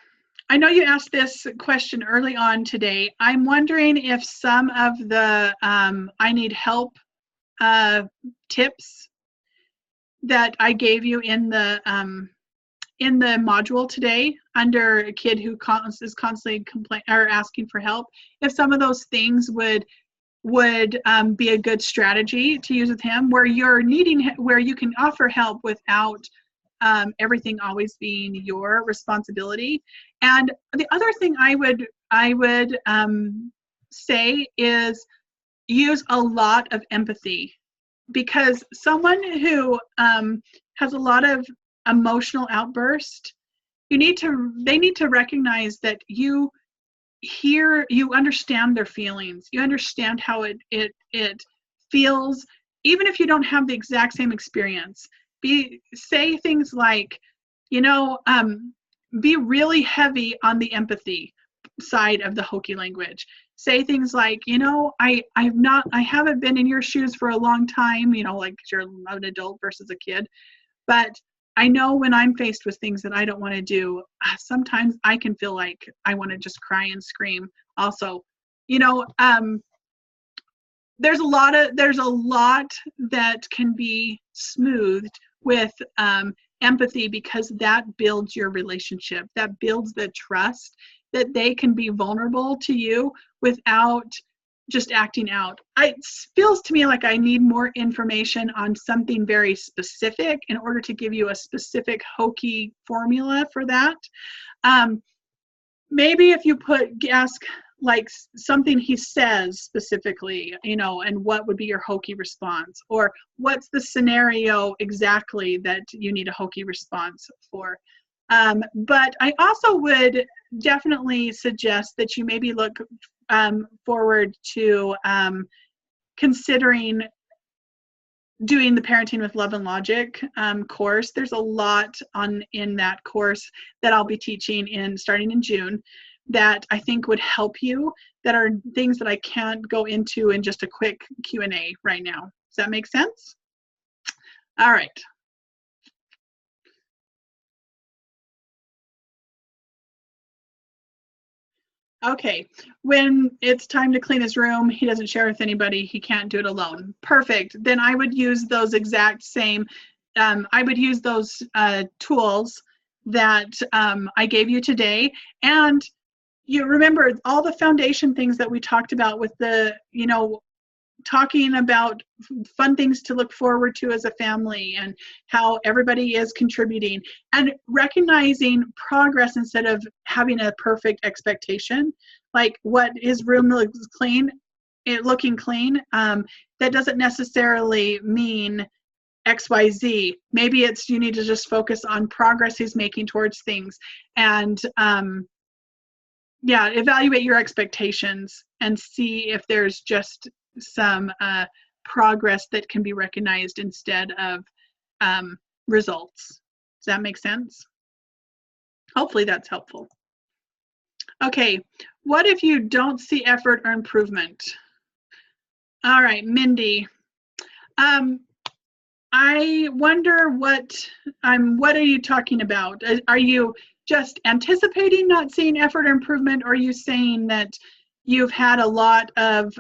I know you asked this question early on today. I'm wondering if some of the I need help tips that I gave you in the module today under a kid who is constantly asking for help, if some of those things would be a good strategy to use with him, where where you can offer help without everything always being your responsibility. And the other thing I would say is use a lot of empathy, because someone who has a lot of emotional outburst, they need to recognize that you understand their feelings, you understand how it feels, even if you don't have the exact same experience. Say things like, be really heavy on the empathy side of the hokey language. Say things like, I haven't been in your shoes for a long time, like you're an adult versus a kid, but I know when I'm faced with things that I don't want to do, sometimes I can feel like I want to just cry and scream. Also, there's a lot that can be smoothed with empathy, because that builds your relationship, that builds the trust that they can be vulnerable to you without just acting out. It feels to me like I need more information on something very specific in order to give you a specific hokey formula for that. Maybe if you ask like something he says specifically, and what would be your hokey response, or what's the scenario exactly that you need a hokey response for. But I also would definitely suggest that you maybe look forward to considering doing the Parenting with Love and Logic course. There's a lot in that course that I'll be teaching starting in June that I think would help you, that are things that I can't go into in just a quick Q&A right now. Does that make sense? All right. Okay, when it's time to clean his room, he doesn't share with anybody, he can't do it alone. Perfect. Then I would use those exact same, I would use those tools that I gave you today. And you remember all the foundation things that we talked about with the, talking about fun things to look forward to as a family and how everybody is contributing, and recognizing progress instead of having a perfect expectation. Like, what his room looks clean, looking clean, that doesn't necessarily mean XYZ. Maybe it's you need to just focus on progress he's making towards things, and evaluate your expectations and see if there's just some progress that can be recognized instead of results. Does that make sense? Hopefully that's helpful. Okay, what if you don't see effort or improvement? All right, Mindy. I wonder what are you talking about? Are you just anticipating not seeing effort or improvement, or are you saying that you've had a lot of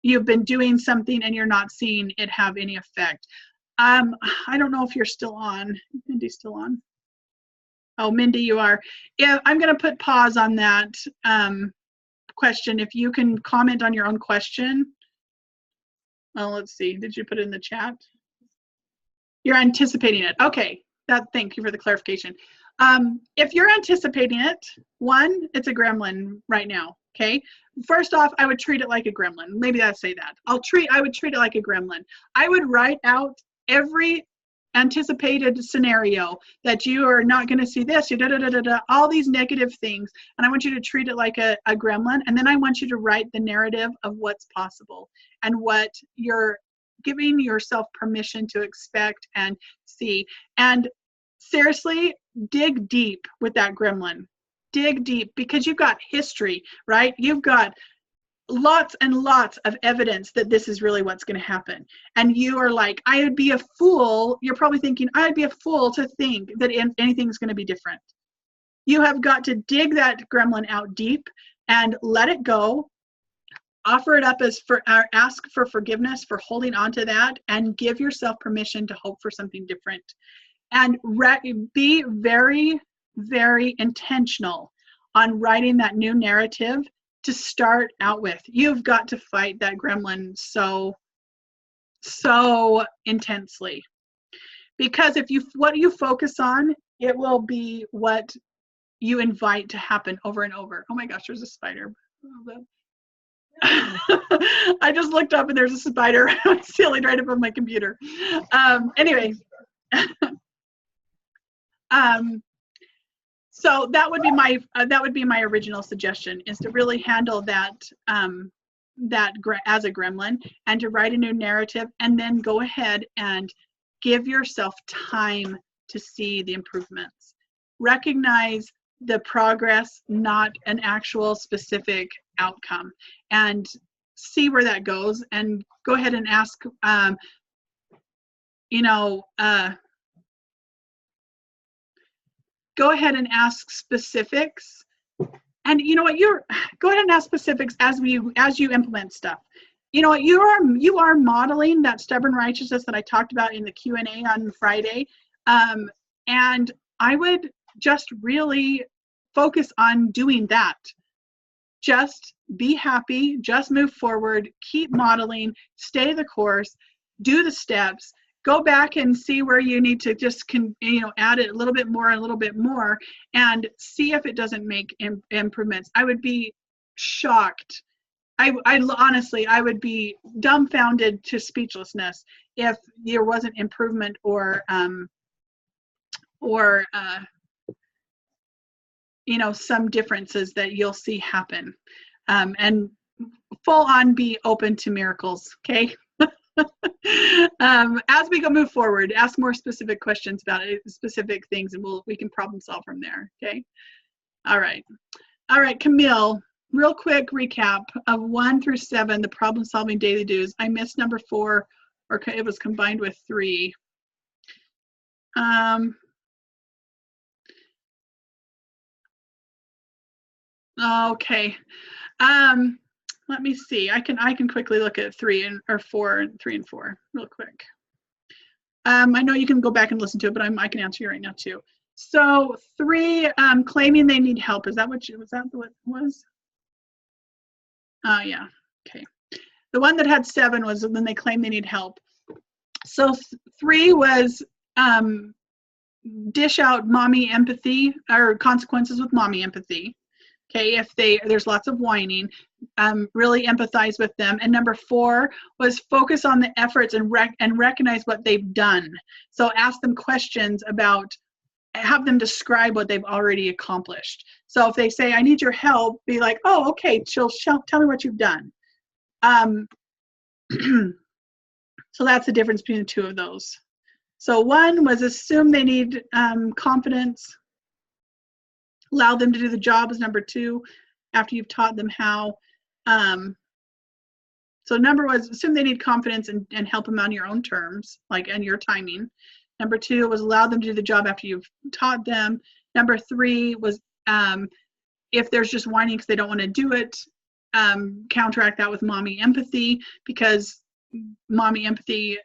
you've been doing something and you're not seeing it have any effect? I don't know if you're still on. Mindy's still on. Oh, Mindy, you are. Yeah, I'm going to put pause on that question. If you can comment on your own question. Oh, let's see. Did you put it in the chat? You're anticipating it. Okay. Thank you for the clarification. If you're anticipating it, one, it's a gremlin right now. Okay. First off, I would treat it like a gremlin. Maybe I'd say that. I would treat it like a gremlin. I would write out every anticipated scenario that you are not going to see this, all these negative things. And I want you to treat it like a gremlin. And then I want you to write the narrative of what's possible and what you're giving yourself permission to expect and see. And seriously, dig deep with that gremlin. Dig deep, because you've got history, right? You've got lots and lots of evidence that this is really what's going to happen. And you are like, I would be a fool. You're probably thinking, I'd be a fool to think that anything's going to be different. You have got to dig that gremlin out deep and let it go. Offer it up ask for forgiveness for holding on to that, and give yourself permission to hope for something different. And be very, very intentional on writing that new narrative to start out with. You've got to fight that gremlin so intensely, because what you focus on, it will be what you invite to happen over and over. Oh my gosh, there's a spider. I just looked up and there's a spider sailing right above my computer. Anyway, so that would be my original suggestion, is to really handle that as a gremlin, and to write a new narrative, and then go ahead and give yourself time to see the improvements. Recognize the progress, not an actual specific outcome, and see where that goes, and go ahead and ask, go ahead and ask specifics. And you know what, go ahead and ask specifics as you implement stuff. You know what, you are modeling that stubborn righteousness that I talked about in the Q&A on Friday. And I would just really focus on doing that. Just be happy, just move forward, keep modeling, stay the course, do the steps, go back and see where you need to just add it a little bit more, and see if it doesn't make improvements. I would be shocked. I honestly, I would be dumbfounded to speechlessness if there wasn't improvement or some differences that you'll see happen, and full on be open to miracles. Okay. As we move forward, ask more specific questions about specific things, and we can problem solve from there. Okay. All right, Camille, real quick recap of 1 through 7, the problem solving daily do's. I missed number 4, or it was combined with 3. Okay. Let me see. I can quickly look at 3 and 4 real quick. I know you can go back and listen to it, but I can answer you right now too. So 3, claiming they need help. Was that what it was? Yeah. Okay. The one that had 7 was when they claim they need help. So 3 was dish out mommy empathy, or consequences with mommy empathy. Okay, if there's lots of whining, really empathize with them. And number 4 was focus on the efforts and recognize what they've done. So ask them questions about, have them describe what they've already accomplished. So if they say, I need your help, be like, oh, okay, tell me what you've done. So that's the difference between the 2 of those. So 1 was assume they need confidence. Allow them to do the job is number 2, after you've taught them how. So number was assume they need confidence and help them on your own terms, like and your timing. Number 2 was allow them to do the job after you've taught them. Number 3 was if there's just whining because they don't want to do it, counteract that with mommy empathy, because mommy empathy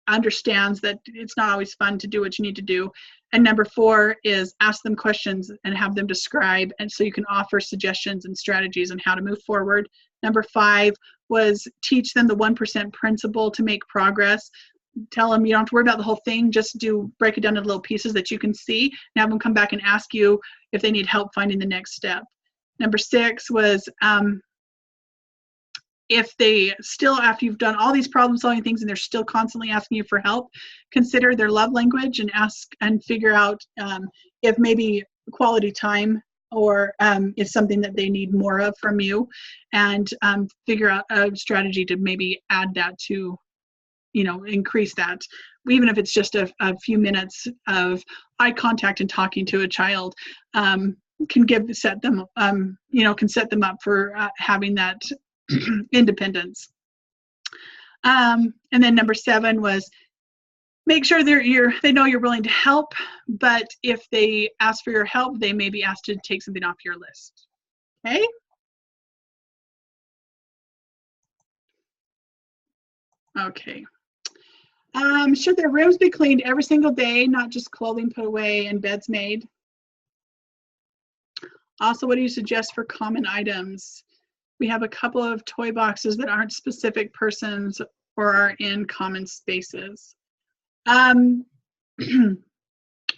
understands that it's not always fun to do what you need to do. And number 4 is ask them questions and have them describe, and so you can offer suggestions and strategies on how to move forward. Number 5 was teach them the 1% principle to make progress. Tell them you don't have to worry about the whole thing, just break it down into little pieces that you can see, and have them come back and ask you if they need help finding the next step. Number 6 was if they still, after you've done all these problem solving things and they're still constantly asking you for help, consider their love language and ask and figure out if maybe quality time or is something that they need more of from you, and figure out a strategy to maybe add that to, increase that. Even if it's just a few minutes of eye contact and talking to a child, can set them up for having that independence. And then number 7 was make sure they know you're willing to help, but if they ask for your help, they may be asked to take something off your list. Okay? Okay. Should their rooms be cleaned every single day, not just clothing put away and beds made? Also, what do you suggest for common items? We have a couple of toy boxes that aren't specific persons or are in common spaces.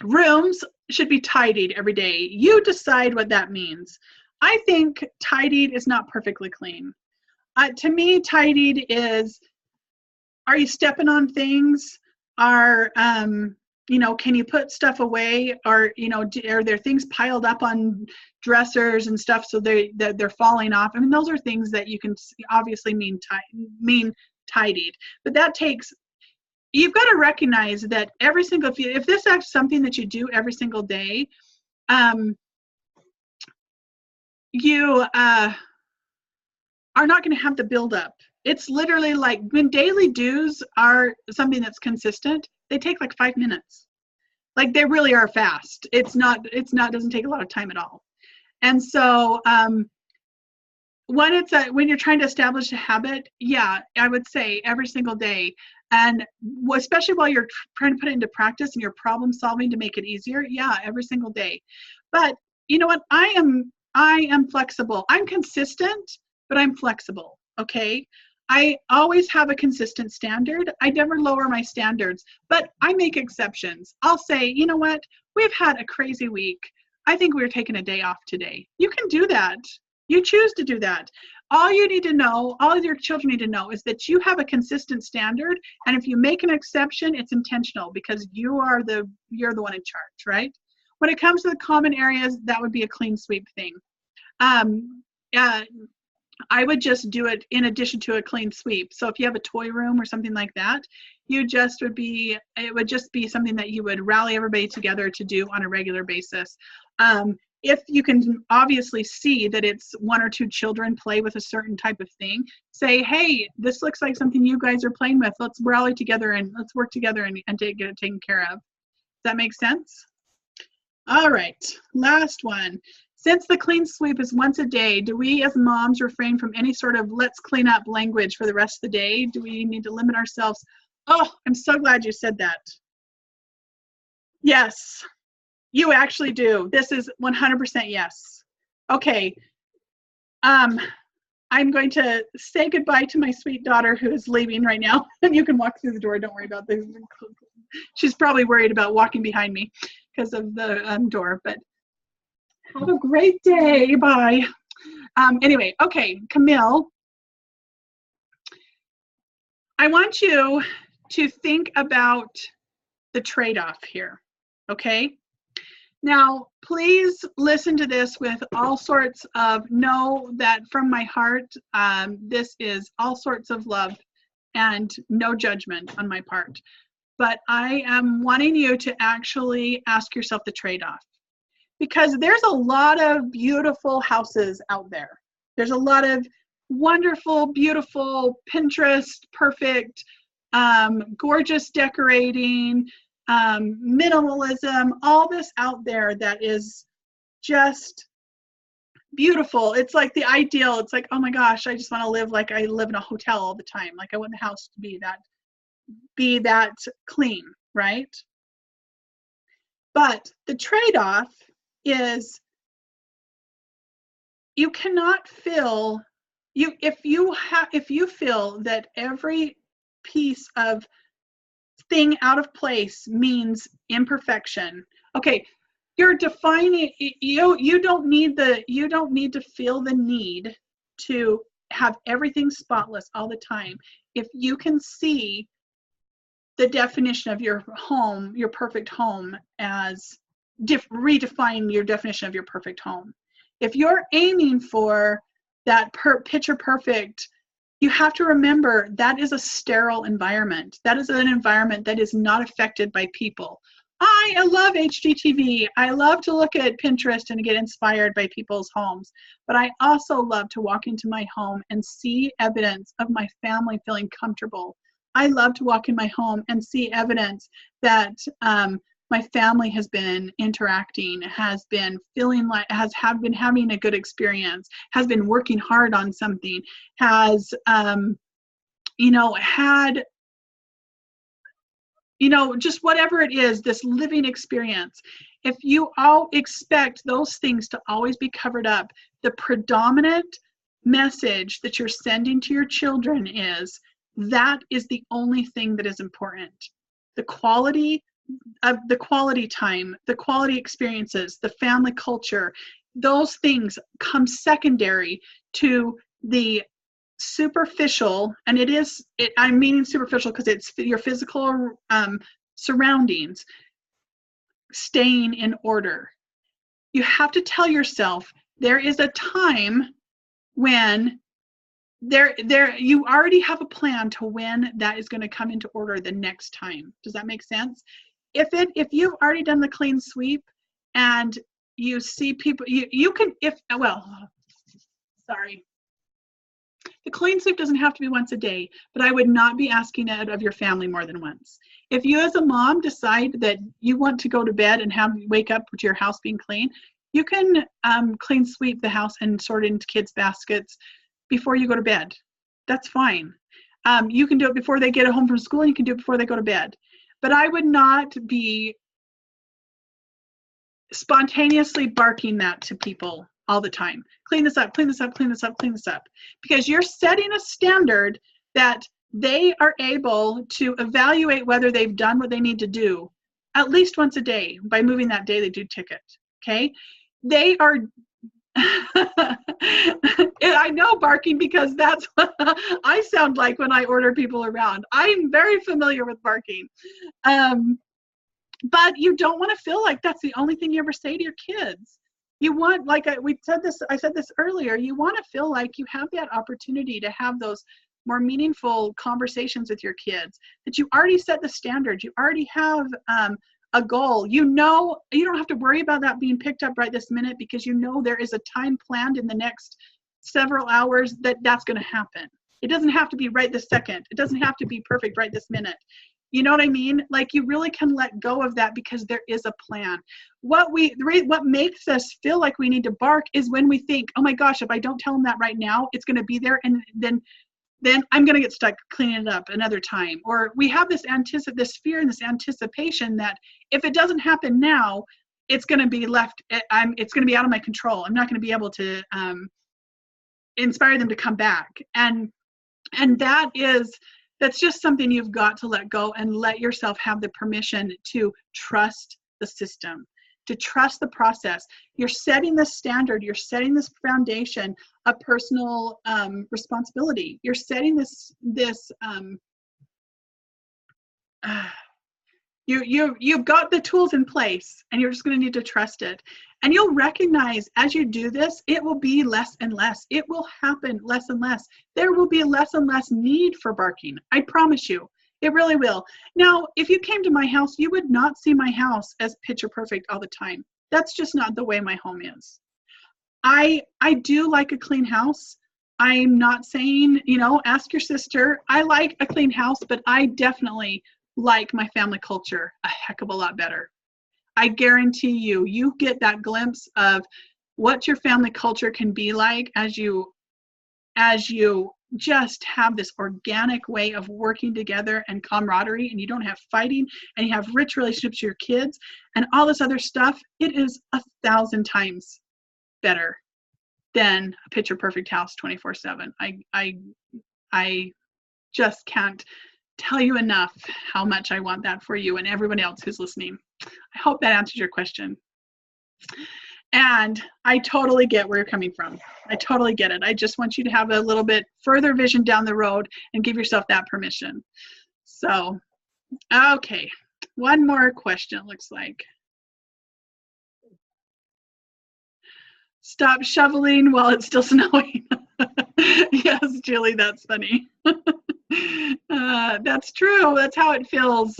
Rooms should be tidied every day. You decide what that means. I think tidied is not perfectly clean. To me, tidied is, are you stepping on things? Can you put stuff away? Or, are there things piled up on dressers and stuff so they're falling off? I mean, those are things that you can obviously mean tidied. But that takes, you've got to recognize that if this is something that you do every single day, you are not going to have the buildup. It's literally like when daily do's are something that's consistent, they take like 5 minutes. Like they really are fast. Doesn't take a lot of time at all. And so when you're trying to establish a habit, yeah, I would say every single day. And especially while you're trying to put it into practice and you're problem solving to make it easier, yeah, every single day. But you know what? I am flexible. I'm consistent, but I'm flexible. Okay. I always have a consistent standard. I never lower my standards, but I make exceptions. I'll say, you know what? We've had a crazy week. I think we're taking a day off today. You can do that. You choose to do that. All you need to know, all of your children need to know, is that you have a consistent standard, and if you make an exception, it's intentional because you're the one in charge, right? When it comes to the common areas, that would be a clean sweep thing. I would just do it in addition to a clean sweep. So if you have a toy room or something like that, it would just be something that you would rally everybody together to do on a regular basis. If you can obviously see that it's 1 or 2 children play with a certain type of thing, say, hey, this looks like something you guys are playing with. Let's rally together and let's work together and get it taken care of. Does that make sense? All right, last one. Since the clean sweep is once a day, do we as moms refrain from any sort of let's clean up language for the rest of the day? Do we need to limit ourselves? Oh, I'm so glad you said that. Yes, you actually do. This is 100% yes. Okay. I'm going to say goodbye to my sweet daughter who is leaving right now. And you can walk through the door. Don't worry about this. She's probably worried about walking behind me because of the door, but have a great day. Bye. Anyway, okay, Camille, I want you to think about the trade-off here, okay? Now, please listen to this with all sorts of, know that from my heart, this is all sorts of love and no judgment on my part. But I am wanting you to actually ask yourself the trade-off. because there's a lot of beautiful houses out there. There's a lot of wonderful, beautiful, Pinterest perfect, gorgeous decorating, minimalism, all this out there that is just beautiful. It's like the ideal. It's like, oh my gosh, I just want to live like I live in a hotel all the time. Like I want the house to be that clean, right? But the trade-off is you cannot feel if you feel that every piece of thing out of place means imperfection. Okay, you're defining, you don't need to feel the need to have everything spotless all the time. If you can see the definition of your home, your perfect home, as redefine your definition of your perfect home. If you're aiming for that picture perfect, you have to remember that is a sterile environment. That is an environment that is not affected by people. I love HGTV. I love to look at Pinterest and get inspired by people's homes. But I also love to walk into my home and see evidence of my family feeling comfortable. I love to walk in my home and see evidence that my family has been interacting, has been feeling like, has been having a good experience, has been working hard on something, has, had, just whatever it is, this living experience. If you all expect those things to always be covered up, the predominant message that you're sending to your children is that is the only thing that is important. The quality of the quality time, the quality experiences, the family culture, those things come secondary to the superficial, and I'm meaning superficial because it's your physical surroundings staying in order. You have to tell yourself there is a time when you already have a plan to when that is going to come into order the next time. Does that make sense? If you've already done the clean sweep and you see people, the clean sweep doesn't have to be once a day, but I would not be asking it of your family more than once. If you as a mom decide that you want to go to bed and wake up with your house being clean, you can clean sweep the house and sort it into kids' baskets before you go to bed. That's fine. You can do it before they get home from school, and you can do it before they go to bed. But I would not be spontaneously barking that to people all the time. Clean this up, clean this up, clean this up, clean this up. Because you're setting a standard that they are able to evaluate whether they've done what they need to do at least once a day. By moving that day, they do ticket. Okay? They are I know barking because that's what I sound like when I order people around. I'm very familiar with barking. But you don't want to feel like that's the only thing you ever say to your kids. You want, I said this earlier, you want to feel like you have that opportunity to have those more meaningful conversations with your kids, that you already set the standard, you already have a goal. You don't have to worry about that being picked up right this minute, because there is a time planned in the next several hours that's going to happen. It doesn't have to be right this second. It doesn't have to be perfect right this minute. You know what I mean? Like, you really can let go of that because there is a plan. What makes us feel like we need to bark is when we think, oh my gosh, if I don't tell them that right now, it's going to be there, and then I'm going to get stuck cleaning it up another time. Or we have this fear and this anticipation that if it doesn't happen now, it's going to be it's going to be out of my control. I'm not going to be able to inspire them to come back. And that's just something you've got to let go and let yourself have the permission to trust the system, to trust the process. You're setting this standard. You're setting this foundation of personal responsibility. You're setting you've got the tools in place, and you're just going to need to trust it. And you'll recognize as you do this, it will be less and less. It will happen less and less. There will be less and less need for barking. I promise you. It really will. Now, if you came to my house, you would not see my house as picture perfect all the time. That's just not the way my home is. I do like a clean house. I'm not saying, you know, ask your sister. I like a clean house, but I definitely like my family culture a heck of a lot better. I guarantee you, you get that glimpse of what your family culture can be like as you just have this organic way of working together and camaraderie, and you don't have fighting, and you have rich relationships with your kids and all this other stuff. It is 1,000 times better than a picture perfect house 24/7. I just can't tell you enough how much I want that for you and everyone else who's listening. I hope that answers your question. And I totally get where you're coming from. I totally get it. I just want you to have a little bit further vision down the road and give yourself that permission. So, okay, one more question, it looks like. Stop shoveling while it's still snowing. Yes, Julie, that's funny. That's true. That's how it feels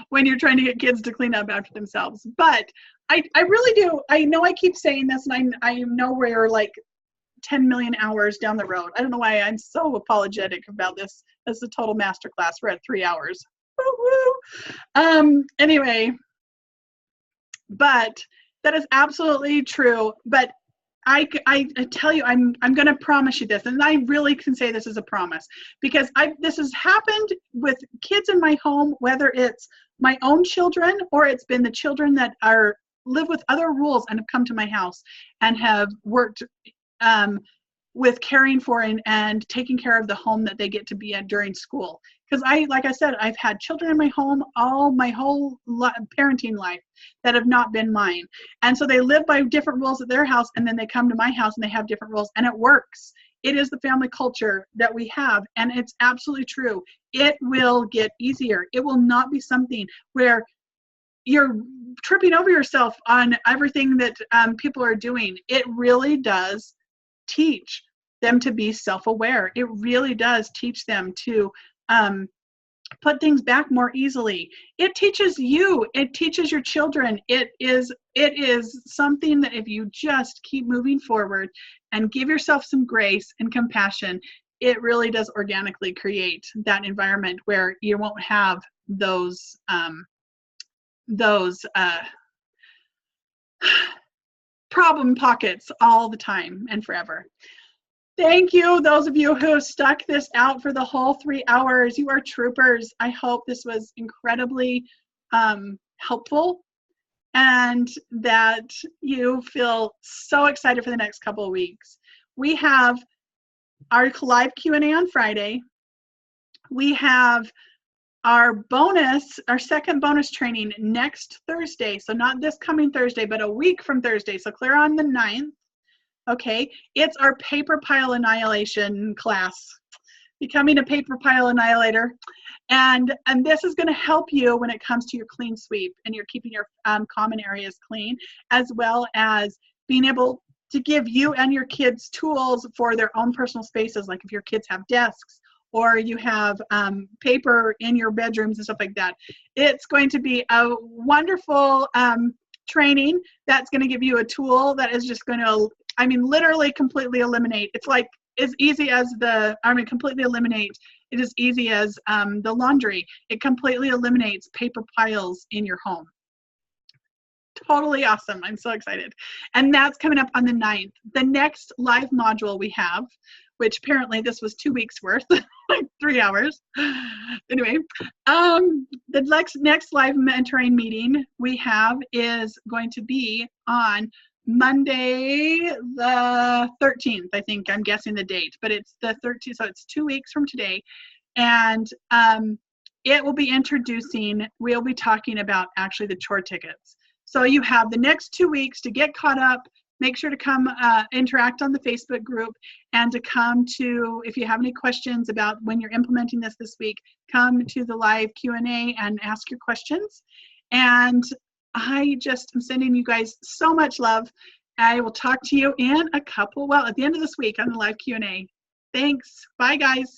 when you're trying to get kids to clean up after themselves. But I really do. I know I keep saying this, and I know we're like 10 million hours down the road. I don't know why I'm so apologetic about this as a total masterclass. We're at 3 hours. Woo-woo. Anyway, but that is absolutely true. But I tell you, I'm going to promise you this, and I really can say this as a promise, because this has happened with kids in my home, whether it's my own children or it's been the children that live with other rules and have come to my house and have worked with caring for and taking care of the home that they get to be at during school. Because like I said, I've had children in my home all my whole parenting life that have not been mine. And so they live by different rules at their house, and then they come to my house and they have different rules, and it works. It is the family culture that we have, and it's absolutely true. It will get easier. It will not be something where you're tripping over yourself on everything that people are doing. It really does teach them to be self-aware. It really does teach them to put things back more easily. It teaches you, it teaches your children. It is something that if you just keep moving forward and give yourself some grace and compassion, it really does organically create that environment where you won't have those problem pockets all the time and forever. Thank you, those of you who stuck this out for the whole 3 hours. You are troopers. I hope this was incredibly helpful and that you feel so excited for the next couple of weeks. We have our live Q&A on Friday. We have our second bonus training next Thursday. So not this coming Thursday, but a week from Thursday. So clear on the 9th. Okay, it's our paper pile annihilation class, becoming a paper pile annihilator. And this is going to help you when it comes to your clean sweep and you're keeping your common areas clean, as well as being able to give you and your kids tools for their own personal spaces, like if your kids have desks or you have paper in your bedrooms and stuff like that. It's going to be a wonderful training that's going to give you a tool that is just going to, literally completely eliminate. It's like as easy as completely eliminate. It is easy as the laundry. It completely eliminates paper piles in your home. Totally awesome. I'm so excited. And that's coming up on the 9th. The next live module we have, which apparently this was 2 weeks worth, like 3 hours. Anyway, the next live mentoring meeting we have is going to be on Monday the 13th, I think. I'm guessing the date, but it's the 13th, so it's 2 weeks from today. And it will be we'll be talking about actually the chore tickets. So you have the next 2 weeks to get caught up. Make sure to come interact on the Facebook group, and to come to, if you have any questions about when you're implementing this week, come to the live Q&A and ask your questions. And I just am sending you guys so much love. I will talk to you in at the end of this week on the live Q&A. Thanks. Bye, guys.